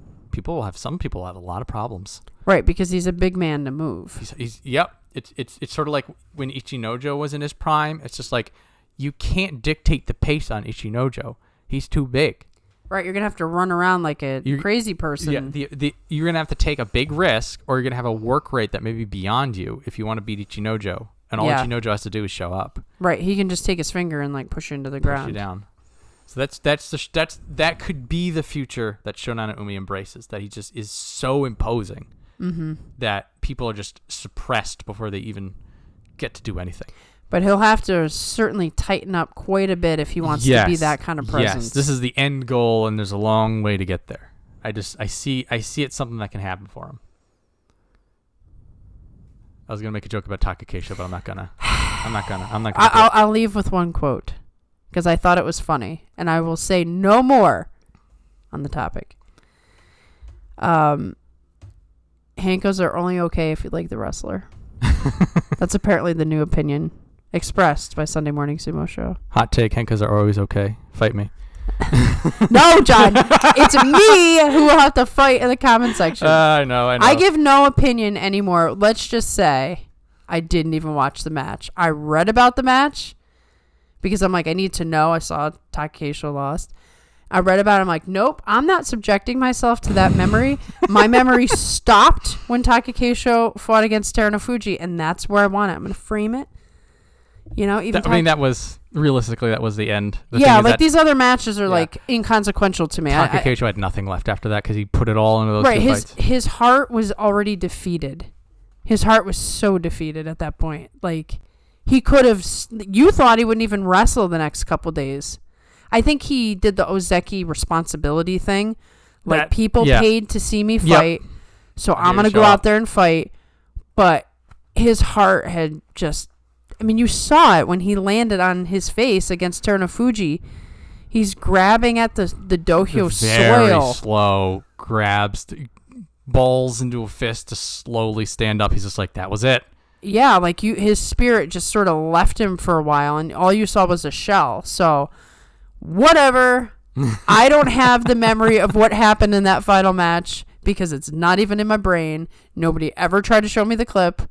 [SPEAKER 1] some people have a lot of problems.
[SPEAKER 2] Right, because he's a big man to move.
[SPEAKER 1] Yep. It's sort of like when Ichinojo was in his prime. It's just like you can't dictate the pace on Ichinojo. He's too big.
[SPEAKER 2] Right, you're gonna have to run around like a crazy person.
[SPEAKER 1] Yeah, you're gonna have to take a big risk, or you're gonna have a work rate that may be beyond you if you want to beat Ichinojo. And all Ichinojo has to do is show up.
[SPEAKER 2] Right, he can just take his finger and like push you into the ground.
[SPEAKER 1] Push you down. So that could be the future that Shonanoumi embraces. That he just is so imposing that people are just suppressed before they even get to do anything.
[SPEAKER 2] But he'll have to certainly tighten up quite a bit if he wants to be that kind of presence.
[SPEAKER 1] Yes, this is the end goal, and there's a long way to get there. I see it's something that can happen for him. I was gonna make a joke about Takakeisho, but I'm not gonna.
[SPEAKER 2] I'll leave with one quote because I thought it was funny, and I will say no more on the topic. Hankos are only okay if you like the wrestler. That's apparently the new opinion expressed by Sunday Morning Sumo Show.
[SPEAKER 1] Hot take: Henkas are always okay. Fight me.
[SPEAKER 2] No, John. It's me who will have to fight in the comment section.
[SPEAKER 1] I know.
[SPEAKER 2] I give no opinion anymore. Let's just say I didn't even watch the match. I read about the match because I'm like, I need to know. I saw Takakeisho lost. I read about it. I'm like, nope, I'm not subjecting myself to that memory. My memory stopped when Takakeisho fought against Terunofuji, and that's where I want it. I'm going to frame it.
[SPEAKER 1] That was realistically that was the end.
[SPEAKER 2] These other matches are like inconsequential to me.
[SPEAKER 1] Takakeisho had nothing left after that because he put it all into those two fights.
[SPEAKER 2] His heart was already defeated. His heart was so defeated at that point. Like he could have. You thought he wouldn't even wrestle the next couple days. I think he did the Ozeki responsibility thing. Like people paid to see me fight, so I'm gonna go out there and fight. But his heart had just. I mean, you saw it when he landed on his face against Terunofuji. He's grabbing at the dohyo soil.
[SPEAKER 1] Very slow grabs, balls into a fist to slowly stand up. He's just like, that was it.
[SPEAKER 2] Yeah, like his spirit just sort of left him for a while, and all you saw was a shell. So, whatever. I don't have the memory of what happened in that final match because it's not even in my brain. Nobody ever tried to show me the clip.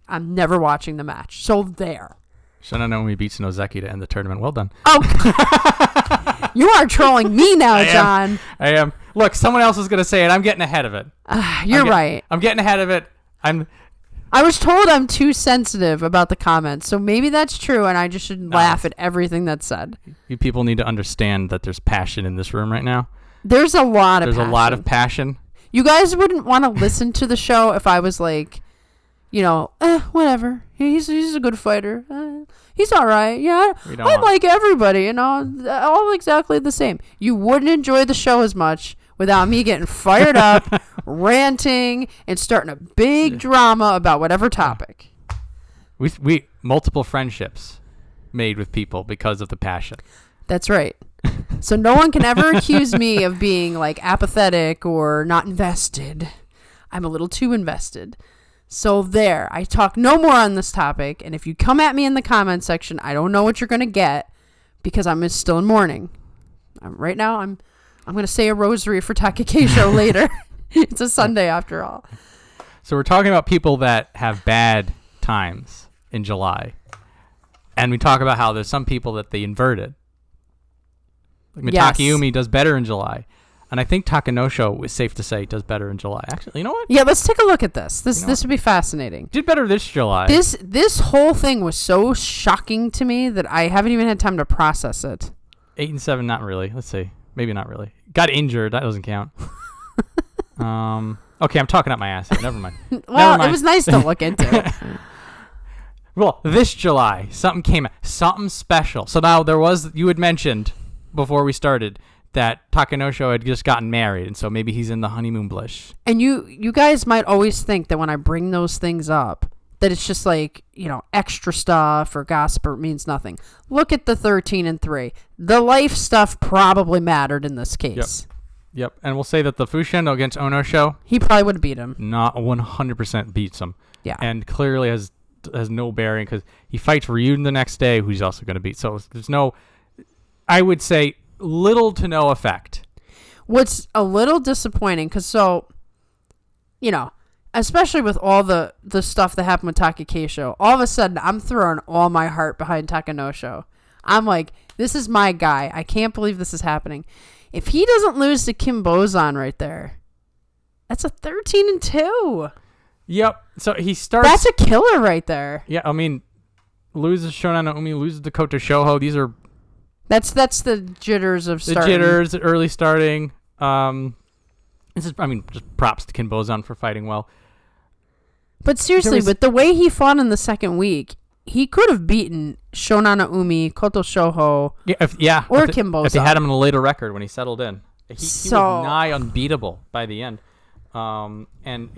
[SPEAKER 2] I'm never watching the match. So there.
[SPEAKER 1] Shonanoumi beats Nozeki to end the tournament. Well done.
[SPEAKER 2] Oh, you are trolling me now, John.
[SPEAKER 1] I am. Look, someone else is going to say it. I'm getting ahead of it.
[SPEAKER 2] You're right.
[SPEAKER 1] I'm getting ahead of it.
[SPEAKER 2] I was told I'm too sensitive about the comments, so maybe that's true, and I just should laugh at everything that's said.
[SPEAKER 1] You people need to understand that there's passion in this room right now.
[SPEAKER 2] There's a lot of
[SPEAKER 1] passion.
[SPEAKER 2] You guys wouldn't want to listen to the show if I was like, whatever. He's a good fighter. He's all right. Yeah, I like everybody, all exactly the same. You wouldn't enjoy the show as much without me getting fired up, ranting, and starting a big drama about whatever topic.
[SPEAKER 1] We multiple friendships made with people because of the passion.
[SPEAKER 2] That's right. So no one can ever accuse me of being like apathetic or not invested. I'm a little too invested. So there, I talk no more on this topic. And if you come at me in the comment section, I don't know what you're going to get because I'm still in mourning. Right now, I'm going to say a rosary for Takakeisho later. It's a Sunday after all.
[SPEAKER 1] So we're talking about people that have bad times in July. And we talk about how there's some people that they inverted. Like Mitakeumi does better in July. And I think Takanosho, is safe to say, does better in July. Actually, you know what?
[SPEAKER 2] Yeah, let's take a look at this. This would be fascinating.
[SPEAKER 1] Did better this July.
[SPEAKER 2] This whole thing was so shocking to me that I haven't even had time to process it.
[SPEAKER 1] 8 and 7, not really. Let's see. Maybe not really. Got injured. That doesn't count. Okay, I'm talking up my ass here. Never mind.
[SPEAKER 2] Well, it was nice to look into it.
[SPEAKER 1] Well, this July, something came out. Something special. So now you had mentioned before we started that Takanosho had just gotten married, and so maybe he's in the honeymoon bliss. And
[SPEAKER 2] you guys might always think that when I bring those things up, that it's just like, extra stuff or gossip or it means nothing. Look at the 13 and 3. The life stuff probably mattered in this case.
[SPEAKER 1] Yep. And we'll say that the Fushendo against Onosho,
[SPEAKER 2] he probably would have beat him.
[SPEAKER 1] Not 100% beats him.
[SPEAKER 2] Yeah.
[SPEAKER 1] And clearly has no bearing because he fights Ryuden the next day, who he's also going to beat. So there's I would say, little to no effect.
[SPEAKER 2] What's a little disappointing, because especially with all the stuff that happened with Takakeisho, all of a sudden I'm throwing all my heart behind Takanosho. I'm like, this is my guy. I can't believe this is happening. If he doesn't lose to Kim Bozan right there, that's a 13 and 2.
[SPEAKER 1] Yep. So he starts.
[SPEAKER 2] That's a killer right there.
[SPEAKER 1] Yeah, I mean, loses Shonanoumi, loses to Koto Shoho. These are.
[SPEAKER 2] That's the jitters of starting.
[SPEAKER 1] The jitters, early starting. This is, just props to Kim Bozan for fighting well.
[SPEAKER 2] But seriously, with the way he fought in the second week, he could have beaten Shonanoumi, Koto Shoho, or Kim Bozan.
[SPEAKER 1] If he had him in a later record when he settled in. He was nigh unbeatable by the end. And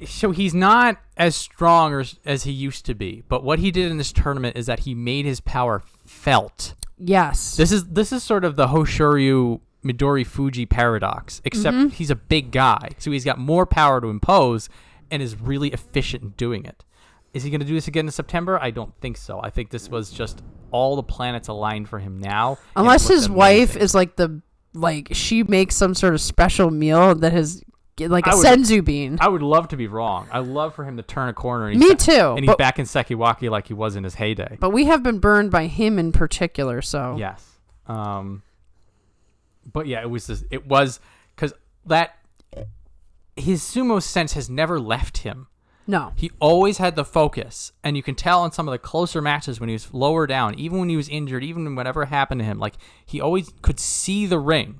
[SPEAKER 1] so he's not as strong as he used to be. But what he did in this tournament is that he made his power felt.
[SPEAKER 2] Yes.
[SPEAKER 1] This is sort of the Hoshoryu Midori Fuji paradox, except he's a big guy. So he's got more power to impose and is really efficient in doing it. Is he going to do this again in September? I don't think so. I think this was just all the planets aligned for him now.
[SPEAKER 2] Unless his wife is she makes some sort of special meal that has senzu bean.
[SPEAKER 1] I would love to be wrong. I love for him to turn a corner. And
[SPEAKER 2] Me too.
[SPEAKER 1] And he's back in Sekiwaki like he was in his heyday.
[SPEAKER 2] But we have been burned by him in particular, so.
[SPEAKER 1] Yes. But yeah, it was because his sumo sense has never left him.
[SPEAKER 2] No.
[SPEAKER 1] He always had the focus, and you can tell in some of the closer matches when he was lower down, even when he was injured, even whatever happened to him, like he always could see the ring.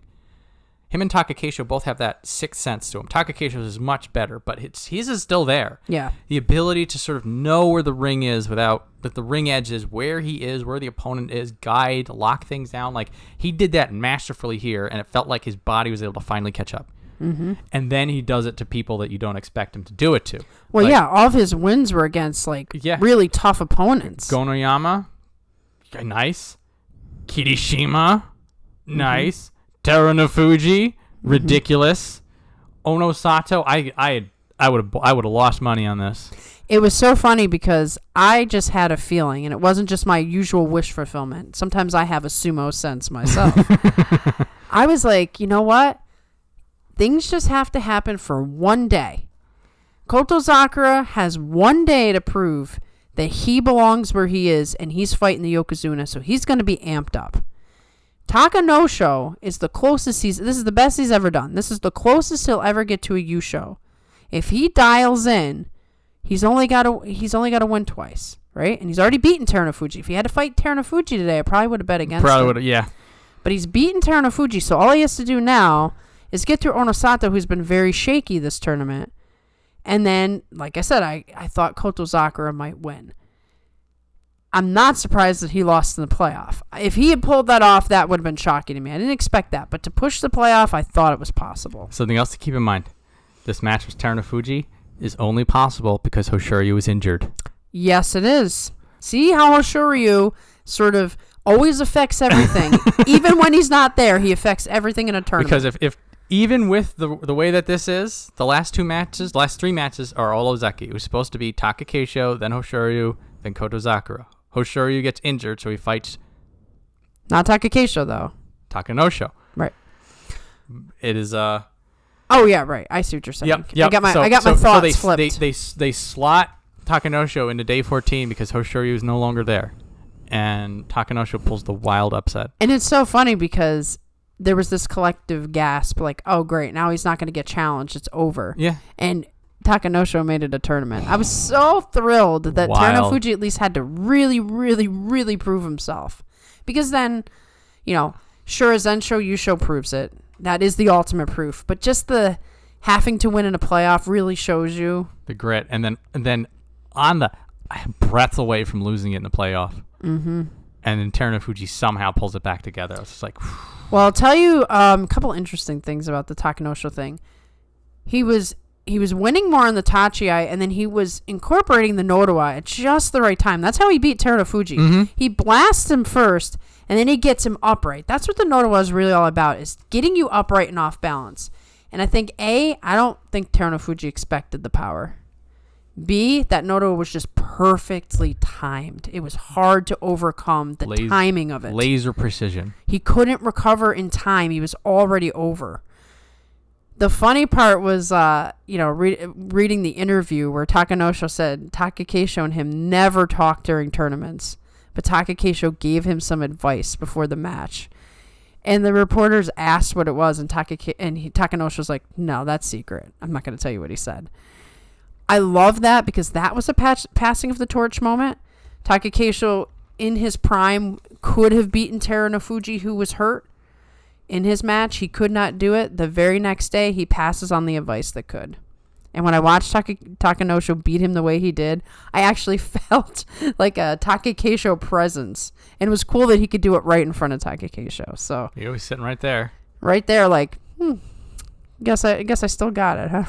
[SPEAKER 1] Him and Takakeisho both have that sixth sense to him. Takakeisho's is much better, but his is still there.
[SPEAKER 2] Yeah.
[SPEAKER 1] The ability to sort of know where the ring is without that the ring edge is, where he is, where the opponent is, guide, lock things down. Like he did that masterfully here, and it felt like his body was able to finally catch up. Mm-hmm. And then he does it to people that you don't expect him to do it to.
[SPEAKER 2] Well, all of his wins were against really tough opponents.
[SPEAKER 1] Gonoyama, nice. Kirishima, nice. Terunofuji, ridiculous. Onosato, I would have lost money on this.
[SPEAKER 2] It was so funny because I just had a feeling, and it wasn't just my usual wish fulfillment. Sometimes I have a sumo sense myself. I was like, you know what? Things just have to happen for one day. Koto Sakura has one day to prove that he belongs where he is, and he's fighting the Yokozuna, so he's going to be amped up. Takanosho is the closest this is the best he's ever done. This is the closest he'll ever get to a Yusho. If he dials in, he's only got to win twice, right? And he's already beaten Terunofuji. If he had to fight Terunofuji today, I probably would have bet against him.
[SPEAKER 1] Yeah.
[SPEAKER 2] But he's beaten Terunofuji, so all he has to do now is get through Onosato, who's been very shaky this tournament. And then, like I said, I thought Kotozakura might win. I'm not surprised that he lost in the playoff. If he had pulled that off, that would have been shocking to me. I didn't expect that. But to push the playoff, I thought it was possible.
[SPEAKER 1] Something else to keep in mind. This match with Terunofuji is only possible because Hoshoryu is injured.
[SPEAKER 2] Yes, it is. See how Hoshoryu sort of always affects everything. Even when he's not there, he affects everything in a tournament.
[SPEAKER 1] Because if even with the way that this is, the last three matches are all Ozeki. It was supposed to be Takakeisho, then Hoshoryu, then Kotozakura. Hoshoryu gets injured, so he fights...
[SPEAKER 2] Not Takakeisho, though.
[SPEAKER 1] Takanosho.
[SPEAKER 2] Right.
[SPEAKER 1] It is...
[SPEAKER 2] Oh, yeah, right. I see what you're saying.
[SPEAKER 1] Yep.
[SPEAKER 2] I got my thoughts flipped.
[SPEAKER 1] They slot Takanosho into day 14 because Hoshoryu is no longer there. And Takanosho pulls the wild upset.
[SPEAKER 2] And it's so funny because there was this collective gasp, like, oh, great, now he's not going to get challenged. It's over.
[SPEAKER 1] Yeah.
[SPEAKER 2] And Takanosho made it a tournament. I was so thrilled that Terunofuji at least had to really, really, really prove himself. Because then, sure, Zensho Yusho proves it. That is the ultimate proof. But just the having to win in a playoff really shows you
[SPEAKER 1] the grit. And then on the breath away from losing it in the playoff.
[SPEAKER 2] Mm-hmm.
[SPEAKER 1] And then Terunofuji somehow pulls it back together. I was just like...
[SPEAKER 2] Well, I'll tell you a couple interesting things about the Takanosho thing. He was winning more on the Tachiai, and then he was incorporating the Nodowa at just the right time. That's how he beat Terunofuji.
[SPEAKER 1] Mm-hmm.
[SPEAKER 2] He blasts him first, and then he gets him upright. That's what the Nodowa is really all about, is getting you upright and off balance. And I think, I don't think Terunofuji expected the power. B, that Nodowa was just perfectly timed. It was hard to overcome the timing of it.
[SPEAKER 1] Laser precision.
[SPEAKER 2] He couldn't recover in time. He was already over. The funny part was, reading the interview where Takanosho said Takakeisho and him never talk during tournaments, but Takakeisho gave him some advice before the match. And the reporters asked what it was, and Takanosho was like, no, that's secret. I'm not going to tell you what he said. I love that because that was a passing of the torch moment. Takakeisho, in his prime, could have beaten Terunofuji, who was hurt. In his match, he could not do it. The very next day, he passes on the advice that could. And when I watched Takanosho beat him the way he did, I actually felt like a Takakeisho presence. And it was cool that he could do it right in front of Takakeisho. So
[SPEAKER 1] He was sitting right there.
[SPEAKER 2] Right there, like, guess I still got it, huh?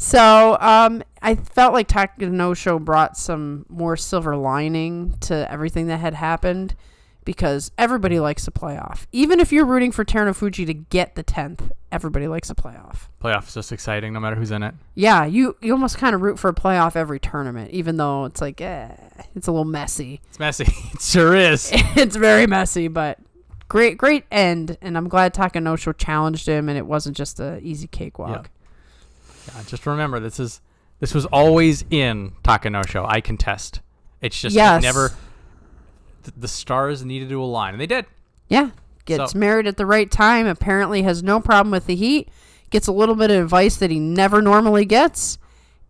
[SPEAKER 2] So I felt like Takanosho brought some more silver lining to everything that had happened, because everybody likes a playoff. Even if you're rooting for Terunofuji to get the 10th, everybody likes a playoff.
[SPEAKER 1] Playoff is just exciting no matter who's in it.
[SPEAKER 2] Yeah, you almost kind of root for a playoff every tournament, even though it's like, it's a little messy.
[SPEAKER 1] It's messy. It sure is.
[SPEAKER 2] It's very messy, but great end. And I'm glad Takanosho challenged him, and it wasn't just an easy cakewalk.
[SPEAKER 1] Yeah, just remember, this was always in Takanosho. I contest. It's just
[SPEAKER 2] yes.
[SPEAKER 1] never... The stars needed to align, and they did.
[SPEAKER 2] Yeah. Gets married at the right time. Apparently has no problem with the heat. Gets a little bit of advice that he never normally gets.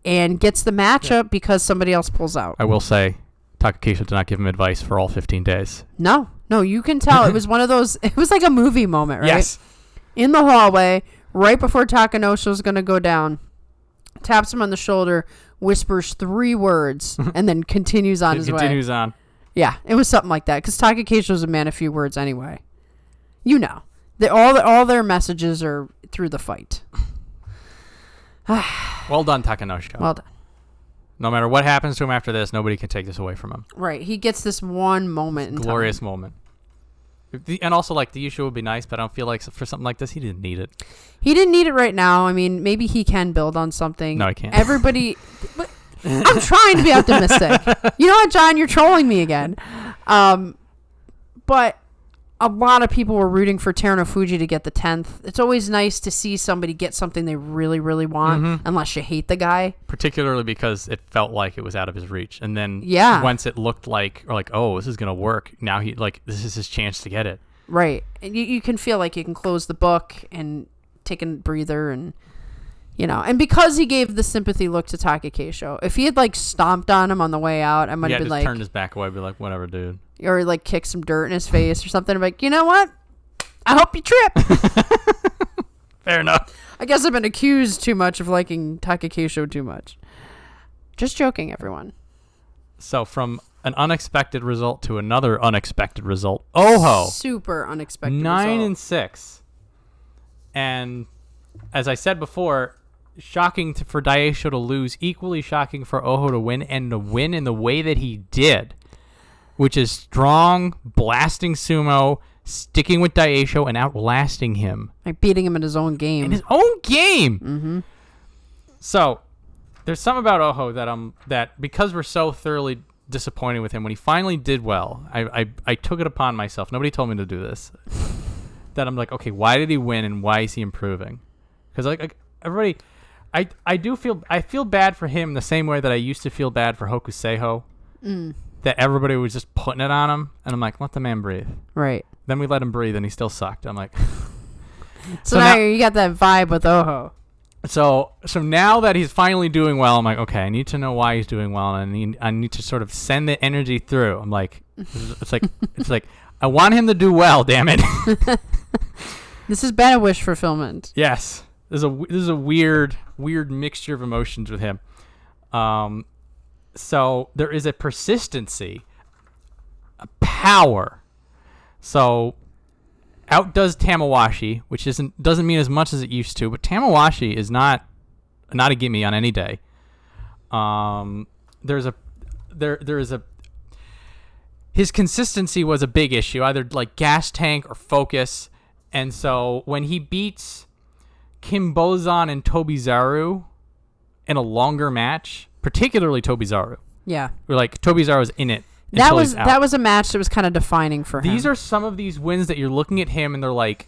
[SPEAKER 2] And gets the matchup because somebody else pulls out.
[SPEAKER 1] I will say, Takakeisho did not give him advice for all 15 days.
[SPEAKER 2] No, you can tell. It was one of those... It was like a movie moment, right?
[SPEAKER 1] Yes.
[SPEAKER 2] In the hallway, right before Takanosho's going to go down, taps him on the shoulder, whispers 3 words, and then continues on his way.
[SPEAKER 1] Continues on.
[SPEAKER 2] Yeah, it was something like that, because Takakeisho's a man of few words anyway. All their messages are through the fight.
[SPEAKER 1] Well done, Takanosho.
[SPEAKER 2] Well done.
[SPEAKER 1] No matter what happens to him after this, nobody can take this away from him.
[SPEAKER 2] Right, he gets this one moment in time.
[SPEAKER 1] Glorious moment. And also, like, the issue would be nice, but I don't feel like for something like this, he didn't need it.
[SPEAKER 2] He didn't need it right now. I mean, maybe he can build on something.
[SPEAKER 1] No, he can't.
[SPEAKER 2] Everybody... I'm trying to be optimistic. You know what, John? You're trolling me again. But a lot of people were rooting for Terunofuji to get the 10th. It's always nice to see somebody get something they really, really want, unless you hate the guy.
[SPEAKER 1] Particularly because it felt like it was out of his reach. And then once it looked like, oh, this is going to work, now this is his chance to get it. Right.
[SPEAKER 2] And you can feel like you can close the book and take a breather and... And because he gave the sympathy look to Takakeisho, if he had like stomped on him on the way out, I might have been like,
[SPEAKER 1] turned his back away, be like, whatever, dude,
[SPEAKER 2] or like kick some dirt in his face or something. I'm like, you know what? I hope you trip.
[SPEAKER 1] Fair enough.
[SPEAKER 2] I guess I've been accused too much of liking Takakeisho too much. Just joking, everyone.
[SPEAKER 1] So from an unexpected result to another unexpected result. Oho.
[SPEAKER 2] Super unexpected
[SPEAKER 1] 9
[SPEAKER 2] result.
[SPEAKER 1] and 6. And as I said before, shocking for Daieisho to lose, equally shocking for Oho to win, and to win in the way that he did, which is strong, blasting sumo, sticking with Daieisho, and outlasting him.
[SPEAKER 2] Like beating him in his own game.
[SPEAKER 1] In his own game!
[SPEAKER 2] Mm-hmm.
[SPEAKER 1] So, there's something about Oho that because we're so thoroughly disappointed with him, when he finally did well, I took it upon myself. Nobody told me to do this. That I'm like, okay, why did he win and why is he improving? Because like everybody, I feel bad for him the same way that I used to feel bad for Hokuseiho. That everybody was just putting it on him, and I'm like, let the man breathe.
[SPEAKER 2] Right.
[SPEAKER 1] Then we let him breathe, and he still sucked. I'm like,
[SPEAKER 2] so now you got that vibe with Oho.
[SPEAKER 1] So now that he's finally doing well, I'm like, okay, I need to know why he's doing well, and I need to sort of send the energy through. I'm like, it's like I want him to do well, damn it.
[SPEAKER 2] This is bad wish fulfillment.
[SPEAKER 1] Yes, this is a weird mixture of emotions with him. So there is a persistency, a power. So outdoes Tamawashi, which doesn't mean as much as it used to, but Tamawashi is not a gimme on any day. His consistency was a big issue, either like gas tank or focus. And so when he beats Kimbozan and Tobizaru in a longer match, particularly Tobizaru.
[SPEAKER 2] Yeah.
[SPEAKER 1] We're like, Tobizaru's in it.
[SPEAKER 2] That was a match that was kind of defining for him.
[SPEAKER 1] These are some of these wins that you're looking at him and they're like,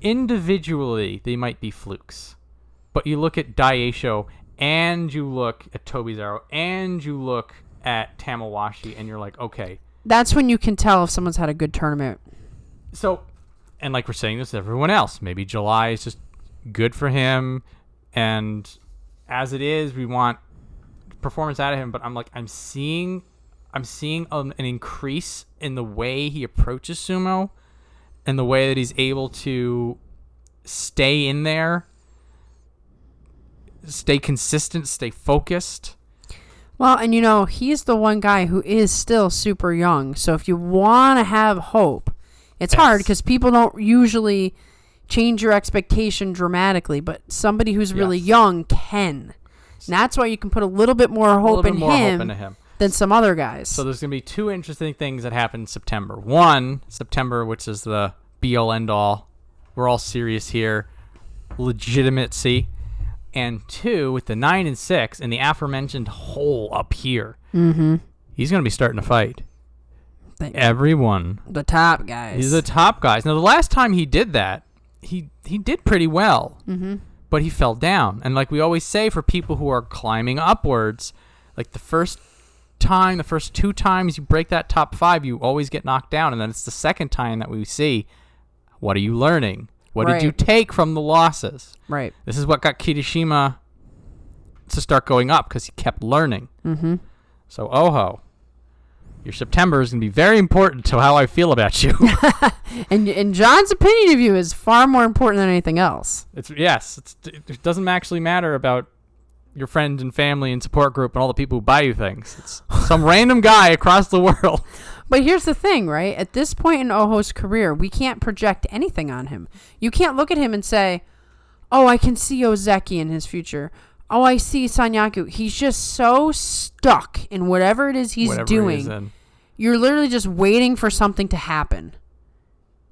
[SPEAKER 1] individually, they might be flukes. But you look at Daieisho and you look at Tobizaru and you look at Tamawashi and you're like, okay.
[SPEAKER 2] That's when you can tell if someone's had a good tournament.
[SPEAKER 1] So, and like we're saying this to everyone else, maybe July is just good for him. And as it is, we want performance out of him. But I'm like, I'm seeing an increase in the way he approaches sumo and the way that he's able to stay in there, stay consistent, stay focused.
[SPEAKER 2] Well, and he's the one guy who is still super young. So if you want to have hope, it's hard because people don't usually change your expectation dramatically, but somebody who's really young can. And that's why you can put a little bit more hope in him than some other guys.
[SPEAKER 1] So there's going to be two interesting things that happen in September. One, September, which is the be-all, end-all. We're all serious here. Legitimacy. And two, with the 9 and 6 and the aforementioned hole up here, he's going to be starting to fight. Everyone.
[SPEAKER 2] The top guys.
[SPEAKER 1] He's the top guys. Now, the last time he did that, he did pretty well. But he fell down. And like we always say for people who are climbing upwards, like the first 2 times you break that top 5, you always get knocked down. And then it's the second time that we see, what are you learning? What did you take from the losses?
[SPEAKER 2] Right.
[SPEAKER 1] This is what got Kirishima to start going up because he kept learning. So, Oho, your September is going to be very important to how I feel about you.
[SPEAKER 2] And John's opinion of you is far more important than anything else.
[SPEAKER 1] It doesn't actually matter about your friends and family and support group and all the people who buy you things. It's some random guy across the world.
[SPEAKER 2] But here's the thing, right? At this point in Oho's career, we can't project anything on him. You can't look at him and say, oh, I can see Ozeki in his future. Oh, I see Sanyaku. He's just so stuck in whatever it is he's doing. You're literally just waiting for something to happen.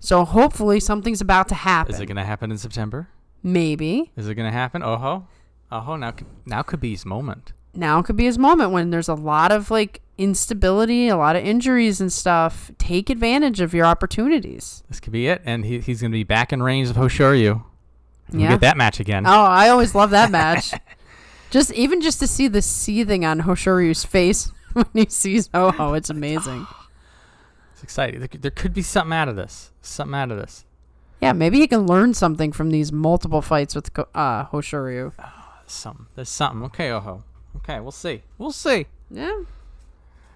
[SPEAKER 2] So hopefully something's about to happen.
[SPEAKER 1] Is it going to happen in September?
[SPEAKER 2] Maybe.
[SPEAKER 1] Is it going to happen? Oho, now could be his moment.
[SPEAKER 2] Now could be his moment when there's a lot of instability, a lot of injuries and stuff. Take advantage of your opportunities.
[SPEAKER 1] This could be it, and he's going to be back in range of Hoshoryu. We'll get that match again.
[SPEAKER 2] Oh, I always love that match. just to see the seething on Hoshoryu's face when he sees Oho, it's amazing.
[SPEAKER 1] It's exciting. There could be something out of this.
[SPEAKER 2] Yeah, maybe he can learn something from these multiple fights with Hoshoryu.
[SPEAKER 1] There's something. Okay, Oho. Okay, we'll see. We'll see.
[SPEAKER 2] Yeah.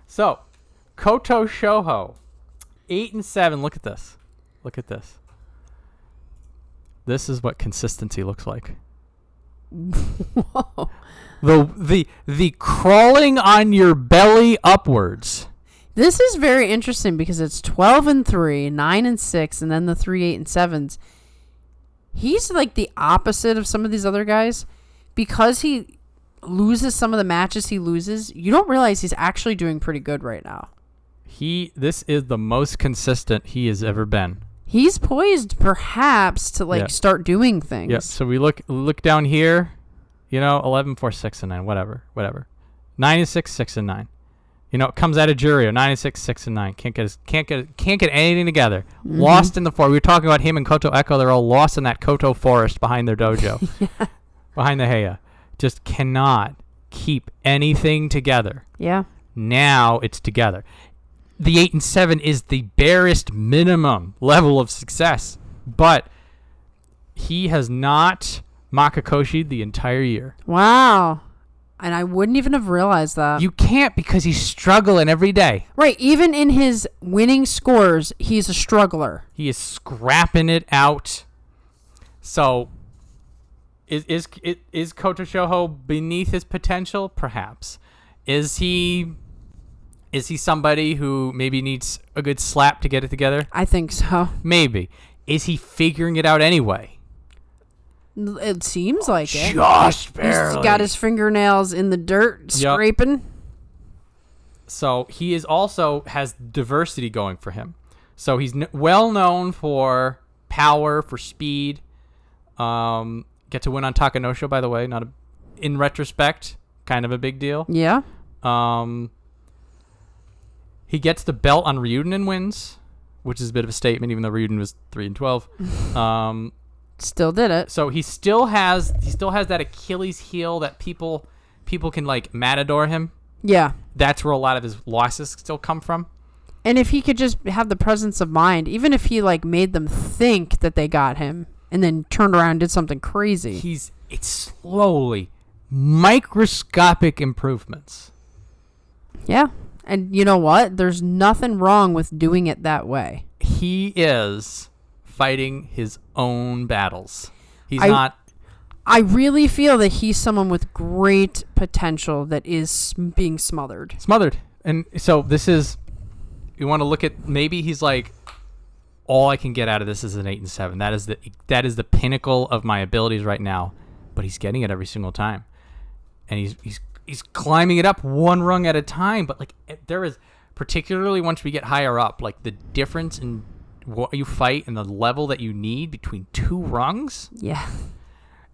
[SPEAKER 1] So, Koto Shoho, 8 and 7. Look at this. Look at this. This is what consistency looks like.
[SPEAKER 2] Whoa.
[SPEAKER 1] The crawling on your belly upwards.
[SPEAKER 2] This is very interesting because it's 12 and 3, 9 and 6, and then the 3, 8 and 7s. He's like the opposite of some of these other guys. Because he loses some of the matches he loses, you don't realize he's actually doing pretty good right now.
[SPEAKER 1] This is the most consistent he has ever been.
[SPEAKER 2] He's poised perhaps to start doing things.
[SPEAKER 1] Yeah. So we look down here, 11, 4, 6 and 9, whatever. 9 and 6, 6 and 9. It comes out of Juryo, 9 and 6, 6 and 9. Can't get anything together. Mm-hmm. Lost in the forest. We were talking about him and Koto Echo. They're all lost in that Koto forest behind their dojo.
[SPEAKER 2] Yeah.
[SPEAKER 1] Behind the Heya. Just cannot keep anything together.
[SPEAKER 2] Yeah.
[SPEAKER 1] Now it's together. The 8 and 7 is the barest minimum level of success. But he has not Makakoshi'd the entire year.
[SPEAKER 2] Wow. And I wouldn't even have realized that.
[SPEAKER 1] You can't because he's struggling every day.
[SPEAKER 2] Right. Even in his winning scores, he's a struggler.
[SPEAKER 1] He is scrapping it out. So, is Koto Shoho beneath his potential? Perhaps. Is he somebody who maybe needs a good slap to get it together?
[SPEAKER 2] I think so.
[SPEAKER 1] Maybe. Is he figuring it out anyway?
[SPEAKER 2] It seems like it.
[SPEAKER 1] Just barely.
[SPEAKER 2] He's got his fingernails in the dirt, scraping.
[SPEAKER 1] So he has diversity going for him. So he's well known for power, for speed. Get to win on Takanosho, by the way. In retrospect, kind of a big deal.
[SPEAKER 2] Yeah.
[SPEAKER 1] He gets the belt on Ryuden and wins, which is a bit of a statement, even though Ryuden was 3 and 12.
[SPEAKER 2] Still did it.
[SPEAKER 1] So he still has that Achilles heel that people can matador him.
[SPEAKER 2] Yeah.
[SPEAKER 1] That's where a lot of his losses still come from.
[SPEAKER 2] And if he could just have the presence of mind, even if he made them think that they got him and then turned around and did something crazy.
[SPEAKER 1] It's slowly microscopic improvements.
[SPEAKER 2] Yeah. And you know what? There's nothing wrong with doing it that way.
[SPEAKER 1] He is fighting his own battles. I
[SPEAKER 2] really feel that he's someone with great potential that is being smothered.
[SPEAKER 1] And so you want to look at, maybe he's all I can get out of this is an 8 and 7. That is the pinnacle of my abilities right now. But he's getting it every single time. And he's climbing it up one rung at a time. But there is, particularly once we get higher up, the difference in what you fight and the level that you need between 2 rungs.
[SPEAKER 2] Yeah.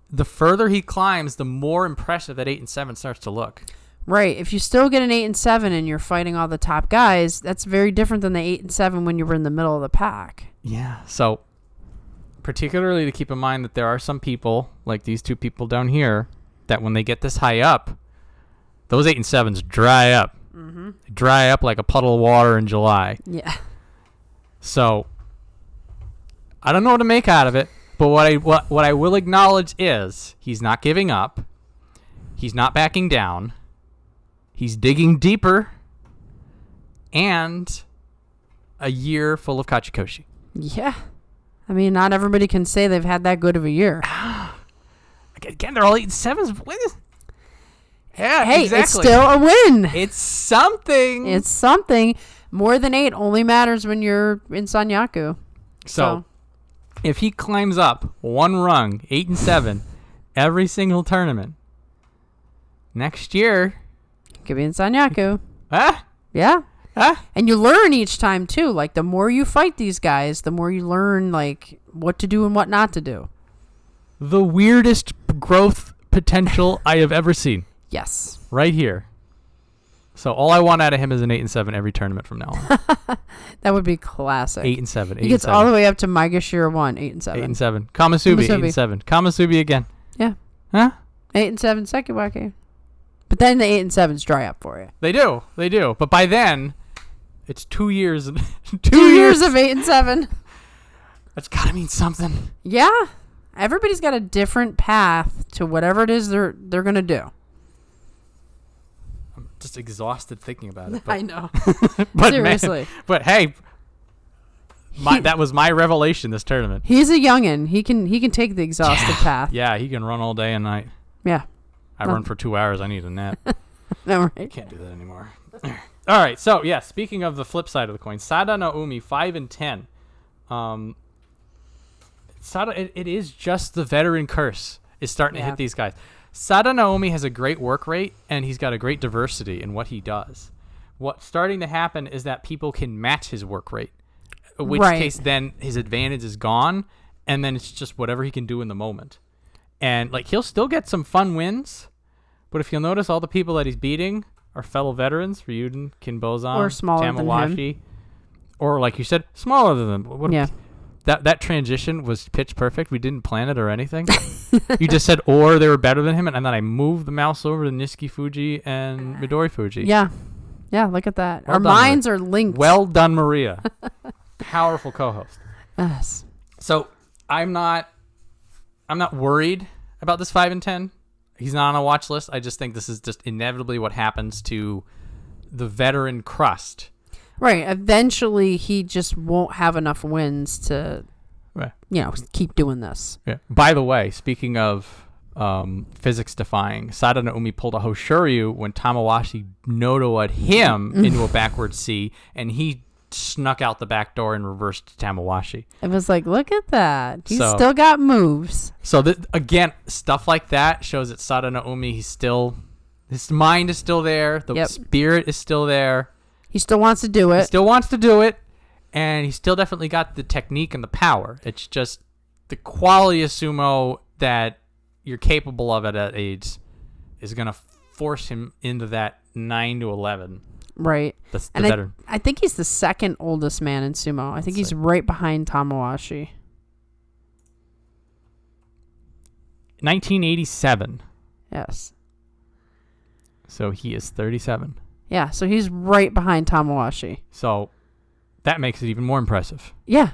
[SPEAKER 1] The further he climbs, the more impressive that 8 and 7 starts to look.
[SPEAKER 2] Right. If you still get an 8 and 7 and you're fighting all the top guys, that's very different than the 8 and 7 when you were in the middle of the pack.
[SPEAKER 1] Yeah. So, particularly to keep in mind that there are some people, like these 2 people down here, that when they get this high up, those 8 and 7s dry up. Mm-hmm. They dry up like a puddle of water in July.
[SPEAKER 2] Yeah.
[SPEAKER 1] So, I don't know what to make out of it, but what I will acknowledge is he's not giving up. He's not backing down. He's digging deeper. And a year full of Kachikoshi.
[SPEAKER 2] Yeah. I mean, not everybody can say they've had that good of a year.
[SPEAKER 1] Again, they're all 8 and 7s. Yeah,
[SPEAKER 2] hey,
[SPEAKER 1] exactly.
[SPEAKER 2] It's still a win.
[SPEAKER 1] It's something.
[SPEAKER 2] It's something. More than 8 only matters when you're in Sanyaku.
[SPEAKER 1] So, if he climbs up one rung, 8 and 7, every single tournament, next year,
[SPEAKER 2] could be in Sanyaku.
[SPEAKER 1] Huh?
[SPEAKER 2] Yeah.
[SPEAKER 1] Huh?
[SPEAKER 2] And you learn each time too. The more you fight these guys, the more you learn what to do and what not to do.
[SPEAKER 1] The weirdest growth potential I have ever seen.
[SPEAKER 2] Yes.
[SPEAKER 1] Right here. So all I want out of him is an 8 and 7 every tournament from now on.
[SPEAKER 2] That would be classic.
[SPEAKER 1] 8 and 7.
[SPEAKER 2] He gets all the way up to Maegashira 1, 8 and 7.
[SPEAKER 1] 8 and 7. Kamasubi, 8 and 7. Kamasubi again.
[SPEAKER 2] Yeah.
[SPEAKER 1] Huh?
[SPEAKER 2] 8 and 7 Sekiwake. But then the 8 and 7s dry up for you.
[SPEAKER 1] They do. But by then, it's 2 years.
[SPEAKER 2] 2 years of 8 and 7.
[SPEAKER 1] That's gotta mean something.
[SPEAKER 2] Yeah. Everybody's got a different path to whatever it is they're gonna do.
[SPEAKER 1] I'm just exhausted thinking about it.
[SPEAKER 2] I know.
[SPEAKER 1] But
[SPEAKER 2] Seriously.
[SPEAKER 1] But hey, that was my revelation this tournament.
[SPEAKER 2] He's a youngin'. He can take the exhausted path.
[SPEAKER 1] Yeah, he can run all day and night.
[SPEAKER 2] Yeah.
[SPEAKER 1] I run for 2 hours. I need a nap.
[SPEAKER 2] No, right.
[SPEAKER 1] Can't do that anymore. All right. So yeah, speaking of the flip side of the coin, Sadanoumi 5 and 10. It is just the veteran curse is starting to hit these guys. Sadanoumi has a great work rate, and he's got a great diversity in what he does. What's starting to happen is that people can match his work rate, in which case then his advantage is gone, and then it's just whatever he can do in the moment. And like he'll still get some fun wins, but if you'll notice, all the people that he's beating are fellow veterans, Ryuden, Kinbozan,
[SPEAKER 2] or smaller
[SPEAKER 1] Tamawashi,
[SPEAKER 2] than him.
[SPEAKER 1] Or like you said, smaller than them.
[SPEAKER 2] Yeah.
[SPEAKER 1] That transition was pitch perfect. We didn't plan it or anything. You just said, or they were better than him, and then I moved the mouse over to Niskifuji and Midorifuji.
[SPEAKER 2] Yeah. Yeah, look at that.
[SPEAKER 1] Well
[SPEAKER 2] Our
[SPEAKER 1] done,
[SPEAKER 2] minds are linked.
[SPEAKER 1] Well done, Maria. Powerful co-host.
[SPEAKER 2] Yes.
[SPEAKER 1] So I'm not worried about this 5 and 10. He's not on a watch list. I just think this is just inevitably what happens to the veteran crust.
[SPEAKER 2] Right. Eventually, he just won't have enough wins to, keep doing this.
[SPEAKER 1] Yeah. By the way, speaking of physics defying, Sadanoumi pulled a Hoshoryu when Tamawashi Nodo'd him into a backward C, and he snuck out the back door and reversed Tamawashi.
[SPEAKER 2] It was like, look at that. He's
[SPEAKER 1] So-
[SPEAKER 2] still got moves.
[SPEAKER 1] So again, stuff like that shows that Sadanoumi, his mind is still there, the spirit is still there.
[SPEAKER 2] He still wants to do it.
[SPEAKER 1] He still wants to do it, and he's still definitely got the technique and the power. It's just the quality of sumo that you're capable of at that age is going to force him into that 9 to 11.
[SPEAKER 2] Right.
[SPEAKER 1] That's the
[SPEAKER 2] And
[SPEAKER 1] veteran.
[SPEAKER 2] I think he's the second oldest man in sumo. I think he's right behind Tamawashi.
[SPEAKER 1] 1987.
[SPEAKER 2] Yes.
[SPEAKER 1] So he is 37.
[SPEAKER 2] Yeah, so he's right behind Tamawashi.
[SPEAKER 1] So that makes it even more impressive.
[SPEAKER 2] Yeah.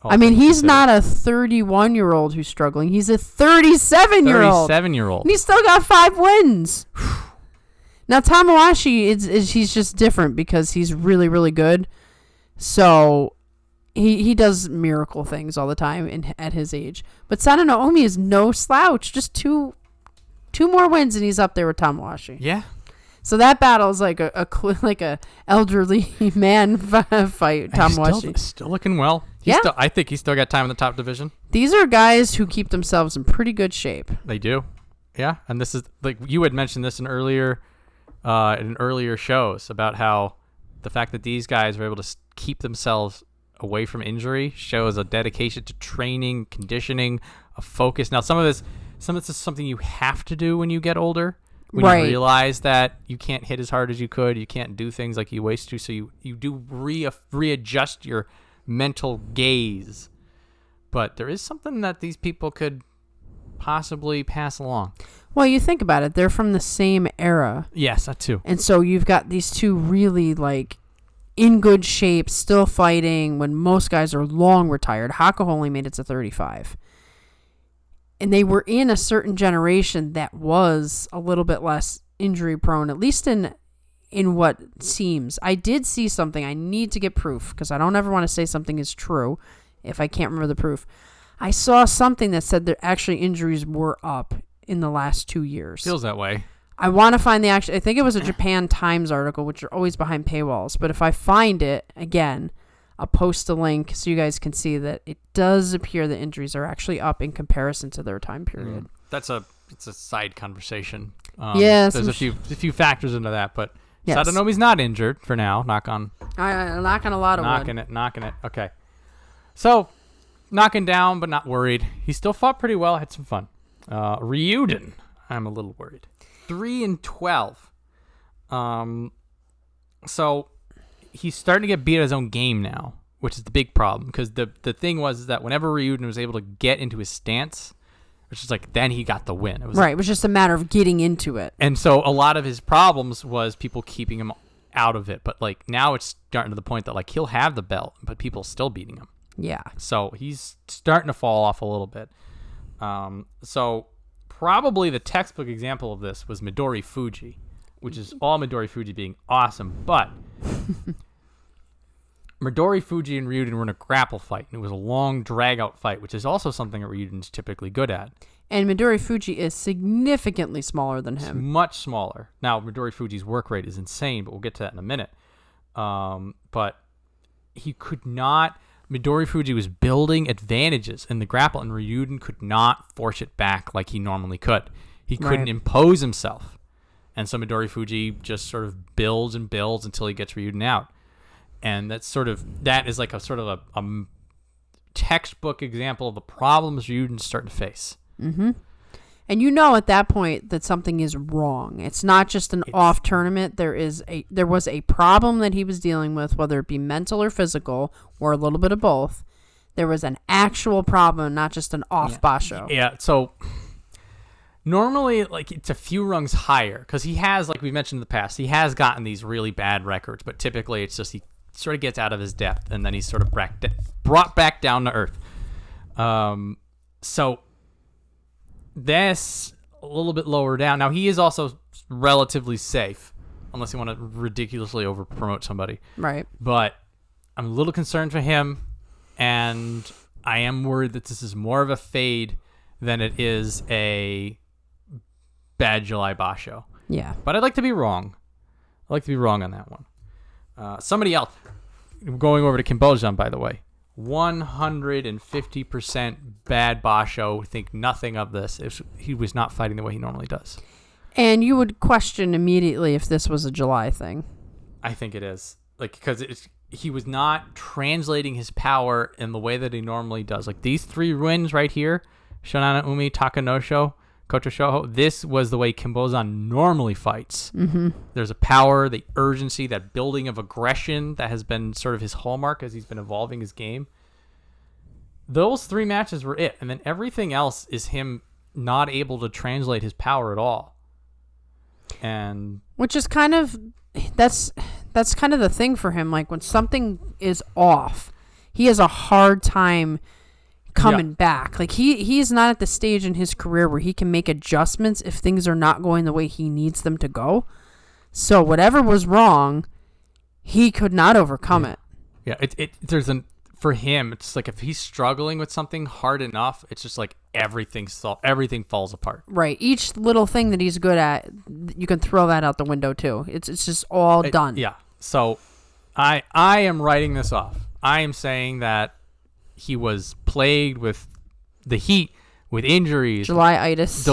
[SPEAKER 1] All
[SPEAKER 2] I mean,
[SPEAKER 1] things
[SPEAKER 2] he's
[SPEAKER 1] considered.
[SPEAKER 2] not a 31-year-old who's struggling. He's a 37-year-old.
[SPEAKER 1] 37-year-old.
[SPEAKER 2] And he's still got 5 wins. Now, Tamawashi, he's just different because he's really, really good. So he does miracle things all the time at his age. But Sadanoumi is no slouch. Just two more wins and he's up there with Tamawashi.
[SPEAKER 1] Yeah.
[SPEAKER 2] So that battle is like a elderly man fight. Tamawashi
[SPEAKER 1] Still looking well. I think he's still got time in the top division.
[SPEAKER 2] These are guys who keep themselves in pretty good shape.
[SPEAKER 1] They do. Yeah. And this is like you had mentioned this in earlier shows about how the fact that these guys are able to keep themselves away from injury shows a dedication to training, conditioning, a focus. Now, some of this is something you have to do when you get older. When you realize that you can't hit as hard as you could, you can't do things like you used to, so you do readjust your mental gaze. But there is something that these people could possibly pass along.
[SPEAKER 2] Well, you think about it. They're from the same era.
[SPEAKER 1] Yes, that too.
[SPEAKER 2] And so you've got these two really, in good shape, still fighting when most guys are long retired. Hakuho only made it to 35. And they were in a certain generation that was a little bit less injury prone, at least in what seems. I did see something. I need to get proof because I don't ever want to say something is true if I can't remember the proof. I saw something that said that actually injuries were up in the last 2 years.
[SPEAKER 1] Feels that way.
[SPEAKER 2] I want to find I think it was a Japan Times article, which are always behind paywalls. But if I find it, again, I'll post a link so you guys can see that it does appear that injuries are actually up in comparison to their time period.
[SPEAKER 1] It's a side conversation.
[SPEAKER 2] Yes.
[SPEAKER 1] There's a few factors into that, but
[SPEAKER 2] yes.
[SPEAKER 1] Sadanomi's not injured for now. Knock on.
[SPEAKER 2] Knocking a lot of wood.
[SPEAKER 1] Knocking it. Okay. So, knocking down, but not worried. He still fought pretty well. Had some fun. Ryuden, I'm a little worried. 3 and 12. So he's starting to get beat at his own game now, which is the big problem. Because the thing was that whenever Ryuden was able to get into his stance, which is then he got the win. It
[SPEAKER 2] was just a matter of getting into it.
[SPEAKER 1] And so a lot of his problems was people keeping him out of it. But now it's starting to the point that he'll have the belt, but people still beating him.
[SPEAKER 2] Yeah.
[SPEAKER 1] So he's starting to fall off a little bit. So probably the textbook example of this was Midori Fuji, which is all Midori Fuji being awesome. But Midori Fuji and Ryuden were in a grapple fight, and it was a long, drag-out fight, which is also something that Ryuden's typically good at.
[SPEAKER 2] And Midori Fuji is significantly smaller than
[SPEAKER 1] It's
[SPEAKER 2] him.
[SPEAKER 1] much smaller. Now, Midori Fuji's work rate is insane, but we'll get to that in a minute. But he could not... Midori Fuji was building advantages in the grapple, and Ryuden could not force it back like he normally could. He couldn't impose himself. And so Midori Fuji just sort of builds and builds until he gets Ryuden out. And that is like a sort of a textbook example of the problems Ryuden's starting to face.
[SPEAKER 2] Mm-hmm. And you know at that point that something is wrong. It's not just an off tournament. There was a problem that he was dealing with, whether it be mental or physical, or a little bit of both. There was an actual problem, not just an off basho.
[SPEAKER 1] Yeah, so normally like it's a few rungs higher because he has, like we mentioned in the past, he has gotten these really bad records, but typically it's just he sort of gets out of his depth and then he's sort of brought back down to earth. So this a little bit lower down. Now he is also relatively safe, unless you want to ridiculously over promote somebody.
[SPEAKER 2] Right.
[SPEAKER 1] But I'm a little concerned for him, and I am worried that this is more of a fade than it is a bad July basho.
[SPEAKER 2] Yeah.
[SPEAKER 1] But I'd like to be wrong. I'd like to be wrong on that one. Somebody else, going over to Kimbozan, by the way, 150% bad basho. Think nothing of this. He was not fighting the way he normally does.
[SPEAKER 2] And you would question immediately if this was a July thing.
[SPEAKER 1] I think it is. Like, because he was not translating his power in the way that he normally does. Like these three wins right here, Shonanoumi, Takanosho, Kotoshoho, this was the way Kimbozan normally fights.
[SPEAKER 2] Mm-hmm.
[SPEAKER 1] There's a power, the urgency, that building of aggression that has been sort of his hallmark as he's been evolving his game. Those three matches were it. And then everything else is him not able to translate his power at all. And
[SPEAKER 2] which is kind of, that's kind of the thing for him. Like when something is off, he has a hard time coming back. Like he's not at the stage in his career where he can make adjustments if things are not going the way he needs them to go. So whatever was wrong, he could not overcome it.
[SPEAKER 1] Yeah, for him, it's like if he's struggling with something hard enough, it's just like everything falls apart.
[SPEAKER 2] Right. Each little thing that he's good at, you can throw that out the window too. It's just all done.
[SPEAKER 1] Yeah. So I am writing this off. I am saying that he was plagued with the heat, with injuries. July-itis.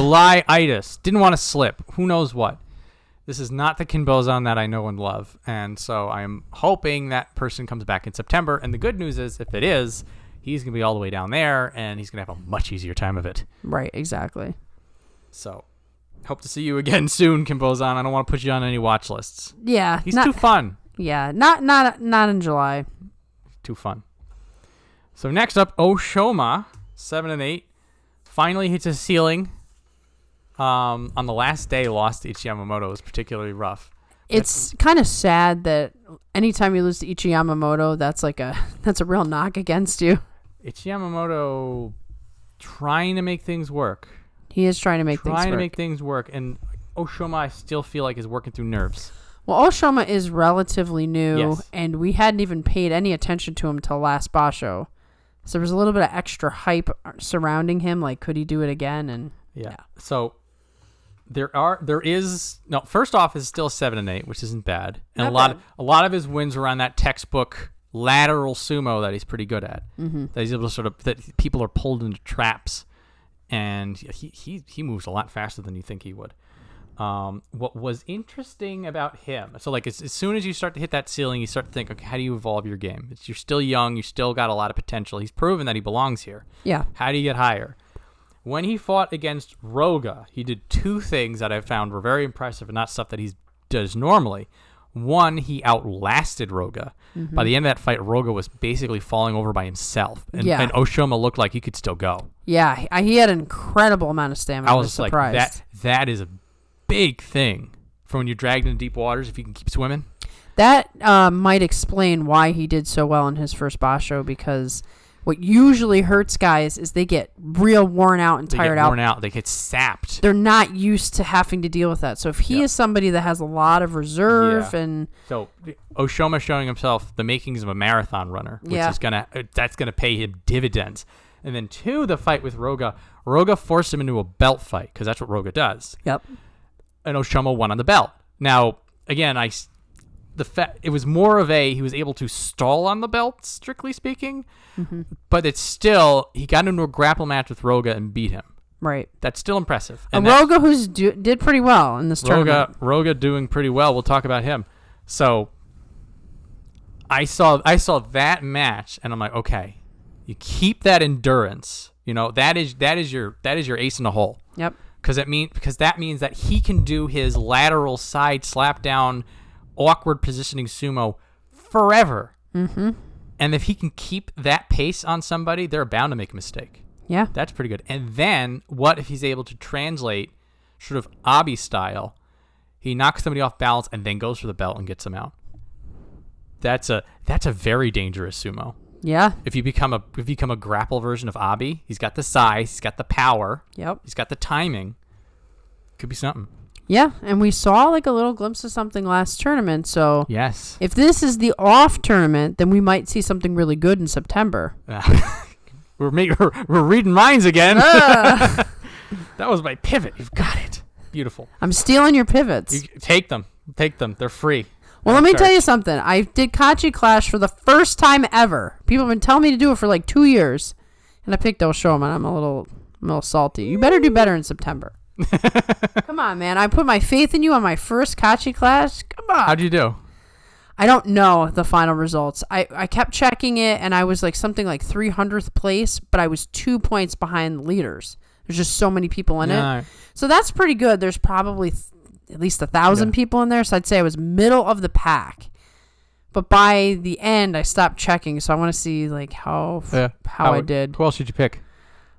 [SPEAKER 1] Didn't want to slip. Who knows what. This is not the Kimbozan that I know and love. And so I'm hoping that person comes back in September. And the good news is, if it is, he's going to be all the way down there, and he's going to have a much easier time of it.
[SPEAKER 2] Right, exactly.
[SPEAKER 1] So hope to see you again soon, Kimbozan. I don't want to put you on any watch lists.
[SPEAKER 2] Yeah.
[SPEAKER 1] He's too fun.
[SPEAKER 2] Yeah, not in July.
[SPEAKER 1] Too fun. So next up, Oshoma, 7-8, finally hits a ceiling. On the last day, lost to Ichiyamamoto. It was particularly rough.
[SPEAKER 2] It's kind of sad that anytime you lose to Ichiyamamoto, that's a real knock against you.
[SPEAKER 1] Ichiyamamoto trying to make things work.
[SPEAKER 2] He is trying to make
[SPEAKER 1] things work. And Oshoma, I still feel like, is working through nerves.
[SPEAKER 2] Well, Oshoma is relatively new,
[SPEAKER 1] yes,
[SPEAKER 2] and we hadn't even paid any attention to him till last basho. So there was a little bit of extra hype surrounding him, like could he do it again? And
[SPEAKER 1] yeah. So first off, is still 7-8, which isn't bad, and a lot of his wins are on that textbook lateral sumo that he's pretty good at.
[SPEAKER 2] Mm-hmm.
[SPEAKER 1] That he's able to that people are pulled into traps, and he moves a lot faster than you think he would. What was interesting about him, so like as soon as you start to hit that ceiling, you start to think, okay, how do you evolve your game? You're still young, you still got a lot of potential. He's proven that he belongs here.
[SPEAKER 2] Yeah.
[SPEAKER 1] How do you get higher? When he fought against Roga, he did two things that I found were very impressive and not stuff that he does normally. One, he outlasted Roga. Mm-hmm. By the end of that fight, Roga was basically falling over by himself. And Oshoma looked like he could still go.
[SPEAKER 2] Yeah, he had an incredible amount of stamina.
[SPEAKER 1] I was
[SPEAKER 2] surprised.
[SPEAKER 1] Like, that is a big thing for when you're dragged into deep waters if you can keep swimming.
[SPEAKER 2] That might explain why he did so well in his first basho, because What usually hurts guys is they get real worn out and tired out.
[SPEAKER 1] Worn out. They get sapped.
[SPEAKER 2] They're not used to having to deal with that. So if he is somebody that has a lot of reserve and
[SPEAKER 1] so Oshoma showing himself the makings of a marathon runner, which is that's gonna pay him dividends. And then 2, the fight with Roga. Roga forced him into a belt fight because that's what Roga does.
[SPEAKER 2] Yep.
[SPEAKER 1] And Oshoma won on the belt. Now again, it was more of he was able to stall on the belt, strictly speaking, but it's still, he got into a grapple match with Roga and beat him.
[SPEAKER 2] Right.
[SPEAKER 1] That's still impressive.
[SPEAKER 2] And Roga did pretty well in this tournament.
[SPEAKER 1] Roga doing pretty well. We'll talk about him. So I saw that match and I'm like, okay, you keep that endurance. That is your ace in the hole.
[SPEAKER 2] Yep.
[SPEAKER 1] Because that means that he can do his lateral side slap down awkward positioning sumo forever. Mm-hmm. And if he can keep that pace on somebody, they're bound to make a mistake.
[SPEAKER 2] Yeah.
[SPEAKER 1] That's pretty good. And then what if he's able to translate sort of Abi style? He knocks somebody off balance and then goes for the belt and gets them out. That's a very dangerous sumo.
[SPEAKER 2] Yeah.
[SPEAKER 1] If you become a grapple version of Abi, he's got the size, he's got the power.
[SPEAKER 2] Yep.
[SPEAKER 1] He's got the timing. Could be something.
[SPEAKER 2] Yeah, and we saw like a little glimpse of something last tournament. So
[SPEAKER 1] yes,
[SPEAKER 2] if this is the off tournament, then we might see something really good in September.
[SPEAKER 1] We're reading minds again. That was my pivot. You've got it. Beautiful.
[SPEAKER 2] I'm stealing your pivots.
[SPEAKER 1] Take them. They're free.
[SPEAKER 2] Well, let me tell you something. I did Kachi Clash for the first time ever. People have been telling me to do it for like 2 years, and I picked Oshoma. I'm a little salty. You better do better in September. Come on, man. I put my faith in you on my first Kachi Clash. Come on.
[SPEAKER 1] How'd you do?
[SPEAKER 2] I don't know the final results. I kept checking it, and I was like something like 300th place, but I was 2 points behind the leaders. There's just so many people in it. So that's pretty good. There's probably at least 1,000 people in there, so I'd say I was middle of the pack. But by the end, I stopped checking, so I want to see like how I did.
[SPEAKER 1] Who else did you pick?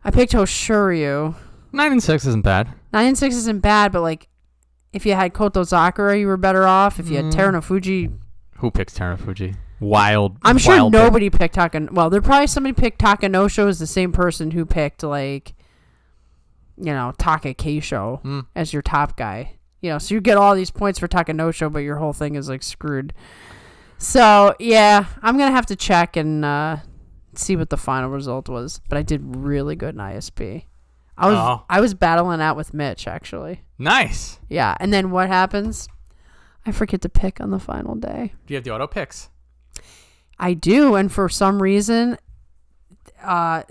[SPEAKER 2] I picked Hoshoryu.
[SPEAKER 1] 9-6 isn't bad.
[SPEAKER 2] 9-6 isn't bad, but like if you had Koto Zakura, you were better off. If you had Terunofuji.
[SPEAKER 1] Who picks Terunofuji? Wild.
[SPEAKER 2] I'm sure nobody picked Well, there probably somebody picked Takanosho as the same person who picked like, Takakeisho as your top guy. So you get all these points for Takanosho, but your whole thing is like screwed. So yeah, I'm gonna have to check and see what the final result was. But I did really good in ISP. I was battling out with Mitch, actually.
[SPEAKER 1] Nice.
[SPEAKER 2] Yeah, and then what happens? I forget to pick on the final day.
[SPEAKER 1] Do you have the auto picks?
[SPEAKER 2] I do, and for some reason,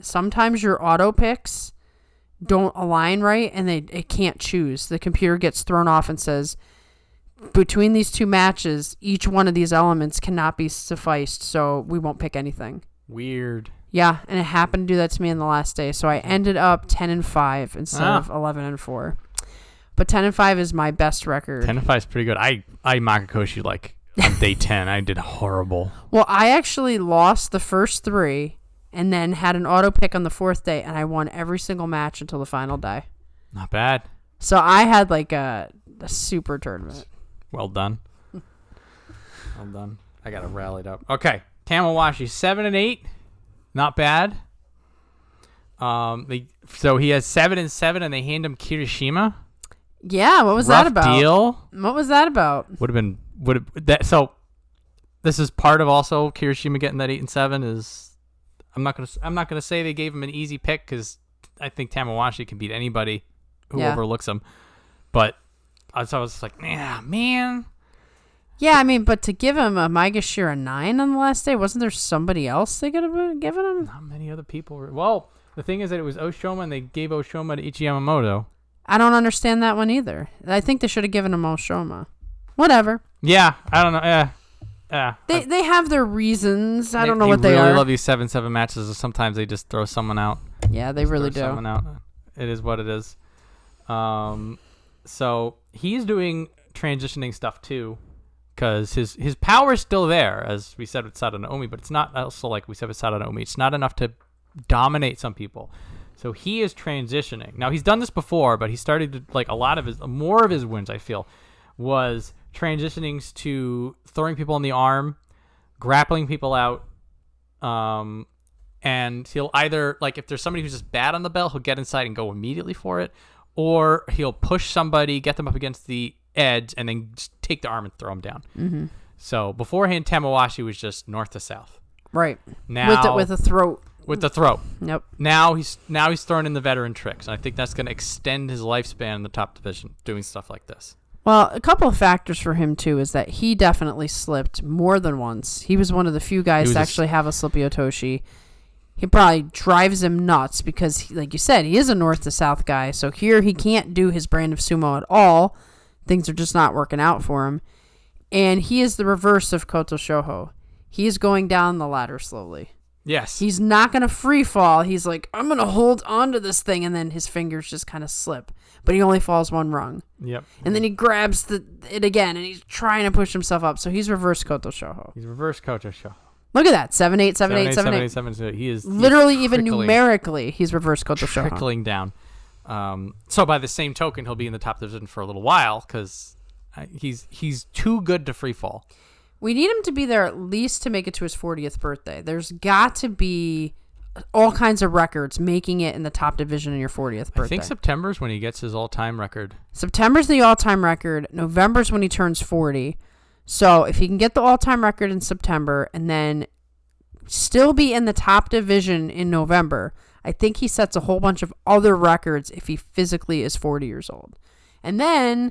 [SPEAKER 2] sometimes your auto picks don't align right, and it can't choose. The computer gets thrown off and says, between these 2 matches, each one of these elements cannot be sufficed, so we won't pick anything.
[SPEAKER 1] Weird.
[SPEAKER 2] Yeah, and it happened to do that to me in the last day. So I ended up 10-5 instead of 11-4. But 10-5 is my best record.
[SPEAKER 1] 10-5 is pretty good. I Makakoshi like on day 10. I did horrible.
[SPEAKER 2] Well, I actually lost the first 3 and then had an auto pick on the 4th day, and I won every single match until the final day.
[SPEAKER 1] Not bad.
[SPEAKER 2] So I had like a super tournament.
[SPEAKER 1] Well done. Well done. I got it rallied up. Okay, Tamawashi 7-8. Not bad. So he has 7-7, and they hand him Kirishima.
[SPEAKER 2] Yeah, what was that about?
[SPEAKER 1] Deal.
[SPEAKER 2] What was that about?
[SPEAKER 1] So this is part of also Kirishima getting that 8-7 is. I'm not gonna say they gave him an easy pick because I think Tamawashi can beat anybody who overlooks him. But I was like, man.
[SPEAKER 2] Yeah, I mean, but to give him a Maegashira 9 on the last day, wasn't there somebody else they could have given him?
[SPEAKER 1] Not many other people. Well, the thing is that it was Oshoma, and they gave Oshoma to Ichi Yamamoto.
[SPEAKER 2] I don't understand that one either. I think they should have given him Oshoma. Whatever.
[SPEAKER 1] Yeah, I don't know.
[SPEAKER 2] They have their reasons. I don't know what they are. I
[SPEAKER 1] really love these 7-7 matches. So sometimes they just throw someone out.
[SPEAKER 2] Yeah, they really do.
[SPEAKER 1] Someone out. It is what it is. So he's doing transitioning stuff too. Because his power is still there, as we said with Shonanoumi, but it's not also like we said with Shonanoumi. It's not enough to dominate some people. So he is transitioning. Now, he's done this before, but he started to, like, more of his wins, I feel, was transitioning to throwing people in the arm, grappling people out, and he'll either, like, if there's somebody who's just bad on the bell, he'll get inside and go immediately for it, or he'll push somebody, get them up against the edge, and then just take the arm and throw them down.
[SPEAKER 2] Mm-hmm.
[SPEAKER 1] So beforehand, Tamawashi was just north to south.
[SPEAKER 2] Right.
[SPEAKER 1] Now
[SPEAKER 2] with a throat.
[SPEAKER 1] With the throat.
[SPEAKER 2] Yep.
[SPEAKER 1] Now he's throwing in the veteran tricks, and I think that's going to extend his lifespan in the top division, doing stuff like this.
[SPEAKER 2] Well, a couple of factors for him, too, is that he definitely slipped more than once. He was one of the few guys to actually have a slippy Otoshi. He probably drives him nuts because, like you said, he is a north to south guy. So here he can't do his brand of sumo at all. Things are just not working out for him. And he is the reverse of Koto Shoho. He is going down the ladder slowly.
[SPEAKER 1] Yes.
[SPEAKER 2] He's not going to free fall. He's like, I'm going to hold on to this thing. And then his fingers just kind of slip. But he only falls one rung.
[SPEAKER 1] Yep.
[SPEAKER 2] And then he grabs it again, and he's trying to push himself up. So he's reverse Koto Shoho.
[SPEAKER 1] He's reverse Koto Shoho.
[SPEAKER 2] Look at that. 7-8, 7-8, 7-8.
[SPEAKER 1] 7-8. He is
[SPEAKER 2] literally, even numerically, he's reverse Koto Shoho.
[SPEAKER 1] Trickling down. So by the same token, he'll be in the top division for a little while because he's too good to free fall.
[SPEAKER 2] We need him to be there at least to make it to his 40th birthday. There's got to be all kinds of records making it in the top division in your 40th birthday.
[SPEAKER 1] I think September's when he gets his all-time record.
[SPEAKER 2] September's the all-time record. November's when he turns 40. So if he can get the all-time record in September and then still be in the top division in November, I think he sets a whole bunch of other records if he physically is 40 years old. And then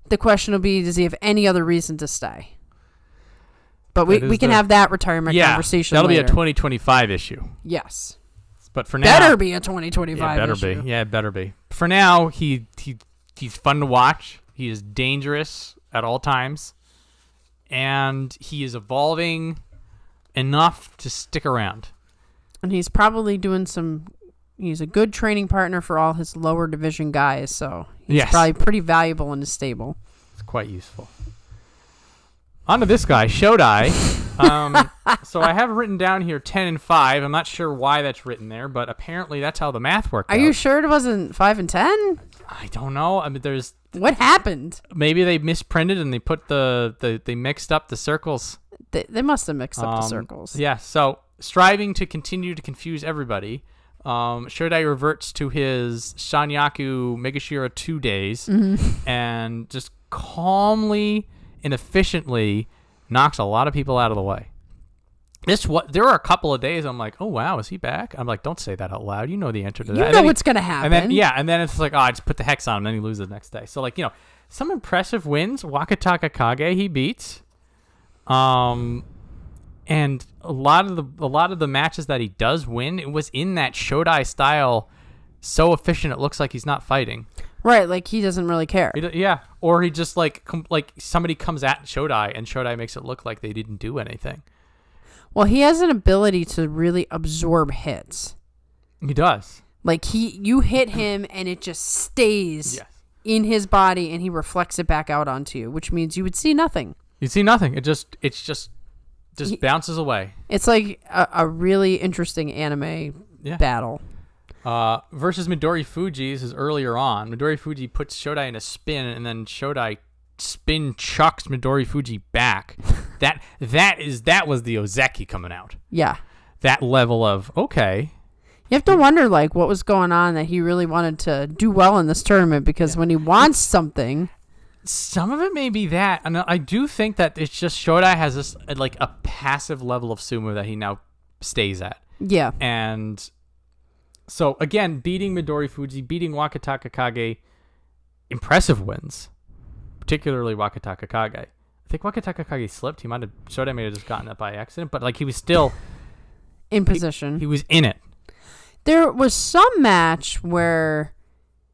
[SPEAKER 2] the question will be, does he have any other reason to stay? But we can have that retirement conversation
[SPEAKER 1] that'll
[SPEAKER 2] later.
[SPEAKER 1] be a 2025 issue.
[SPEAKER 2] Yes.
[SPEAKER 1] But for now...
[SPEAKER 2] Better be a 2025 issue.
[SPEAKER 1] Yeah, it better be. For now, he's fun to watch. He is dangerous at all times. And he is evolving enough to stick around.
[SPEAKER 2] And he's probably doing he's a good training partner for all his lower division guys, so he's probably pretty valuable in his stable.
[SPEAKER 1] It's quite useful. On to this guy, Shodai. So I have written down here 10 and 5. I'm not sure why that's written there, but apparently that's how the math worked out.
[SPEAKER 2] Are you sure it wasn't 5 and 10?
[SPEAKER 1] I don't know. I mean, there's...
[SPEAKER 2] What happened?
[SPEAKER 1] Maybe they misprinted and they put they mixed up the circles.
[SPEAKER 2] They must have mixed up the circles.
[SPEAKER 1] Yeah, so striving to continue to confuse everybody, Shodai reverts to his Shanyaku Megashira 2 days and just calmly and efficiently knocks a lot of people out of the way. There were a couple of days I'm like, oh wow, is he back? I'm like, don't say that out loud. You know the answer to that.
[SPEAKER 2] You know what's gonna happen.
[SPEAKER 1] And then it's like, oh, I just put the hex on him, and then he loses the next day. So like, some impressive wins. Wakatakakage he beats. And a lot of the matches that he does win, it was in that Shodai style, so efficient it looks like he's not fighting.
[SPEAKER 2] Right, like he doesn't really care.
[SPEAKER 1] Or he just like somebody comes at Shodai and Shodai makes it look like they didn't do anything.
[SPEAKER 2] Well, he has an ability to really absorb hits.
[SPEAKER 1] He does. Like
[SPEAKER 2] you hit him and it just stays in his body and he reflects it back out onto you, which means you would see nothing.
[SPEAKER 1] You'd see nothing. It just bounces away.
[SPEAKER 2] It's like a really interesting anime battle.
[SPEAKER 1] Versus Midori Fuji's is earlier on. Midori Fuji puts Shodai in a spin, and then Shodai spin chucks Midori Fuji back. that was the Ozeki coming out.
[SPEAKER 2] Yeah.
[SPEAKER 1] That level of, okay.
[SPEAKER 2] You have to wonder, like, what was going on that he really wanted to do well in this tournament, because when he wants something...
[SPEAKER 1] Some of it may be that. And I do think that it's just Shodai has this, like, a passive level of sumo that he now stays at. Yeah. And... So, again, beating Midori Fuji, beating Wakatakakage, impressive wins. Particularly Wakatakakage. I think Wakatakakage slipped. Shodai may have just gotten it by accident, but like he was still...
[SPEAKER 2] in position.
[SPEAKER 1] He was in it.
[SPEAKER 2] There was some match where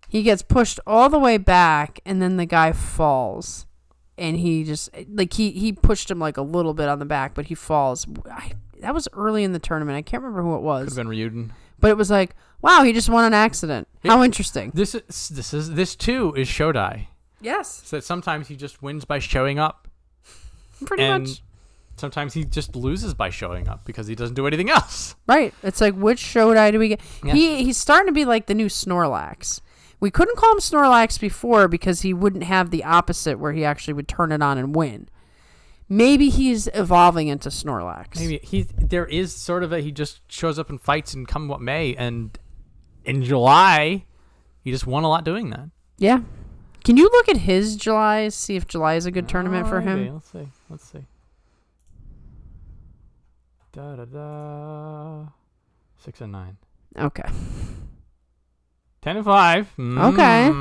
[SPEAKER 2] he gets pushed all the way back, and then the guy falls. And he just... Like, he pushed him like a little bit on the back, but he falls. That was early in the tournament. I can't remember who it was.
[SPEAKER 1] Could have been Ryuden.
[SPEAKER 2] But it was like, wow, he just won an accident. How interesting.
[SPEAKER 1] This too is Shodai.
[SPEAKER 2] Yes.
[SPEAKER 1] So that sometimes he just wins by showing up.
[SPEAKER 2] Pretty much.
[SPEAKER 1] Sometimes he just loses by showing up because he doesn't do anything else.
[SPEAKER 2] Right. It's like, which Shodai do we get? Yeah. He's starting to be like the new Snorlax. We couldn't call him Snorlax before because he wouldn't have the opposite where he actually would turn it on and win. Maybe he's evolving into Snorlax.
[SPEAKER 1] Maybe there is sort of he just shows up and fights and come what may, and in July, he just won a lot doing that.
[SPEAKER 2] Yeah. Can you look at his July, see if July is a good tournament for him?
[SPEAKER 1] Maybe. Let's see. Da. 6 and 9.
[SPEAKER 2] Okay.
[SPEAKER 1] 10 and 5.
[SPEAKER 2] Okay.
[SPEAKER 1] 8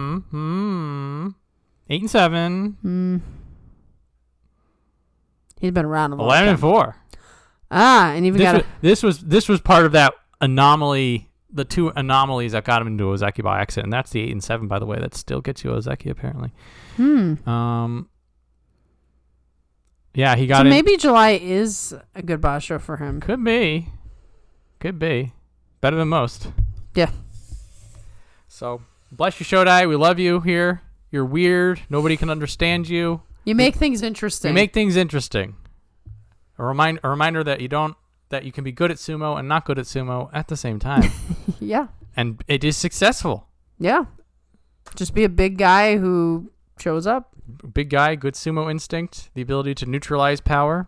[SPEAKER 1] and 7.
[SPEAKER 2] He's been around a long
[SPEAKER 1] 11
[SPEAKER 2] time.
[SPEAKER 1] and 4.
[SPEAKER 2] And even
[SPEAKER 1] this was part of that anomaly. The two anomalies that got him into Ozeki by accident, and that's the 8 and 7, by the way. That still gets you Ozeki, apparently. Yeah, he got
[SPEAKER 2] so
[SPEAKER 1] in.
[SPEAKER 2] maybe July is a good basho for him.
[SPEAKER 1] Could be. Better than most.
[SPEAKER 2] Yeah.
[SPEAKER 1] So, bless you, Shodai. We love you here. You're weird. Nobody can understand you.
[SPEAKER 2] You make things interesting.
[SPEAKER 1] A reminder that you can be good at sumo and not good at sumo at the same time.
[SPEAKER 2] Yeah.
[SPEAKER 1] And it is successful.
[SPEAKER 2] Yeah. Just be a big guy who shows up.
[SPEAKER 1] Big guy, good sumo instinct, the ability to neutralize power,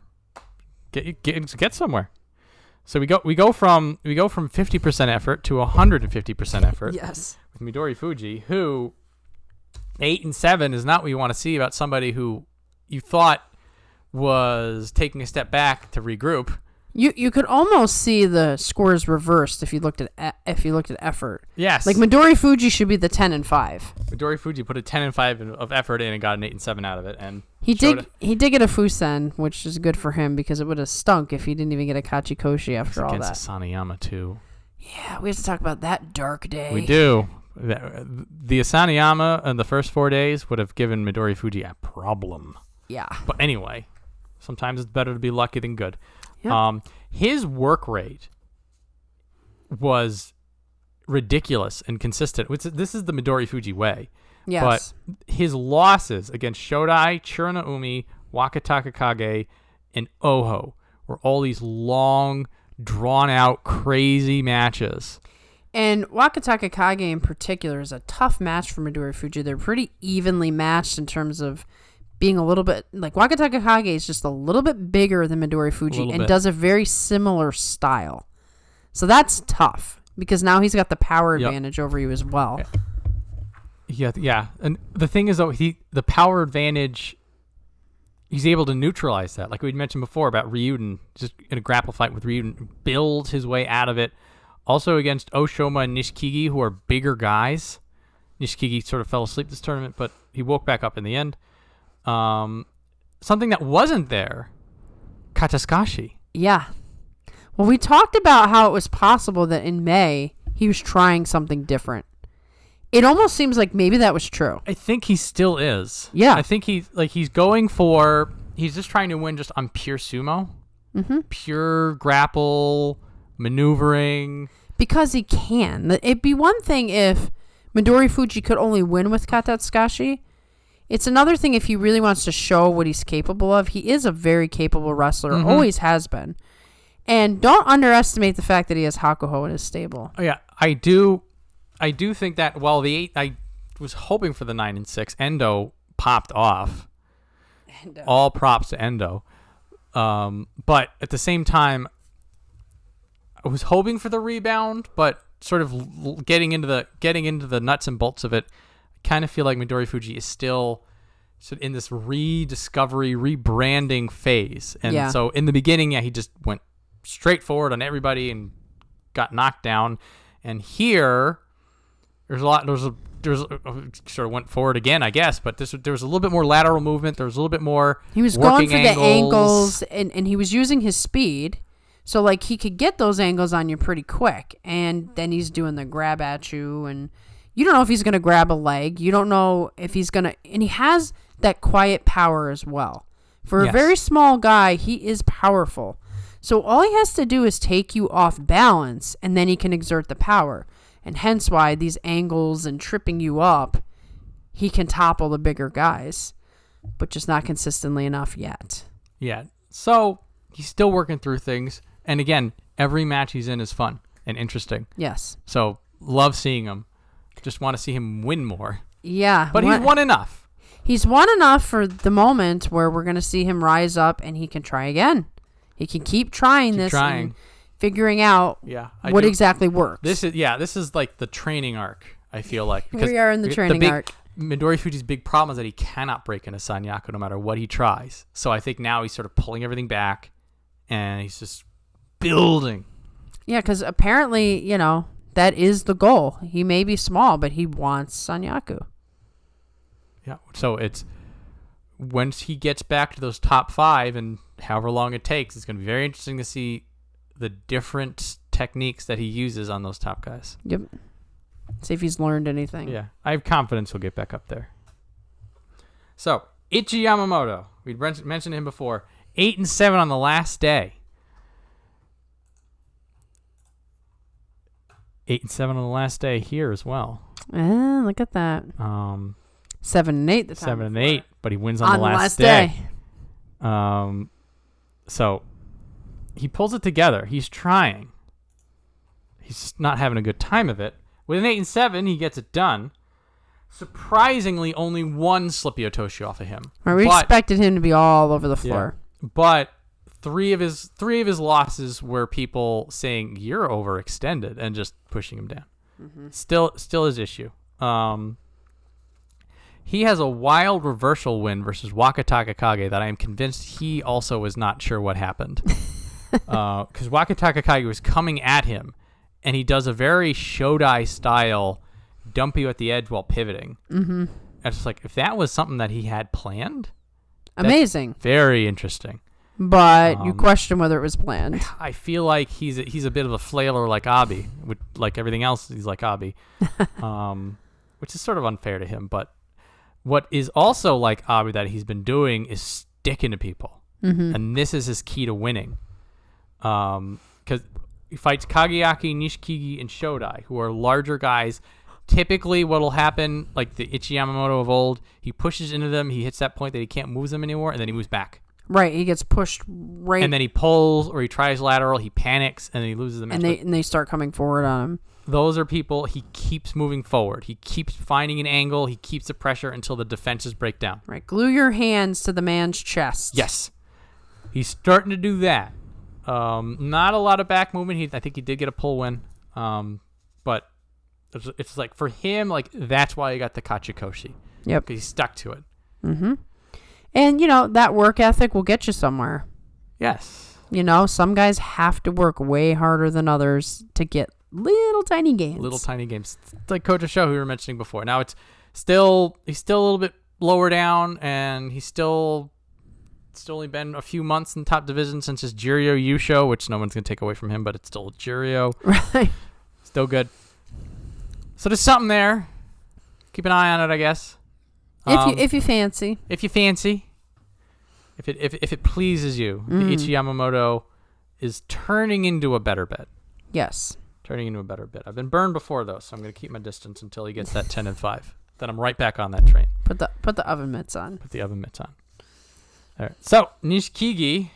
[SPEAKER 1] get somewhere. So we go from 50% effort to 150% effort.
[SPEAKER 2] Yes.
[SPEAKER 1] With Midorifuji, who 8 and 7 is not what you want to see about somebody who you thought was taking a step back to regroup.
[SPEAKER 2] You could almost see the scores reversed if you looked at effort.
[SPEAKER 1] Yes.
[SPEAKER 2] Like Midorifuji should be the 10 and 5.
[SPEAKER 1] Midorifuji put a 10 and 5 of effort in and got an 8 and 7 out of it, and
[SPEAKER 2] he did get a Fusen, which is good for him because it would have stunk if he didn't even get a Kachikoshi after all that.
[SPEAKER 1] Against Asaniyama too.
[SPEAKER 2] Yeah, we have to talk about that dark day.
[SPEAKER 1] We do. The Asaniyama in the first 4 days would have given Midorifuji a problem.
[SPEAKER 2] Yeah.
[SPEAKER 1] But anyway, sometimes it's better to be lucky than good.
[SPEAKER 2] Yep.
[SPEAKER 1] His work rate was ridiculous and consistent. This is the Midorifuji way.
[SPEAKER 2] Yes.
[SPEAKER 1] But his losses against Shodai, Chiranaumi, Wakatakakage, and Oho were all these long, drawn-out, crazy matches.
[SPEAKER 2] And Wakatakakage in particular is a tough match for Midorifuji. They're pretty evenly matched in terms of being a little bit like Wakatakakage is just a little bit bigger than Midorifuji and does a very similar style. So that's tough because now he's got the power advantage over you as well.
[SPEAKER 1] Yeah. And the thing is though, the power advantage, he's able to neutralize that. Like we mentioned before about Ryuden, just in a grapple fight with Ryuden, builds his way out of it. Also against Oshoma and Nishikigi, who are bigger guys. Nishikigi sort of fell asleep this tournament, but he woke back up in the end. Something that wasn't there, Kataskashi.
[SPEAKER 2] Yeah. Well, we talked about how it was possible that in May he was trying something different. It almost seems like maybe that was true.
[SPEAKER 1] I think he still is.
[SPEAKER 2] Yeah.
[SPEAKER 1] I think he's just trying to win just on pure sumo.
[SPEAKER 2] Mm-hmm.
[SPEAKER 1] Pure grapple, maneuvering.
[SPEAKER 2] Because he can. It'd be one thing if Midorifuji could only win with Kataskashi. It's another thing if he really wants to show what he's capable of. He is a very capable wrestler, always has been. And don't underestimate the fact that he has Hakuho in his stable.
[SPEAKER 1] Oh, yeah, I do think that while I was hoping for the 9 and 6, Endo popped off. All props to Endo. But at the same time, I was hoping for the rebound, but sort of getting into the nuts and bolts of it, I kind of feel like Midorifuji is still sort of in this rediscovery, rebranding phase. And so in the beginning, he just went straight forward on everybody and got knocked down. And here, there's sort of went forward again, I guess, but there was a little bit more lateral movement. There was a little bit more
[SPEAKER 2] He was going for the angles, and he was using his speed. So, like, he could get those angles on you pretty quick. And then he's doing the grab at you, and you don't know if he's going to grab a leg. You don't know if he's going to... And he has that quiet power as well. For a very small guy, he is powerful. So all he has to do is take you off balance, and then he can exert the power. And hence why these angles and tripping you up, he can topple the bigger guys. But just not consistently enough yet. Yeah.
[SPEAKER 1] So he's still working through things. And again, every match he's in is fun and interesting.
[SPEAKER 2] Yes.
[SPEAKER 1] So love seeing him. Just want to see him win more.
[SPEAKER 2] Yeah.
[SPEAKER 1] But he's won enough.
[SPEAKER 2] He's won enough for the moment where we're going to see him rise up and he can try again. He can keep trying and figuring out what exactly works.
[SPEAKER 1] This is like the training arc, I feel like.
[SPEAKER 2] We are in the training arc.
[SPEAKER 1] Midori Fuji's big problem is that he cannot break into Sanyaku no matter what he tries. So I think now he's sort of pulling everything back and he's just building.
[SPEAKER 2] Yeah, because apparently, that is the goal. He may be small, but he wants Sanyaku.
[SPEAKER 1] Yeah, so it's once he gets back to those top 5 and however long it takes, it's going to be very interesting to see the different techniques that he uses on those top guys.
[SPEAKER 2] Yep. See if he's learned anything.
[SPEAKER 1] Yeah, I have confidence he'll get back up there. So, Ichi Yamamoto. We'd mentioned him before. 8-7 on the last day. 8-7 on the last day here as well.
[SPEAKER 2] Look at that. 7-8 the time.
[SPEAKER 1] 7-8, but he wins on the last day. So he pulls it together. He's trying. He's just not having a good time of it. With an 8-7, he gets it done. Surprisingly, only one Slippy Otoshi off of him.
[SPEAKER 2] Right, we expected him to be all over the floor.
[SPEAKER 1] Yeah, but three of his losses were people saying you're overextended and just pushing him down. Mm-hmm. Still his issue. He has a wild reversal win versus Wakatakakage that I am convinced he also was not sure what happened. Because Wakatakakage was coming at him, and he does a very Shodai style dump you at the edge while pivoting. Mm-hmm. It's just like, if that was something that he had planned,
[SPEAKER 2] amazing,
[SPEAKER 1] very interesting.
[SPEAKER 2] But you question whether it was planned.
[SPEAKER 1] I feel like he's a bit of a flailer like Abi, like everything else. He's like Abi, which is sort of unfair to him. But what is also like Abi that he's been doing is sticking to people, and this is his key to winning. Because he fights Kageaki, Nishikigi, and Shodai, who are larger guys. Typically, what'll happen, like the Ichi Yamamoto of old, he pushes into them, he hits that point that he can't move them anymore, and then he moves back.
[SPEAKER 2] Right, he gets pushed right.
[SPEAKER 1] And then he pulls, or he tries lateral, he panics, and then he loses the match.
[SPEAKER 2] And they start coming forward on him.
[SPEAKER 1] Those are people, he keeps moving forward. He keeps finding an angle, he keeps the pressure until the defenses break down.
[SPEAKER 2] Right, glue your hands to the man's chest.
[SPEAKER 1] Yes. He's starting to do that. Not a lot of back movement. I think he did get a pull win. But it's like, for him, like, that's why he got the Kachikoshi.
[SPEAKER 2] Yep.
[SPEAKER 1] Because he stuck to it.
[SPEAKER 2] Mm-hmm. And, that work ethic will get you somewhere.
[SPEAKER 1] Yes.
[SPEAKER 2] Some guys have to work way harder than others to get little tiny gains. Little
[SPEAKER 1] tiny games. It's like Coach Show, who we were mentioning before. Now he's still a little bit lower down, and it's only been a few months in top division since his Juryo Yusho, which no one's going to take away from him, but it's still Juryo.
[SPEAKER 2] Right.
[SPEAKER 1] Still good. So there's something there. Keep an eye on it, I guess.
[SPEAKER 2] If you fancy.
[SPEAKER 1] If you fancy. If it pleases you, the Ichi Yamamoto is turning into a better bet.
[SPEAKER 2] Yes.
[SPEAKER 1] Turning into a better bet. I've been burned before, though, so I'm going to keep my distance until he gets that 10-5. Then I'm right back on that train.
[SPEAKER 2] Put the oven mitts on.
[SPEAKER 1] Put the oven mitts on. All right. So, Nishikigi.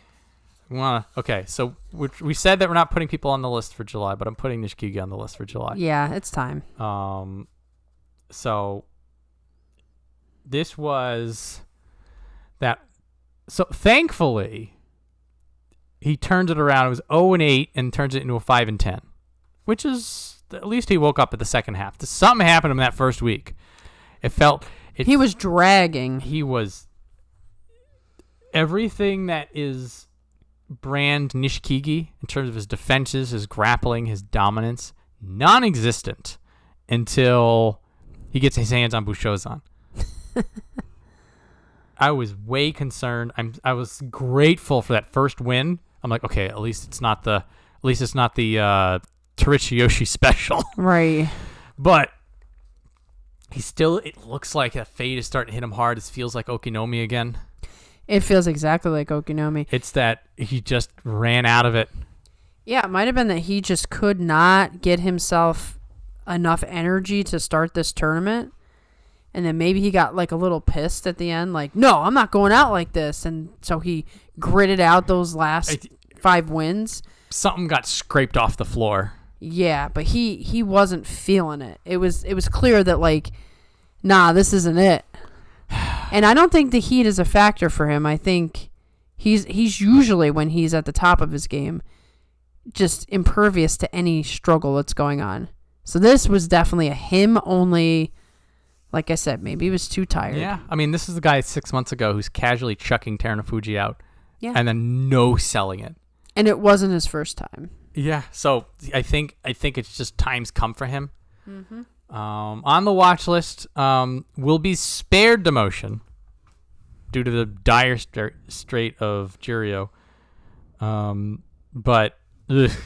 [SPEAKER 1] So we said that we're not putting people on the list for July, but I'm putting Nishikigi on the list for July.
[SPEAKER 2] Yeah, it's time.
[SPEAKER 1] So this was that. So thankfully, he turns it around. It was 0-8 and turns it into a 5-10, which is, at least he woke up at the second half. Something happened to him that first week. He was dragging. He was everything that is brand Nishikigi in terms of his defenses, his grappling, his dominance, non-existent until he gets his hands on Bushozan. I was way concerned. I was grateful for that first win. I'm like, okay, at least it's not the Terichiyoshi special.
[SPEAKER 2] Right.
[SPEAKER 1] But it looks like a fade is starting to hit him hard. It feels like Okinomi again.
[SPEAKER 2] It feels exactly like Okinomi.
[SPEAKER 1] It's that he just ran out of it.
[SPEAKER 2] Yeah, it might have been that he just could not get himself enough energy to start this tournament. And then maybe he got like a little pissed at the end, like, no, I'm not going out like this. And so he gritted out those last 5 wins.
[SPEAKER 1] Something got scraped off the floor.
[SPEAKER 2] Yeah, but he wasn't feeling it. It was clear that, like, nah, this isn't it. And I don't think the heat is a factor for him. I think he's usually, when he's at the top of his game, just impervious to any struggle that's going on. So this was definitely a him only. Like I said, maybe he was too tired.
[SPEAKER 1] Yeah. I mean, this is the guy 6 months ago who's casually chucking Terunofuji out.
[SPEAKER 2] Yeah.
[SPEAKER 1] And then no selling it.
[SPEAKER 2] And it wasn't his first time.
[SPEAKER 1] Yeah. So I think it's just time's come for him.
[SPEAKER 2] Mm-hmm.
[SPEAKER 1] On the watch list, will be spared demotion due to the dire strait of Juryo. But it's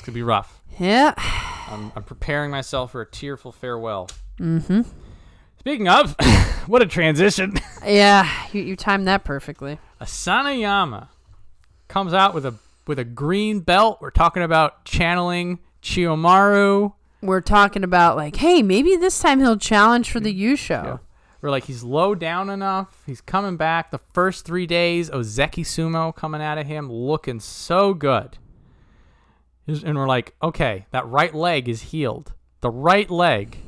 [SPEAKER 1] gonna be rough.
[SPEAKER 2] Yeah.
[SPEAKER 1] I'm preparing myself for a tearful farewell.
[SPEAKER 2] Mm-hmm.
[SPEAKER 1] Speaking of, what a transition.
[SPEAKER 2] Yeah, you timed that perfectly.
[SPEAKER 1] Asanayama comes out with a green belt. We're talking about channeling Chiyomaru.
[SPEAKER 2] We're talking about, like, hey, maybe this time he'll challenge for the Yusho.
[SPEAKER 1] Yeah. We're like, he's low down enough. He's coming back. The first 3 days, Ozeki Sumo coming out of him, looking so good. And we're like, okay, that right leg is healed. The right leg,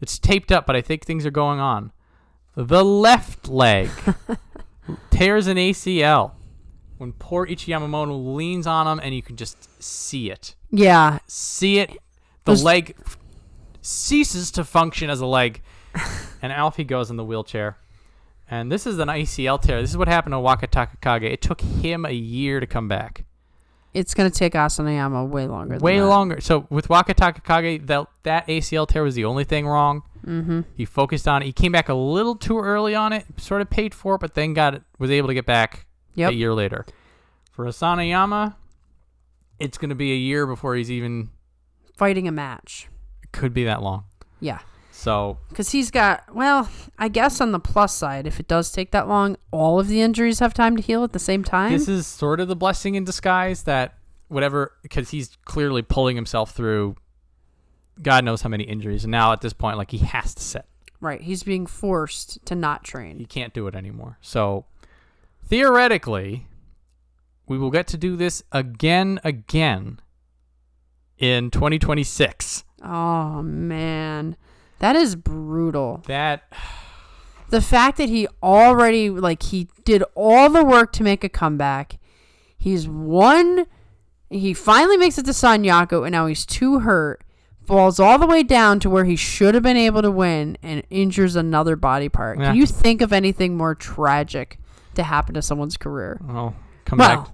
[SPEAKER 1] it's taped up, but I think things are going on. The left leg tears an ACL when poor Ichiyamamoto leans on him, and you can just see it.
[SPEAKER 2] Yeah.
[SPEAKER 1] See it. The leg ceases to function as a leg, and Alfie goes in the wheelchair. And this is an ACL tear. This is what happened to Wakatakakage. It took him a year to come back.
[SPEAKER 2] It's going to take Asanayama way longer than
[SPEAKER 1] Way
[SPEAKER 2] that.
[SPEAKER 1] longer. So with Wakatakakage, that ACL tear was the only thing wrong.
[SPEAKER 2] Mm-hmm.
[SPEAKER 1] He focused on it. He came back a little too early on it, sort of paid for it, but then was able to get back a year later. For Asanayama, it's going to be a year before he's even...
[SPEAKER 2] fighting a match.
[SPEAKER 1] It could be that long.
[SPEAKER 2] Yeah.
[SPEAKER 1] So...
[SPEAKER 2] because he's got... well, I guess on the plus side, if it does take that long, all of the injuries have time to heal at the same time.
[SPEAKER 1] This is sort of the blessing in disguise that whatever... because he's clearly pulling himself through God knows how many injuries. And now at this point, like, he has to sit.
[SPEAKER 2] Right. He's being forced to not train.
[SPEAKER 1] He can't do it anymore. So, theoretically, we will get to do this again in 2026.
[SPEAKER 2] Oh, man. That is brutal.
[SPEAKER 1] The
[SPEAKER 2] fact that he already, like, he did all the work to make a comeback. He's won. He finally makes it to Sanyaku, and now he's too hurt. Falls all the way down to where he should have been able to win and injures another body part.
[SPEAKER 1] Yeah.
[SPEAKER 2] Can you think of anything more tragic to happen to someone's career?
[SPEAKER 1] Well, come back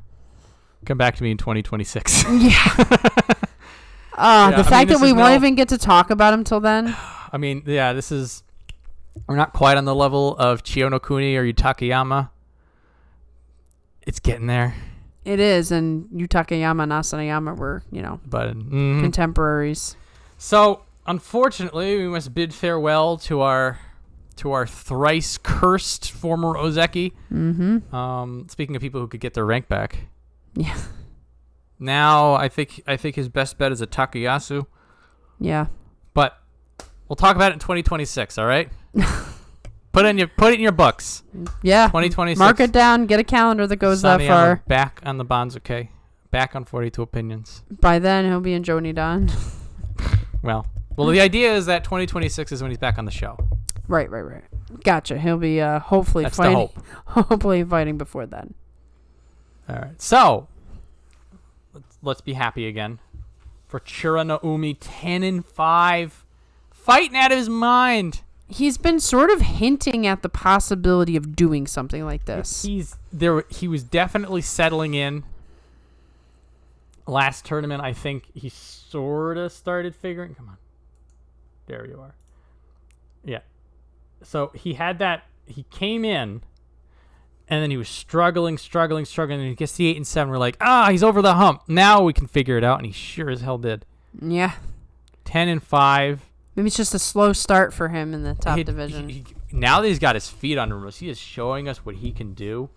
[SPEAKER 1] to me in 2026.
[SPEAKER 2] Yeah. The fact that we won't even get to talk about him till then.
[SPEAKER 1] I mean, yeah, we're not quite on the level of Chiyonokuni or Yutakayama. It's getting there.
[SPEAKER 2] It is, and Yutakayama and Asanayama were, contemporaries.
[SPEAKER 1] So, unfortunately, we must bid farewell to our thrice cursed former Ozeki.
[SPEAKER 2] Mm-hmm.
[SPEAKER 1] Speaking of people who could get their rank back.
[SPEAKER 2] Yeah.
[SPEAKER 1] Now, I think his best bet is a Takayasu.
[SPEAKER 2] Yeah.
[SPEAKER 1] But we'll talk about it in 2026, all right? Put it in your books.
[SPEAKER 2] Yeah.
[SPEAKER 1] 2026.
[SPEAKER 2] Mark it down. Get a calendar that goes that far.
[SPEAKER 1] Back on the Banzuke. Back on 42 Opinions.
[SPEAKER 2] By then, he'll be in Jonidan.
[SPEAKER 1] Well, the idea is that 2026 is when he's back on the show.
[SPEAKER 2] Right. Gotcha. He'll be hopefully
[SPEAKER 1] That's
[SPEAKER 2] fighting.
[SPEAKER 1] The hope.
[SPEAKER 2] Hopefully fighting before then.
[SPEAKER 1] All right. So, let's be happy again for Tsurunoumi, 10-5, fighting out of his mind.
[SPEAKER 2] He's been sort of hinting at the possibility of doing something like this.
[SPEAKER 1] He was definitely settling in. Last tournament, I think he sort of started figuring. Come on, there you are. Yeah. So he had that. He came in, and then he was struggling, and he gets the 8 and 7. We're like, he's over the hump. Now we can figure it out, and he sure as hell did.
[SPEAKER 2] Yeah.
[SPEAKER 1] 10-5.
[SPEAKER 2] Maybe it's just a slow start for him in the top division.
[SPEAKER 1] Now that he's got his feet under him, he is showing us what he can do.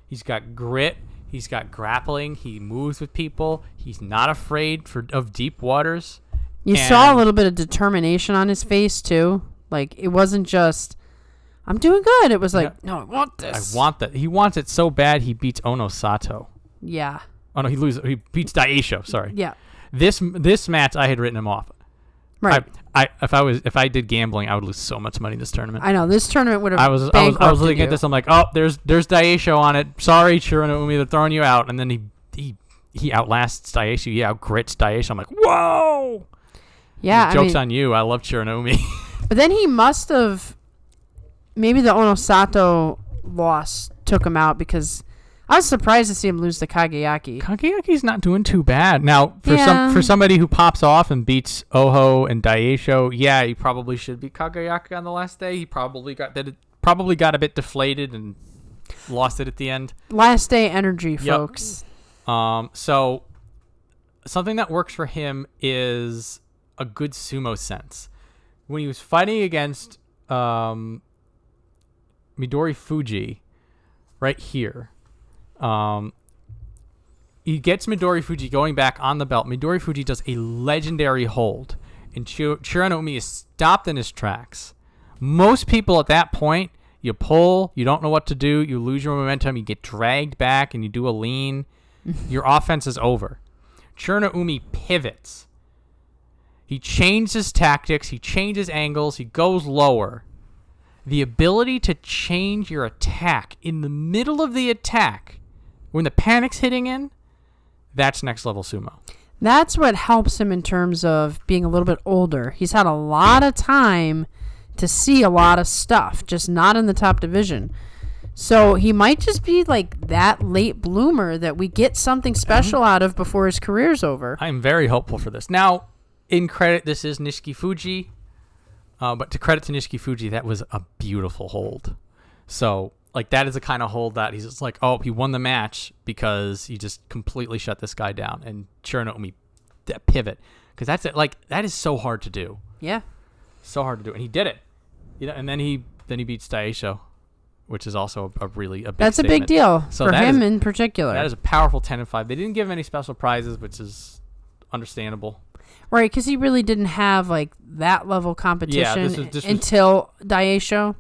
[SPEAKER 1] He's got grit. He's got grappling. He moves with people. He's not afraid of deep waters.
[SPEAKER 2] You saw a little bit of determination on his face, too. Like, it wasn't just, I'm doing good. It was like, no, I want this.
[SPEAKER 1] I want that. He wants it so bad he beats Onosato.
[SPEAKER 2] Yeah.
[SPEAKER 1] Oh, no, he beats Daieisho. Sorry.
[SPEAKER 2] Yeah.
[SPEAKER 1] This match, I had written him off.
[SPEAKER 2] Right.
[SPEAKER 1] If I did gambling, I would lose so much money in this tournament.
[SPEAKER 2] I know this tournament would have.
[SPEAKER 1] I was looking at this. I'm like, oh, there's Daieisho on it. Sorry, Shonanoumi, they're throwing you out. And then he outlasts Daieisho. He outgrits Daieisho. I'm like, whoa.
[SPEAKER 2] Yeah,
[SPEAKER 1] joke's on you. I love Shonanoumi.
[SPEAKER 2] But then he must have. Maybe the Onosato loss took him out because I was surprised to see him lose to Kageyaki.
[SPEAKER 1] Kageyaki's not doing too bad now. For somebody who pops off and beats Oho and Daieisho, yeah, he probably should beat Kageyaki on the last day. He probably got a bit deflated and lost it at the end.
[SPEAKER 2] Last day energy, folks.
[SPEAKER 1] So something that works for him is a good sumo sense. When he was fighting against Midori Fuji, right here. He gets Midori Fuji going back on the belt. Midori Fuji does a legendary hold, and Shiranoumi is stopped in his tracks. Most people at that point, you pull, you don't know what to do, you lose your momentum, you get dragged back, and you do a lean. Your offense is over. Shiranoumi pivots. He changes tactics, he changes angles, he goes lower. The ability to change your attack in the middle of the attack, when the panic's hitting in, that's next level sumo.
[SPEAKER 2] That's what helps him in terms of being a little bit older. He's had a lot of time to see a lot of stuff, just not in the top division. So he might just be like that late bloomer that we get something special out of before his career's over.
[SPEAKER 1] I'm very hopeful for this. Now, in credit, this is Nishifuji. But to credit to Nishifuji, that was a beautiful hold. So, like, that is the kind of hold that he's just like, oh, he won the match because he just completely shut this guy down. And Shiranoumi, that pivot. Because that's it. Like, that is so hard to do.
[SPEAKER 2] Yeah.
[SPEAKER 1] So hard to do. And he did it. And then he beats Daieisho, which is also a big
[SPEAKER 2] That's
[SPEAKER 1] statement.
[SPEAKER 2] A big deal
[SPEAKER 1] so
[SPEAKER 2] for him in particular.
[SPEAKER 1] That is a powerful 10-5. They didn't give him any special prizes, which is understandable.
[SPEAKER 2] Right, because he really didn't have like that level competition
[SPEAKER 1] this
[SPEAKER 2] until Daieisho.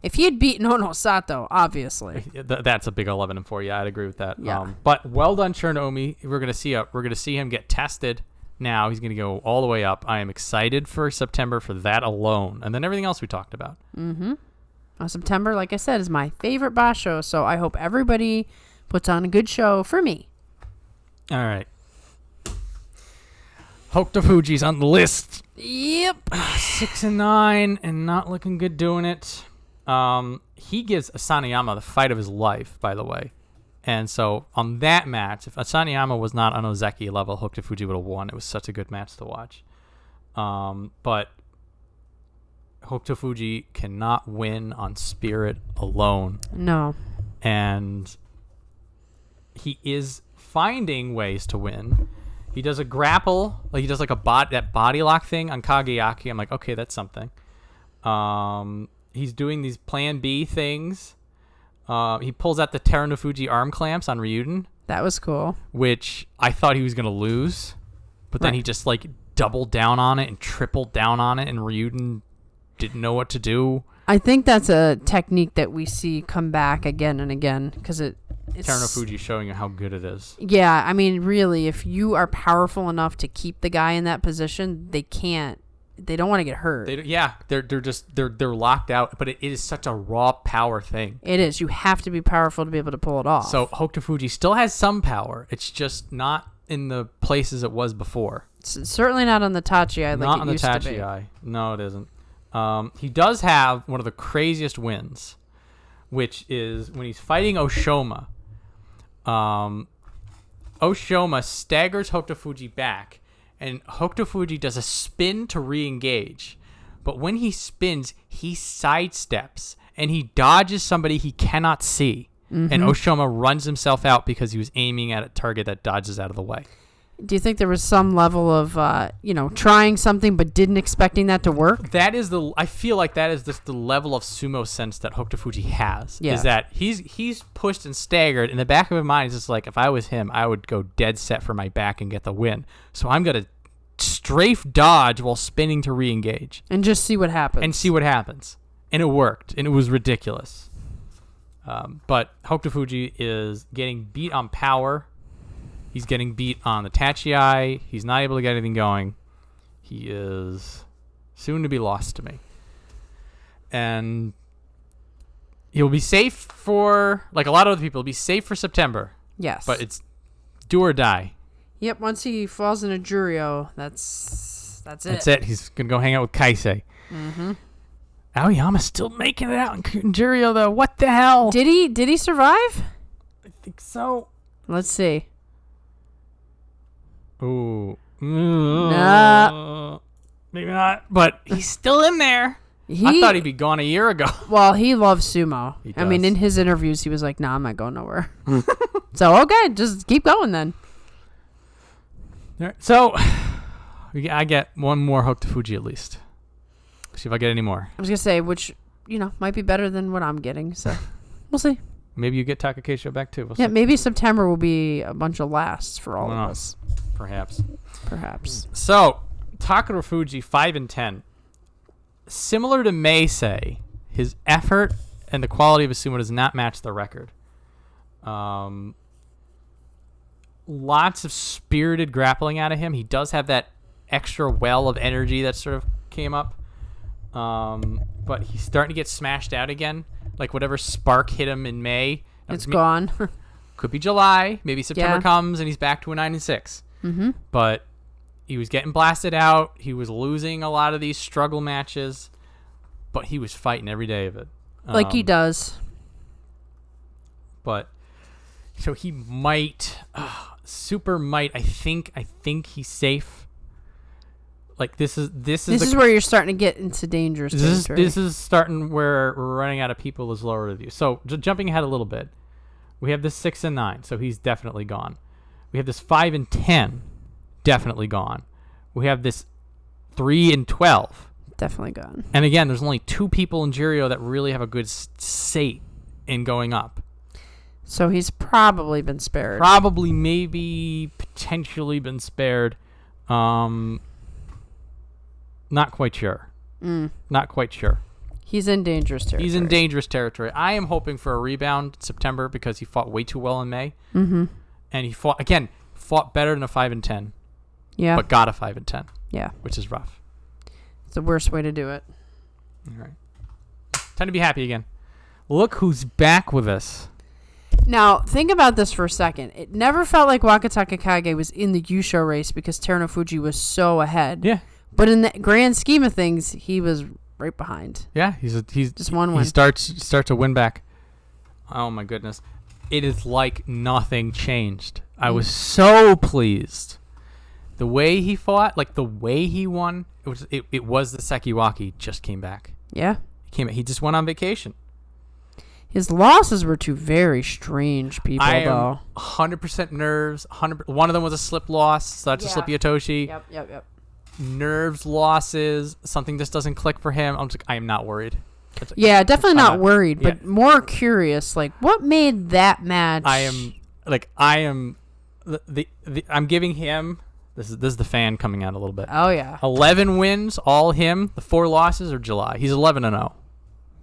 [SPEAKER 2] If he had beaten Onosato, obviously,
[SPEAKER 1] that's a big 11-4. Yeah, I'd agree with that.
[SPEAKER 2] Yeah.
[SPEAKER 1] But well done, Shiranoumi. We're gonna see him get tested. Now he's gonna go all the way up. I am excited for September for that alone, and then everything else we talked about.
[SPEAKER 2] Mm-hmm. September, like I said, is my favorite basho, so I hope everybody puts on a good show for me.
[SPEAKER 1] All right. Hokutofuji's on the list.
[SPEAKER 2] Yep.
[SPEAKER 1] 6-9 and not looking good doing it. He gives Asanoyama the fight of his life, by the way. And so on that match, if Asanoyama was not on Ozeki level, Hokutofuji would have won. It was such a good match to watch. But Hokutofuji cannot win on spirit alone.
[SPEAKER 2] No.
[SPEAKER 1] And he is finding ways to win. He does a grapple, like he does like that body lock thing on Kageyaki. I'm like, okay, that's something. He's doing these Plan B things. He pulls out the Terunofuji arm clamps on Ryuden.
[SPEAKER 2] That was cool.
[SPEAKER 1] Which I thought he was gonna lose, but then he just like doubled down on it and tripled down on it, and Ryuden didn't know what to do.
[SPEAKER 2] I think that's a technique that we see come back again and again because it's
[SPEAKER 1] Terunofuji showing you how good it is.
[SPEAKER 2] Yeah, I mean, really, if you are powerful enough to keep the guy in that position, they don't want to get hurt.
[SPEAKER 1] They're locked out, but it is such a raw power thing.
[SPEAKER 2] It is. You have to be powerful to be able to pull it off.
[SPEAKER 1] So Hokutofuji still has some power. It's just not in the places it was before.
[SPEAKER 2] It's certainly not on the Tachi-ai like
[SPEAKER 1] not
[SPEAKER 2] it
[SPEAKER 1] on the
[SPEAKER 2] used to be.
[SPEAKER 1] Tachi-ai. No, it isn't. He does have one of the craziest wins, which is when he's fighting Oshoma. Oshoma staggers Hokutofuji back, and Hokutofuji does a spin to re-engage. But when he spins, he sidesteps, and he dodges somebody he cannot see. Mm-hmm. And Oshoma runs himself out because he was aiming at a target that dodges out of the way.
[SPEAKER 2] Do you think there was some level of, trying something but didn't expecting that to work?
[SPEAKER 1] I feel like that is just the level of sumo sense that Hokutofuji has.
[SPEAKER 2] Yeah.
[SPEAKER 1] Is that he's pushed and staggered. In the back of his mind, he's just like, if I was him, I would go dead set for my back and get the win. So I'm going to strafe dodge while spinning to re-engage.
[SPEAKER 2] And just see what happens.
[SPEAKER 1] And it worked. And it was ridiculous. But Hokutofuji is getting beat on power. He's getting beat on the Tachi-ai. He's not able to get anything going. He is soon to be lost to me. And he'll be safe for, like a lot of other people, he'll be safe for September.
[SPEAKER 2] Yes.
[SPEAKER 1] But it's do or die.
[SPEAKER 2] Yep, once he falls into Juryo, that's it.
[SPEAKER 1] That's it. He's going to go hang out with Kaisei.
[SPEAKER 2] Mm-hmm.
[SPEAKER 1] Aoyama's still making it out in Juryo, though. What the hell?
[SPEAKER 2] Did he survive?
[SPEAKER 1] I think so.
[SPEAKER 2] Let's see.
[SPEAKER 1] Ooh.
[SPEAKER 2] Nah.
[SPEAKER 1] Maybe not. But he's still in there. I thought he'd be gone a year ago.
[SPEAKER 2] Well, he loves sumo.
[SPEAKER 1] He
[SPEAKER 2] I mean,
[SPEAKER 1] does.
[SPEAKER 2] in his interviews, he was like, "Nah, I'm not going nowhere." So, okay, just keep going then.
[SPEAKER 1] All right, so I get one more Hokutofuji at least. See if I get any more.
[SPEAKER 2] I was going to say, which, might be better than what I'm getting. So, we'll see.
[SPEAKER 1] Maybe you get Takakeisho back too. We'll
[SPEAKER 2] Yeah,
[SPEAKER 1] see.
[SPEAKER 2] maybe September will be a bunch of lasts for all
[SPEAKER 1] Who
[SPEAKER 2] of
[SPEAKER 1] knows?
[SPEAKER 2] us.
[SPEAKER 1] Perhaps. So, Terunofuji 5 and 10. Similar to Meisei, his effort and the quality of his sumo does not match the record. Lots of spirited grappling out of him. He does have that extra well of energy that sort of came up. But he's starting to get smashed out again. Like whatever spark hit him in May.
[SPEAKER 2] It's gone.
[SPEAKER 1] Could be July. Maybe September
[SPEAKER 2] Yeah.
[SPEAKER 1] comes and he's back to a 9 and 6.
[SPEAKER 2] Mm-hmm.
[SPEAKER 1] But he was getting blasted out. He was losing a lot of these struggle matches. But he was fighting every day of it.
[SPEAKER 2] Like he does.
[SPEAKER 1] But so he might, super might. I think he's safe. Like this is
[SPEAKER 2] where you're starting to get into dangerous territory.
[SPEAKER 1] This is starting where we're running out of people as lower review. So jumping ahead a little bit, we have this 6 and 9, so he's definitely gone. We have this 5 and 10, definitely gone. We have this 3 and 12.
[SPEAKER 2] Definitely gone.
[SPEAKER 1] And again, there's only 2 people in Juryo that really have a good sate in going up.
[SPEAKER 2] So he's probably been spared.
[SPEAKER 1] Probably, maybe, potentially been spared. Not quite sure. Not quite sure.
[SPEAKER 2] He's in dangerous territory.
[SPEAKER 1] He's in dangerous territory. I am hoping for a rebound in September because he fought way too well in May.
[SPEAKER 2] Mm-hmm.
[SPEAKER 1] And he fought better than a 5 and 10.
[SPEAKER 2] Yeah.
[SPEAKER 1] But got a 5 and 10.
[SPEAKER 2] Yeah.
[SPEAKER 1] Which is rough.
[SPEAKER 2] It's the worst way to do it.
[SPEAKER 1] All right. Time to be happy again. Look who's back with us.
[SPEAKER 2] Now, think about this for a second. It never felt like Wakatakakage was in the Yusho race because Terunofuji was so ahead.
[SPEAKER 1] Yeah.
[SPEAKER 2] But in the grand scheme of things, he was right behind.
[SPEAKER 1] Yeah, he's
[SPEAKER 2] just one win.
[SPEAKER 1] He starts a win back. Oh my goodness. It is like nothing changed. I was so pleased. The way he fought, like the way he won, it was the Sekiwaki just came back.
[SPEAKER 2] Yeah.
[SPEAKER 1] He just went on vacation.
[SPEAKER 2] His losses were to very strange people,
[SPEAKER 1] I
[SPEAKER 2] though.
[SPEAKER 1] am 100% nerves. 100. One of them was a slip loss. So that's a slip Yotoshi.
[SPEAKER 2] Yep.
[SPEAKER 1] Nerves, losses. Something just doesn't click for him. I'm just like, I am not worried.
[SPEAKER 2] Yeah, definitely not worried, but
[SPEAKER 1] yeah.
[SPEAKER 2] more curious. Like, what made that match?
[SPEAKER 1] I'm giving him. This is the fan coming out a little bit.
[SPEAKER 2] Oh yeah.
[SPEAKER 1] 11 wins, all him. The 4 losses are July. He's 11-0.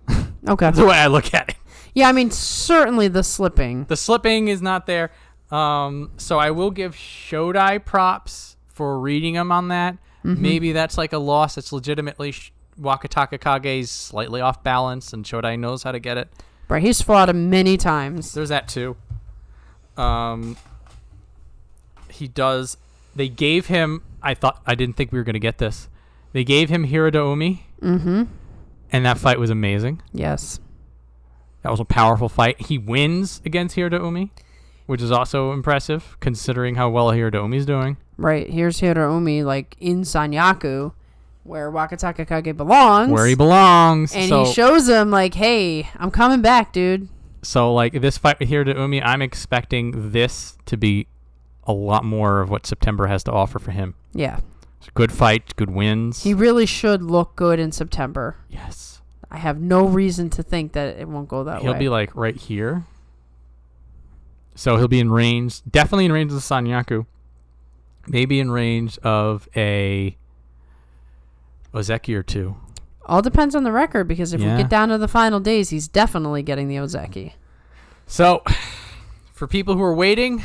[SPEAKER 2] Okay.
[SPEAKER 1] That's the way I look at it.
[SPEAKER 2] Yeah, I mean, certainly the slipping.
[SPEAKER 1] The slipping is not there. So I will give Shodai props for reading him on that.
[SPEAKER 2] Mm-hmm.
[SPEAKER 1] Maybe that's like a loss that's legitimately Wakatakakage's slightly off balance, and Shodai knows how to get it.
[SPEAKER 2] Right, he's fought him many times.
[SPEAKER 1] There's that too. He does. They gave him. I didn't think we were going to get this. They gave him Hiradoumi.
[SPEAKER 2] Mm-hmm.
[SPEAKER 1] And that fight was amazing.
[SPEAKER 2] Yes.
[SPEAKER 1] That was a powerful fight. He wins against Hiradoumi, which is also impressive considering how well Hiradoumi's doing.
[SPEAKER 2] Right. Here's Hiradoumi, like, in Sanyaku, where Wakatakakage belongs.
[SPEAKER 1] Where he belongs.
[SPEAKER 2] And he shows him, like, hey, I'm coming back, dude.
[SPEAKER 1] So, like, this fight with Hiradoumi, I'm expecting this to be a lot more of what September has to offer for him.
[SPEAKER 2] Yeah.
[SPEAKER 1] It's a good fight, good wins.
[SPEAKER 2] He really should look good in September.
[SPEAKER 1] Yes.
[SPEAKER 2] I have no reason to think that it won't go that way.
[SPEAKER 1] He'll be, like, right here. So he'll be in range, definitely in range of the Sanyaku. Maybe in range of a Ozeki or 2.
[SPEAKER 2] All depends on the record, because if we
[SPEAKER 1] Yeah.
[SPEAKER 2] get down to the final days, he's definitely getting the Ozeki.
[SPEAKER 1] So, for people who are waiting,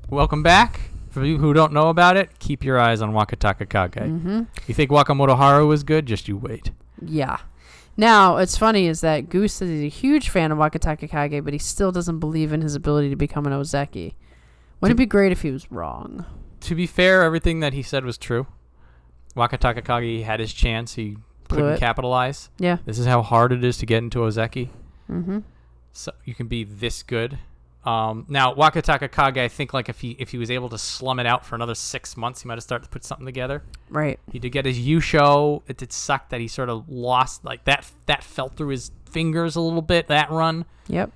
[SPEAKER 1] welcome back. For for you who don't know about it, keep your eyes on Wakatakakage.
[SPEAKER 2] Mm-hmm.
[SPEAKER 1] You think Wakamotoharu was good? Just you wait.
[SPEAKER 2] Yeah. Now, it's funny is that Goose says he's a huge fan of Wakatakakage, but he still doesn't believe in his ability to become an Ozeki. Wouldn't it be great if he was wrong?
[SPEAKER 1] To be fair, everything that he said was true. Wakatakakage had his chance. He couldn't capitalize.
[SPEAKER 2] Yeah.
[SPEAKER 1] This is how hard it is to get into Ozeki.
[SPEAKER 2] Mm-hmm.
[SPEAKER 1] So you can be this good. Now, Wakatakakage, I think like if he was able to slum it out for another 6 months, he might have started to put something together.
[SPEAKER 2] Right.
[SPEAKER 1] He did get his Yusho. It did suck that he sort of lost, like that fell through his fingers a little bit, that run.
[SPEAKER 2] Yep.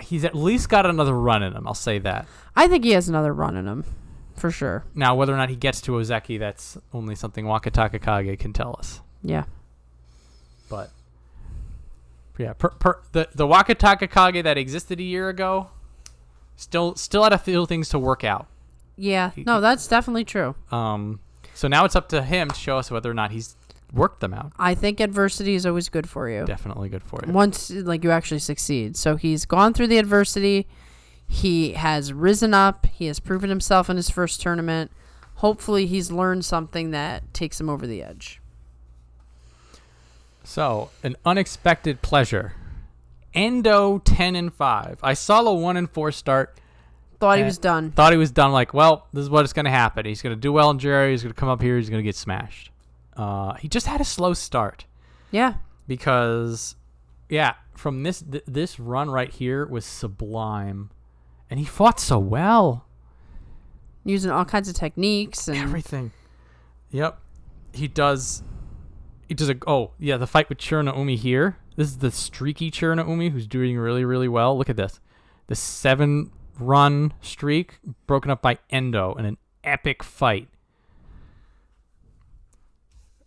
[SPEAKER 1] He's at least got another run in him, I'll say that.
[SPEAKER 2] I think he has another run in him, for sure.
[SPEAKER 1] Now, whether or not he gets to Ozeki, that's only something Wakatakakage can tell us.
[SPEAKER 2] Yeah.
[SPEAKER 1] But yeah, the Wakatakakage that existed a year ago still had a few things to work out.
[SPEAKER 2] Yeah. No, that's definitely true.
[SPEAKER 1] So now it's up to him to show us whether or not he's worked them out.
[SPEAKER 2] I think adversity is always good for you.
[SPEAKER 1] Definitely good for you.
[SPEAKER 2] Once you actually succeed. So he's gone through the adversity. He has risen up. He has proven himself in his first tournament. Hopefully he's learned something that takes him over the edge.
[SPEAKER 1] So, an unexpected pleasure. Endo 10-5. I saw the 1-4 start.
[SPEAKER 2] Thought he was done.
[SPEAKER 1] Thought he was done. Like, well, this is what is going to happen. He's going to do well in Juryo. He's going to come up here. He's going to get smashed. He just had a slow start.
[SPEAKER 2] Yeah.
[SPEAKER 1] Because, yeah, from this run right here was sublime. And he fought so well.
[SPEAKER 2] Using all kinds of techniques. And
[SPEAKER 1] everything. Yep. He does the fight with Shonanoumi here. This is the streaky Shonanoumi who's doing really, really well. Look at this. The 7-run streak broken up by Endo in an epic fight.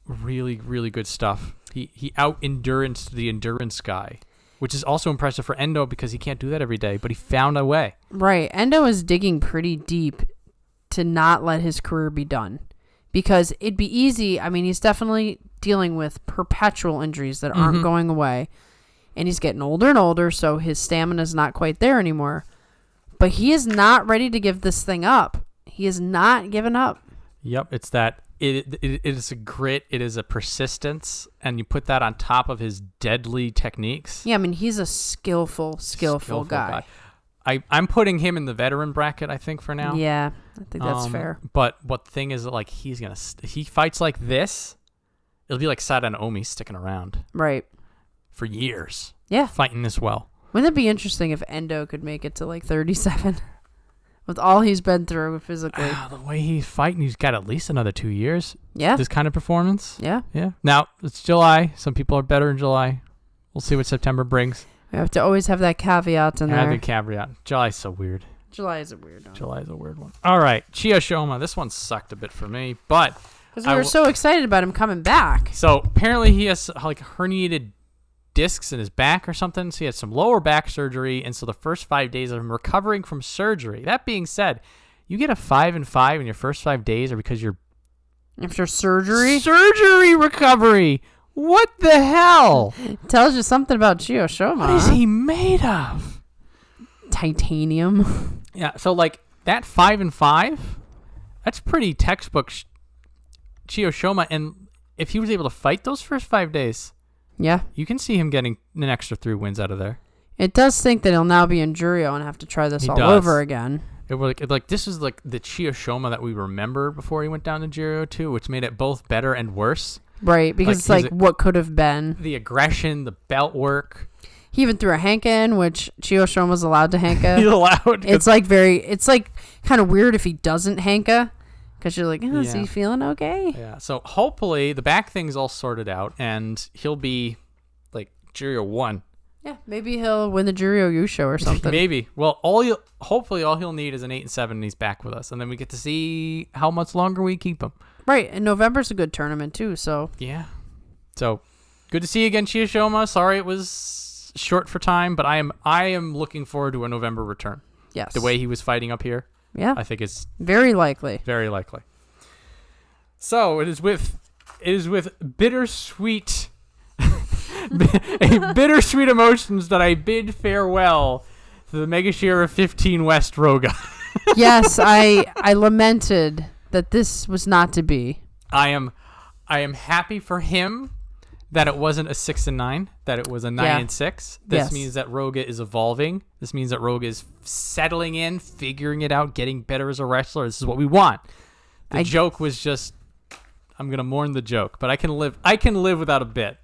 [SPEAKER 1] Really, really good stuff. He out-enduranced the endurance guy, which is also impressive for Endo because he can't do that every day, but he found a way.
[SPEAKER 2] Right. Endo is digging pretty deep to not let his career be done. Because it'd be easy. I mean, he's definitely dealing with perpetual injuries that aren't going away. And he's getting older and older, so his stamina's not quite there anymore. But he is not ready to give this thing up. He is not giving up.
[SPEAKER 1] Yep, it's that. It is a grit. It is a persistence. And you put that on top of his deadly techniques.
[SPEAKER 2] Yeah, I mean, he's a skillful guy.
[SPEAKER 1] I'm putting him in the veteran bracket, I think, for now.
[SPEAKER 2] Yeah, I think that's fair.
[SPEAKER 1] But what the thing is, like, he fights like this, it'll be like Shonanoumi sticking around.
[SPEAKER 2] Right.
[SPEAKER 1] For years.
[SPEAKER 2] Yeah.
[SPEAKER 1] Fighting this well.
[SPEAKER 2] Wouldn't it be interesting if Endo could make it to, like, 37? With all he's been through physically.
[SPEAKER 1] The way he's fighting, he's got at least another 2 years.
[SPEAKER 2] Yeah.
[SPEAKER 1] This kind of performance.
[SPEAKER 2] Yeah.
[SPEAKER 1] Yeah. Now, it's July. Some people are better in July. We'll see what September brings.
[SPEAKER 2] We have to always have that caveat in there.
[SPEAKER 1] The caveat. July's so weird.
[SPEAKER 2] July is a weird one.
[SPEAKER 1] July is a weird one. All right. Chiyoshoma. This one sucked a bit for me, but...
[SPEAKER 2] Because we were so excited about him coming back.
[SPEAKER 1] So, apparently he has, like, herniated discs in his back or something. So, he had some lower back surgery, and so the first 5 days of him recovering from surgery. That being said, you get a 5-5 in your first 5 days or because you're...
[SPEAKER 2] After surgery?
[SPEAKER 1] Surgery recovery! What the hell?
[SPEAKER 2] Tells you something about Chiyoshoma.
[SPEAKER 1] What is he made of?
[SPEAKER 2] Titanium.
[SPEAKER 1] Yeah, so like that 5-5, that's pretty textbook Chiyoshoma. And if he was able to fight those first 5 days,
[SPEAKER 2] yeah,
[SPEAKER 1] you can see him getting an extra 3 wins out of there.
[SPEAKER 2] It does think that he'll now be in Juryo and have to try this over again.
[SPEAKER 1] This is like the Chiyoshoma that we remember before he went down to Juryo too, which made it both better and worse.
[SPEAKER 2] Right, because it's like what could have been.
[SPEAKER 1] The aggression, the belt work.
[SPEAKER 2] He even threw a Henka in, which Chiyoshoma was allowed to Henka.
[SPEAKER 1] He's allowed.
[SPEAKER 2] It's like kind of weird if he doesn't Henka, because you're like, is he feeling okay?
[SPEAKER 1] Yeah. So hopefully the back thing's all sorted out, and he'll be like Juryo 1.
[SPEAKER 2] Yeah, maybe he'll win the Juryo Yusho or something.
[SPEAKER 1] Maybe. Well, hopefully all he'll need is an 8-7, and he's back with us, and then we get to see how much longer we keep him.
[SPEAKER 2] Right, and November's a good tournament too, so.
[SPEAKER 1] Yeah. So, good to see you again, Chiyoshoma. Sorry it was short for time, but I am looking forward to a November return.
[SPEAKER 2] Yes.
[SPEAKER 1] The way he was fighting up here.
[SPEAKER 2] Yeah.
[SPEAKER 1] I think it's
[SPEAKER 2] very likely.
[SPEAKER 1] Very likely. So, it is with bittersweet bittersweet emotions that I bid farewell to the Megashira 15 West Roga.
[SPEAKER 2] Yes, I lamented that this was not to be.
[SPEAKER 1] I am happy for him that it wasn't a 6-9, that it was a 9-6. This means that Roga is evolving. This means that Roga is settling in, figuring it out, getting better as a wrestler. This is what we want. The joke was just, I'm gonna mourn the joke, but I can live without a bit.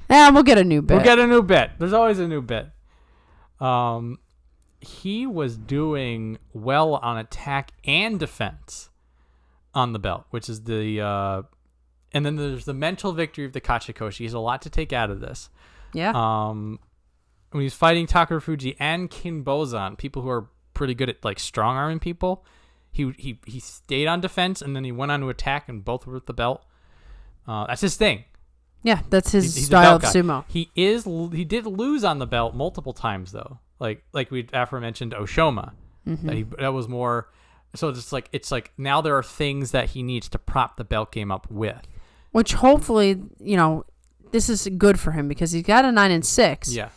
[SPEAKER 2] We'll get a new bit.
[SPEAKER 1] We'll get a new bit. There's always a new bit. He was doing well on attack and defense on the belt, which is the and then there's the mental victory of the Kachikoshi. He has a lot to take out of this.
[SPEAKER 2] Yeah.
[SPEAKER 1] When he's fighting Terunofuji and Kinbozan, people who are pretty good at like strong arming people, he stayed on defense and then he went on to attack, and both were with the belt. That's his thing.
[SPEAKER 2] Yeah, that's his
[SPEAKER 1] He's
[SPEAKER 2] style of
[SPEAKER 1] guy.
[SPEAKER 2] sumo.
[SPEAKER 1] He did lose on the belt multiple times though. Like we aforementioned Oshoma.
[SPEAKER 2] Mm-hmm.
[SPEAKER 1] That was more. So it's like now there are things that he needs to prop the belt game up with.
[SPEAKER 2] Which hopefully, this is good for him because he's got a 9-6.
[SPEAKER 1] Yeah.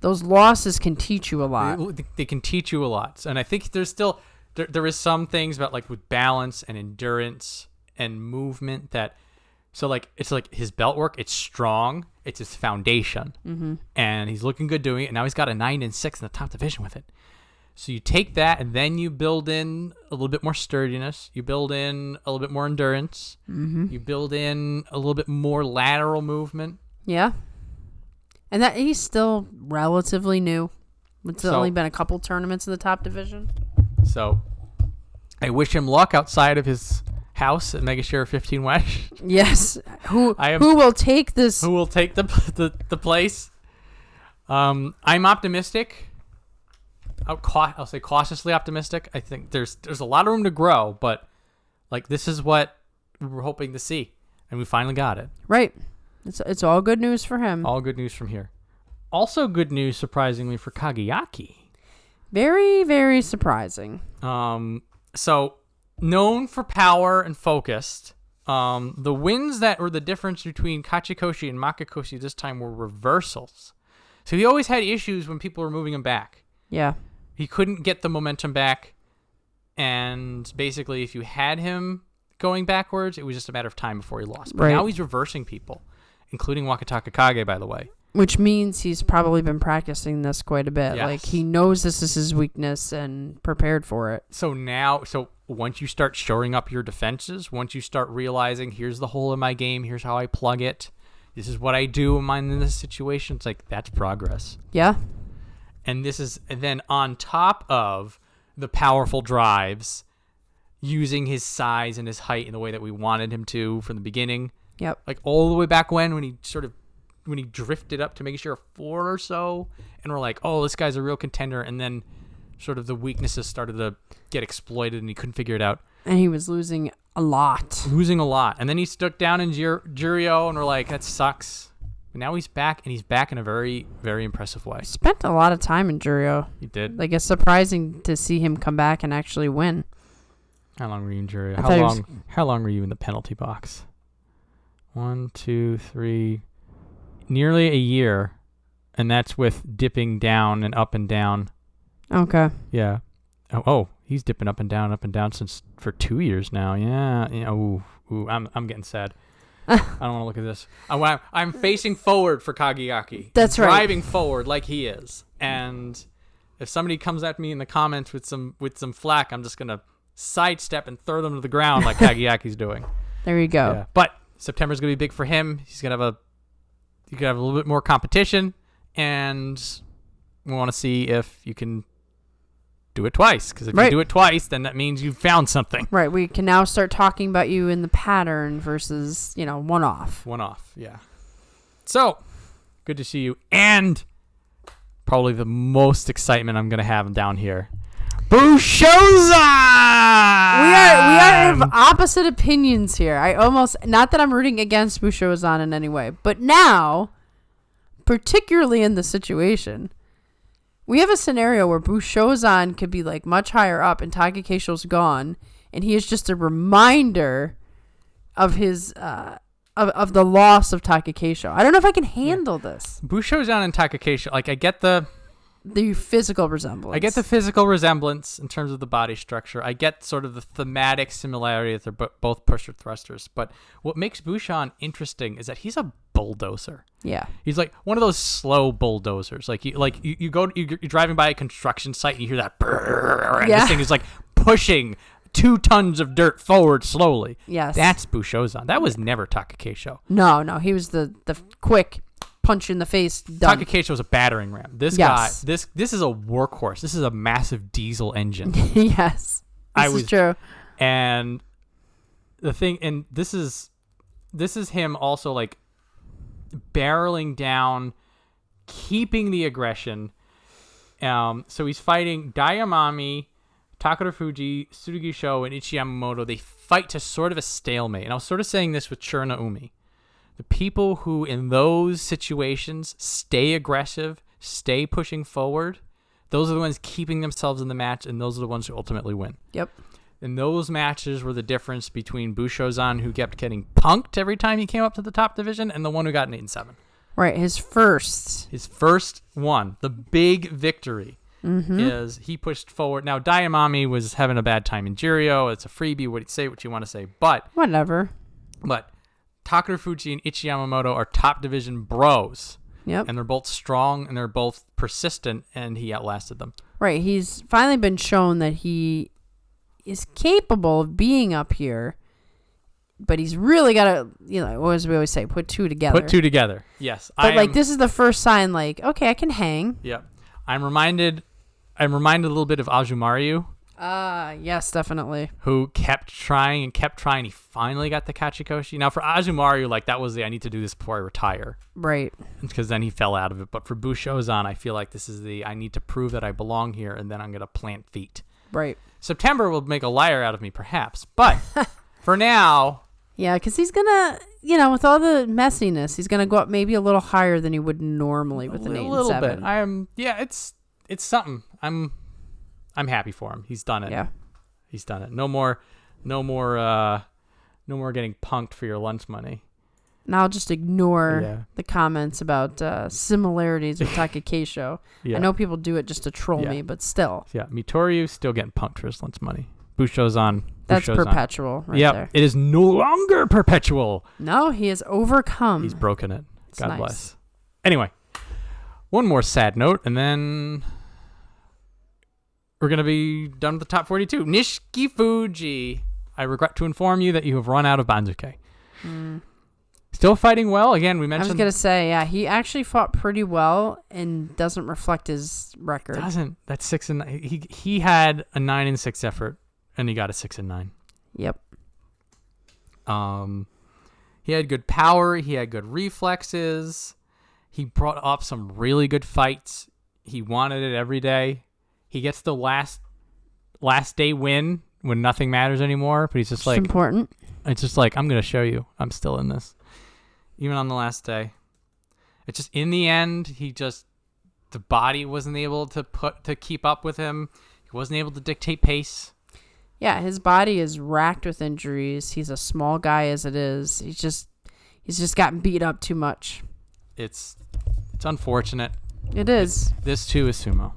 [SPEAKER 2] Those losses can teach you a lot.
[SPEAKER 1] They can teach you a lot. And I think there's still there is some things about like with balance and endurance and movement that so like it's like his belt work, it's strong, it's his foundation. Mm-hmm. And he's looking good doing it. And now he's got a 9-6 in the top division with it. So you take that and then you build in a little bit more sturdiness. You build in a little bit more endurance. Mm-hmm. You build in a little bit more lateral movement.
[SPEAKER 2] Yeah. And that he's still relatively new. It's only been a couple tournaments in the top division.
[SPEAKER 1] So I wish him luck outside of his house at Mega Share 15 West.
[SPEAKER 2] Yes. Who will take this?
[SPEAKER 1] Who will take the place? I'm optimistic. I'll say cautiously optimistic. I think there's a lot of room to grow, but like this is what we were hoping to see, and we finally got it.
[SPEAKER 2] Right. It's all good news for him.
[SPEAKER 1] All good news from here. Also good news, surprisingly, for Kagayaki.
[SPEAKER 2] Very, very surprising.
[SPEAKER 1] So known for power and focused. The wins that were the difference between Kachikoshi and Makakoshi this time were reversals. So he always had issues when people were moving him back.
[SPEAKER 2] Yeah.
[SPEAKER 1] He couldn't get the momentum back, and basically if you had him going backwards, it was just a matter of time before he lost. But now he's reversing people, including Wakatakakage, by the way.
[SPEAKER 2] Which means he's probably been practicing this quite a bit.
[SPEAKER 1] Yes.
[SPEAKER 2] Like, he knows this is his weakness and prepared for it.
[SPEAKER 1] So once you start shoring up your defenses, once you start realizing, here's the hole in my game, here's how I plug it, this is what I do when I'm in this situation, it's like, that's progress.
[SPEAKER 2] Yeah.
[SPEAKER 1] And then on top of the powerful drives, using his size and his height in the way that we wanted him to from the beginning.
[SPEAKER 2] Yep.
[SPEAKER 1] Like all the way back when he drifted up to Mega Share 4 or so, and we're like, oh, this guy's a real contender. And then sort of the weaknesses started to get exploited and he couldn't figure it out.
[SPEAKER 2] And he was losing a lot.
[SPEAKER 1] And then he stuck down in Juryo, and we're like, that sucks. But now he's back, and he's back in a very, very impressive way.
[SPEAKER 2] He spent a lot of time in Juryo.
[SPEAKER 1] He did.
[SPEAKER 2] Like, it's surprising to see him come back and actually win.
[SPEAKER 1] How long were you in Juryo? How long were you in the penalty box? 1, 2, 3, nearly a year, and that's with dipping down and up and down. Okay. Yeah. Oh, he's dipping up and down for 2 years now. Yeah. Ooh, I'm getting sad. I don't want to look at this. I'm facing forward for Kagayaki.
[SPEAKER 2] That's right.
[SPEAKER 1] Driving forward like he is. And if somebody comes at me in the comments with some flack, I'm just gonna sidestep and throw them to the ground like Kagayaki's doing.
[SPEAKER 2] There you go.
[SPEAKER 1] Yeah. But September's gonna be big for him. He's gonna have a little bit more competition, and we want to see if you can do it twice, because if you do it twice, then that means you've found something.
[SPEAKER 2] Right. We can now start talking about you in the pattern versus, one-off.
[SPEAKER 1] One-off, yeah. So, good to see you. And probably the most excitement I'm going to have down here. Bushoza!
[SPEAKER 2] We are of opposite opinions here. Not that I'm rooting against Bushozan in any way, but now, particularly in this situation, we have a scenario where Bushozan could be like much higher up and Takakeisho's gone, and he is just a reminder of his of the loss of Takakeisho. I don't know if I can handle this.
[SPEAKER 1] Bushozan and Takakeisho, like I get the
[SPEAKER 2] the physical resemblance.
[SPEAKER 1] I get the physical resemblance in terms of the body structure. I get sort of the thematic similarity that they're both pusher thrusters. But what makes Bushon interesting is that he's a bulldozer.
[SPEAKER 2] Yeah.
[SPEAKER 1] He's like one of those slow bulldozers. You're driving by a construction site and you hear that brrr, and this thing is like pushing 2 tons of dirt forward slowly.
[SPEAKER 2] Yes.
[SPEAKER 1] That's Bushozan. That was never Takakeisho.
[SPEAKER 2] No, he was the quick punch in the face. Done.
[SPEAKER 1] Takakeisho was a battering ram. This guy, this is a workhorse. This is a massive diesel engine.
[SPEAKER 2] Yes. This is true.
[SPEAKER 1] And the thing, and this is him also like barreling down, keeping the aggression. So he's fighting Daieisho, Terunofuji, Tsurugisho, and Ichiyamamoto. They fight to sort of a stalemate. And I was sort of saying this with Shonanoumi. The people who, in those situations, stay aggressive, stay pushing forward, those are the ones keeping themselves in the match, and those are the ones who ultimately win.
[SPEAKER 2] Yep.
[SPEAKER 1] And those matches were the difference between Bushozan, who kept getting punked every time he came up to the top division, and the one who got an 8-7.
[SPEAKER 2] Right, his first
[SPEAKER 1] one, the big victory, is he pushed forward. Now, Daieisho was having a bad time in Juryo. It's a freebie. Say what you want to say. But
[SPEAKER 2] whatever.
[SPEAKER 1] But Terunofuji and Ichiyamamoto are top division bros.
[SPEAKER 2] Yep.
[SPEAKER 1] And they're both strong and they're both persistent, and he outlasted them.
[SPEAKER 2] Right. He's finally been shown that he is capable of being up here, but he's really got to, as we always say, put 2 together.
[SPEAKER 1] Put 2 together. Yes.
[SPEAKER 2] But this is the first sign, like, okay, I can hang.
[SPEAKER 1] Yeah. I'm reminded a little bit of Azumaryu.
[SPEAKER 2] Yes, definitely.
[SPEAKER 1] Who kept trying. He finally got the Kachikoshi. Now, for Azumaryu, like, that was I need to do this before I retire.
[SPEAKER 2] Right.
[SPEAKER 1] Because then he fell out of it. But for Bushozan, I feel like this is I need to prove that I belong here, and then I'm going to plant feet.
[SPEAKER 2] Right.
[SPEAKER 1] September will make a liar out of me, perhaps. But for now...
[SPEAKER 2] Yeah, because he's going to, with all the messiness, he's going to go up maybe a little higher than he would normally with an 8 and 7.
[SPEAKER 1] A little bit. It's something. I'm happy for him. He's done it.
[SPEAKER 2] Yeah.
[SPEAKER 1] He's done it. No more getting punked for your lunch money.
[SPEAKER 2] And I'll just ignore the comments about similarities with Takakeisho. I know people do it just to troll me, but still.
[SPEAKER 1] Yeah, Mitoryu still getting punked for his lunch money. Bushozan.
[SPEAKER 2] That's perpetual right there.
[SPEAKER 1] It is no longer perpetual.
[SPEAKER 2] No, he has overcome.
[SPEAKER 1] He's broken it.
[SPEAKER 2] It's
[SPEAKER 1] God
[SPEAKER 2] nice.
[SPEAKER 1] Bless. Anyway, one more sad note, and then we're going to be done with the top 42. Nishifuji. I regret to inform you that you have run out of Banzuke. Still fighting well. Again, we mentioned...
[SPEAKER 2] I was going to say, he actually fought pretty well and doesn't reflect his record.
[SPEAKER 1] Doesn't. That's 6-9. He had a 9-6 effort, and he got a 6-9.
[SPEAKER 2] Yep.
[SPEAKER 1] He had good power. He had good reflexes. He brought up some really good fights. He wanted it every day. He gets the last day win when nothing matters anymore, but he's just like...
[SPEAKER 2] important.
[SPEAKER 1] It's just like, I'm going to show you. I'm still in this. Even on the last day. It's just, in the end, the body wasn't able to keep up with him. He wasn't able to dictate pace.
[SPEAKER 2] Yeah, his body is racked with injuries. He's a small guy as it is. He's just gotten beat up too much.
[SPEAKER 1] It's unfortunate.
[SPEAKER 2] It is.
[SPEAKER 1] This too is sumo.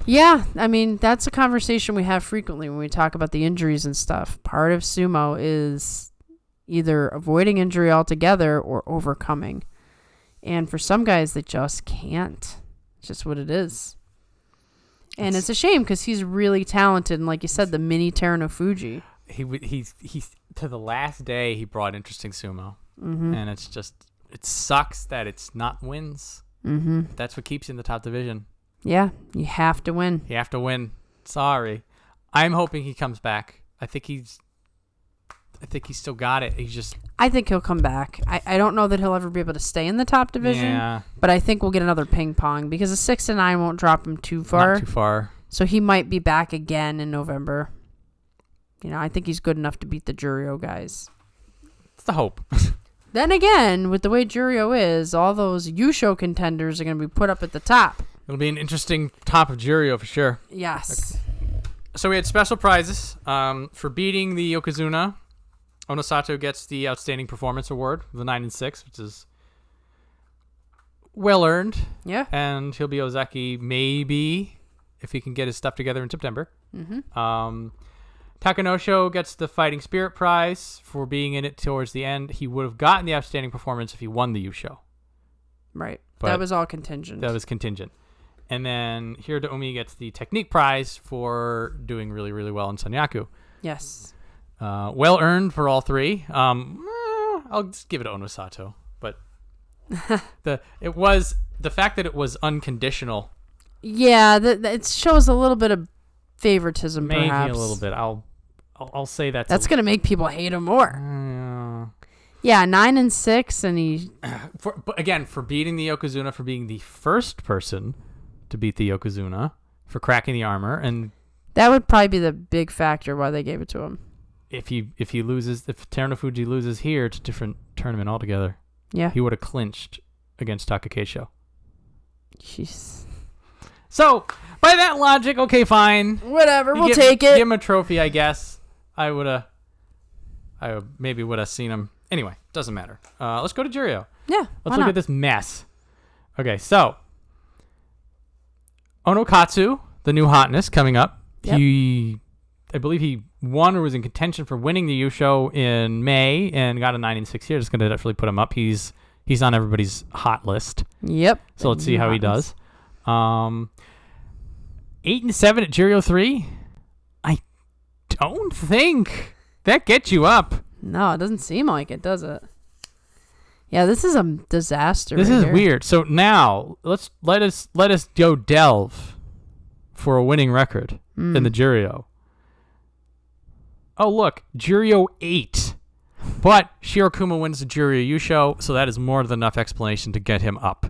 [SPEAKER 2] Yeah, I mean, that's a conversation we have frequently when we talk about the injuries and stuff. Part of sumo is either avoiding injury altogether or overcoming. And for some guys, they just can't. It's just what it is. And it's a shame because he's really talented. And like you said, the mini Terunofuji.
[SPEAKER 1] He's to the last day, he brought interesting sumo. And it's just, it sucks that it's not wins. That's what keeps you in the top division.
[SPEAKER 2] Yeah, you have to win.
[SPEAKER 1] You have to win. Sorry. I'm hoping he comes back. I think he's still got it.
[SPEAKER 2] I think he'll come back. I don't know that he'll ever be able to stay in the top division, but I think we'll get another ping pong because a 6-9 won't drop him too far.
[SPEAKER 1] Not too far.
[SPEAKER 2] So he might be back again in November. I think he's good enough to beat the Juryo guys.
[SPEAKER 1] It's the hope.
[SPEAKER 2] Then again, with the way Juryo is, all those Yusho contenders are going to be put up at the top.
[SPEAKER 1] It'll be an interesting top of Juryo for sure.
[SPEAKER 2] Yes.
[SPEAKER 1] So we had special prizes for beating the Yokozuna. Onosato gets the Outstanding Performance Award, the 9-6, which is well earned.
[SPEAKER 2] Yeah.
[SPEAKER 1] And he'll be Ozeki maybe if he can get his stuff together in September. Takanosho gets the Fighting Spirit Prize for being in it towards the end. He would have gotten the Outstanding Performance if he won the Yusho.
[SPEAKER 2] Right.
[SPEAKER 1] But
[SPEAKER 2] that was all contingent.
[SPEAKER 1] That was contingent. And then Hiradoumi gets the Technique Prize for doing really, really well in Sanyaku.
[SPEAKER 2] Yes.
[SPEAKER 1] Well earned for all three. I'll just give it to Onosato. But the fact that it was unconditional.
[SPEAKER 2] Yeah, it shows a little bit of favoritism,
[SPEAKER 1] maybe
[SPEAKER 2] perhaps.
[SPEAKER 1] A little bit. I'll say
[SPEAKER 2] that's going to make people hate him more. Yeah, 9 and 6, and he.
[SPEAKER 1] For beating the Yokozuna, for being the first person to beat the Yokozuna, for cracking the armor, and
[SPEAKER 2] that would probably be the big factor why they gave it to him.
[SPEAKER 1] If Terunofuji loses here, it's a different tournament altogether.
[SPEAKER 2] Yeah,
[SPEAKER 1] he would have clinched against Takakeisho.
[SPEAKER 2] Jeez.
[SPEAKER 1] So by that logic, okay, fine,
[SPEAKER 2] whatever, we'll take it.
[SPEAKER 1] Give him a trophy, I guess. I maybe would have seen him. Anyway, doesn't matter. Let's go to Juryo.
[SPEAKER 2] Yeah.
[SPEAKER 1] Let's look at this mess. Okay, so Onokatsu, the new hotness coming up. Yep. I believe he won or was in contention for winning the Yusho in May and got a 9 and 6 here. Just going to definitely put him up. He's on everybody's hot list.
[SPEAKER 2] Yep.
[SPEAKER 1] So let's see how he does. 8 and 7 at Juryo 3. I don't think that gets you up.
[SPEAKER 2] No, it doesn't seem like it, does it? Yeah, this is a disaster.
[SPEAKER 1] This is weird. So now let us go delve for a winning record in the Juryo. Oh, look, Juryo 8. But Shirokuma wins the Juryo Yusho, so that is more than enough explanation to get him up.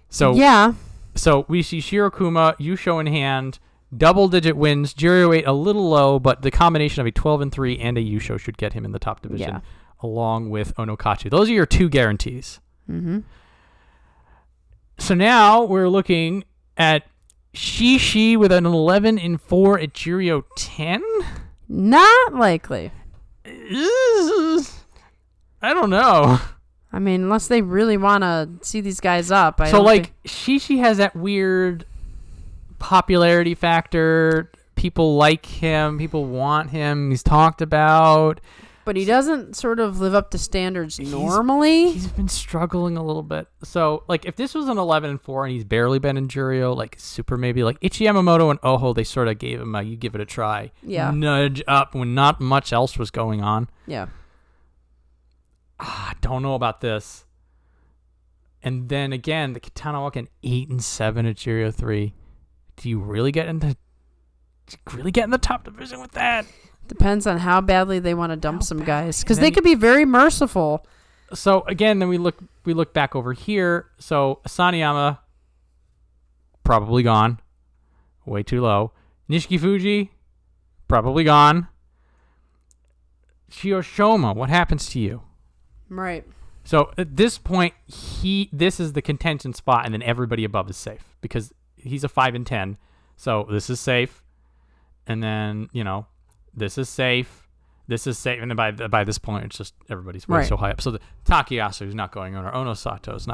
[SPEAKER 1] So
[SPEAKER 2] yeah.
[SPEAKER 1] So we see Shirokuma, Yusho in hand, double-digit wins, Juryo 8 a little low, but the combination of a 12 and 3 and a Yusho should get him in the top division, along with Onokatsu. Those are your two guarantees.
[SPEAKER 2] Mm-hmm.
[SPEAKER 1] So now we're looking at Shishi with an 11 and 4 at Juryo 10.
[SPEAKER 2] Not likely.
[SPEAKER 1] I don't know.
[SPEAKER 2] I mean, unless they really want to see these guys up.
[SPEAKER 1] Shishi has that weird popularity factor. People like him. People want him. He's talked about.
[SPEAKER 2] But he doesn't sort of live up to standards normally.
[SPEAKER 1] He's been struggling a little bit. So, if this was an 11 and 4 and he's barely been in Juryo, super maybe, Ichi Yamamoto and Oho, they sort of gave him you give it a try.
[SPEAKER 2] Yeah.
[SPEAKER 1] Nudge up when not much else was going on.
[SPEAKER 2] Yeah.
[SPEAKER 1] I don't know about this. And then again, the Katana walking 8 and 7 at Juryo 3. Do you really get in the top division with that?
[SPEAKER 2] Depends on how badly they want to dump some guys, because they could be very merciful.
[SPEAKER 1] So again, then we look back over here. So Saniyama probably gone, way too low. Nishiki Fuji probably gone. Shiyoshoma, what happens to you?
[SPEAKER 2] Right.
[SPEAKER 1] So at this point, this is the contention spot, and then everybody above is safe because he's a 5 and 10. So this is safe, and then this is safe. This is safe, and then by this point, it's just everybody's way so high up. So the Takayasu is not going anywhere. Onosato's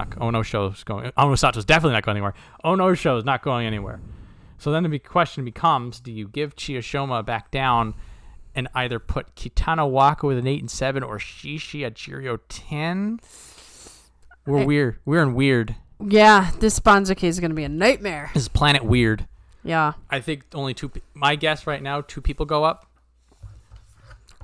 [SPEAKER 1] going. Onosato's definitely not going anywhere. Onosho is not going anywhere. So then the question becomes: do you give Chiyoshima back down and either put Kitana Waka with an 8 and 7 or Shishi at Juryo 10? We're in weird.
[SPEAKER 2] Yeah, this Banzuke is going to be a nightmare.
[SPEAKER 1] This is Planet Weird.
[SPEAKER 2] Yeah.
[SPEAKER 1] I think only my guess right now, 2 people go up.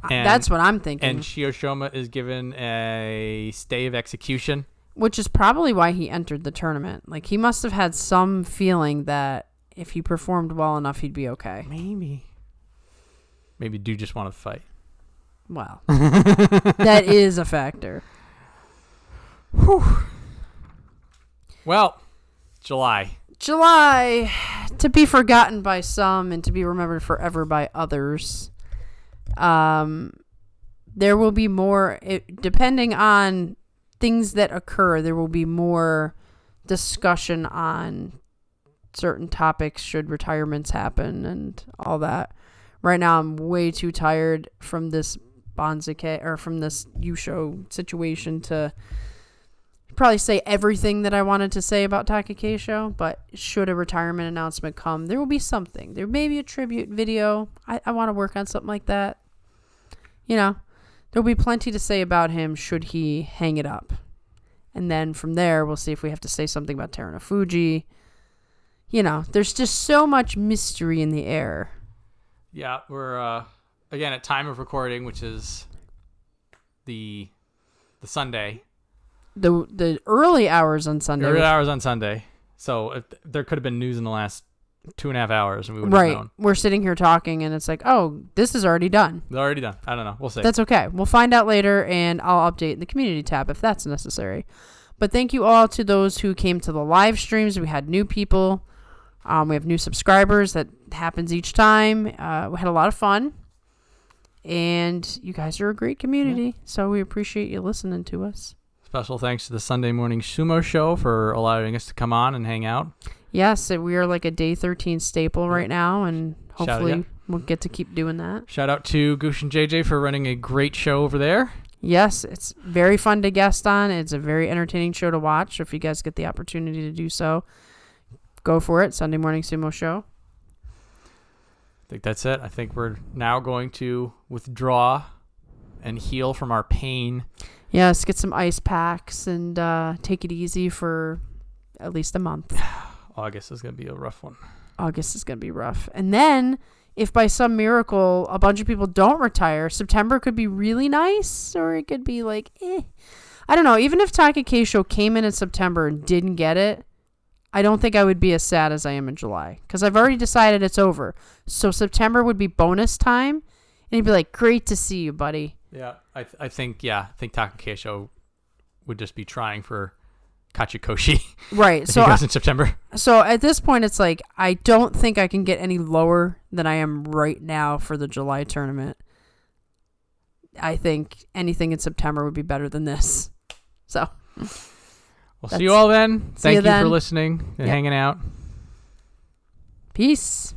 [SPEAKER 2] That's what I'm thinking.
[SPEAKER 1] And Shiyoshima is given a stay of execution.
[SPEAKER 2] Which is probably why he entered the tournament. He must have had some feeling that if he performed well enough, he'd be okay.
[SPEAKER 1] Maybe dude just want to fight.
[SPEAKER 2] Well, that is a factor.
[SPEAKER 1] Whew. Well, July,
[SPEAKER 2] to be forgotten by some and to be remembered forever by others. There will be more, depending on things that occur, there will be more discussion on certain topics should retirements happen and all that. Right now, I'm way too tired from this Banzuke or from this Yusho situation to probably say everything that I wanted to say about Takakeisho, but should a retirement announcement come, there will be something. There may be a tribute video. I want to work on something like that. You know, there'll be plenty to say about him should he hang it up. And then from there, we'll see if we have to say something about Terunofuji. You know, there's just so much mystery in the air.
[SPEAKER 1] Yeah, we're, again, at time of recording, which is the Sunday.
[SPEAKER 2] The early hours on Sunday.
[SPEAKER 1] Early hours on Sunday. So if there could have been news in the last 2.5 hours, and we wouldn't have known.
[SPEAKER 2] We're sitting here talking, and it's like, oh, this is already done.
[SPEAKER 1] They're already done. I don't know. We'll see.
[SPEAKER 2] That's okay. We'll find out later, and I'll update in the community tab if that's necessary. But thank you all to those who came to the live streams. We had new people. We have new subscribers. That happens each time. We had a lot of fun. And you guys are a great community, so we appreciate you listening to us.
[SPEAKER 1] Special thanks to the Sunday Morning Sumo Show for allowing us to come on and hang out.
[SPEAKER 2] Yes, we are like a Day 13 staple right now, and hopefully we'll get to keep doing that.
[SPEAKER 1] Shout out to Goosh and JJ for running a great show over there.
[SPEAKER 2] Yes, it's very fun to guest on. It's a very entertaining show to watch. So if you guys get the opportunity to do so, go for it. Sunday Morning Sumo Show.
[SPEAKER 1] I think that's it. I think we're now going to withdraw and heal from our pain.
[SPEAKER 2] Yes, get some ice packs and take it easy for at least a month.
[SPEAKER 1] August is going to be a rough one.
[SPEAKER 2] August is going to be rough. And then, if by some miracle a bunch of people don't retire, September could be really nice, or it could be like, I don't know. Even if Takakeisho came in September and didn't get it, I don't think I would be as sad as I am in July, because I've already decided it's over. So September would be bonus time, and he'd be like, great to see you, buddy.
[SPEAKER 1] Yeah, I think Takakeisho would just be trying for Kachikoshi.
[SPEAKER 2] Right.
[SPEAKER 1] So he goes in September.
[SPEAKER 2] So at this point, it's like, I don't think I can get any lower than I am right now for the July tournament. I think anything in September would be better than this. So
[SPEAKER 1] we'll see you all then. Thank you
[SPEAKER 2] then.
[SPEAKER 1] for listening and hanging out.
[SPEAKER 2] Peace.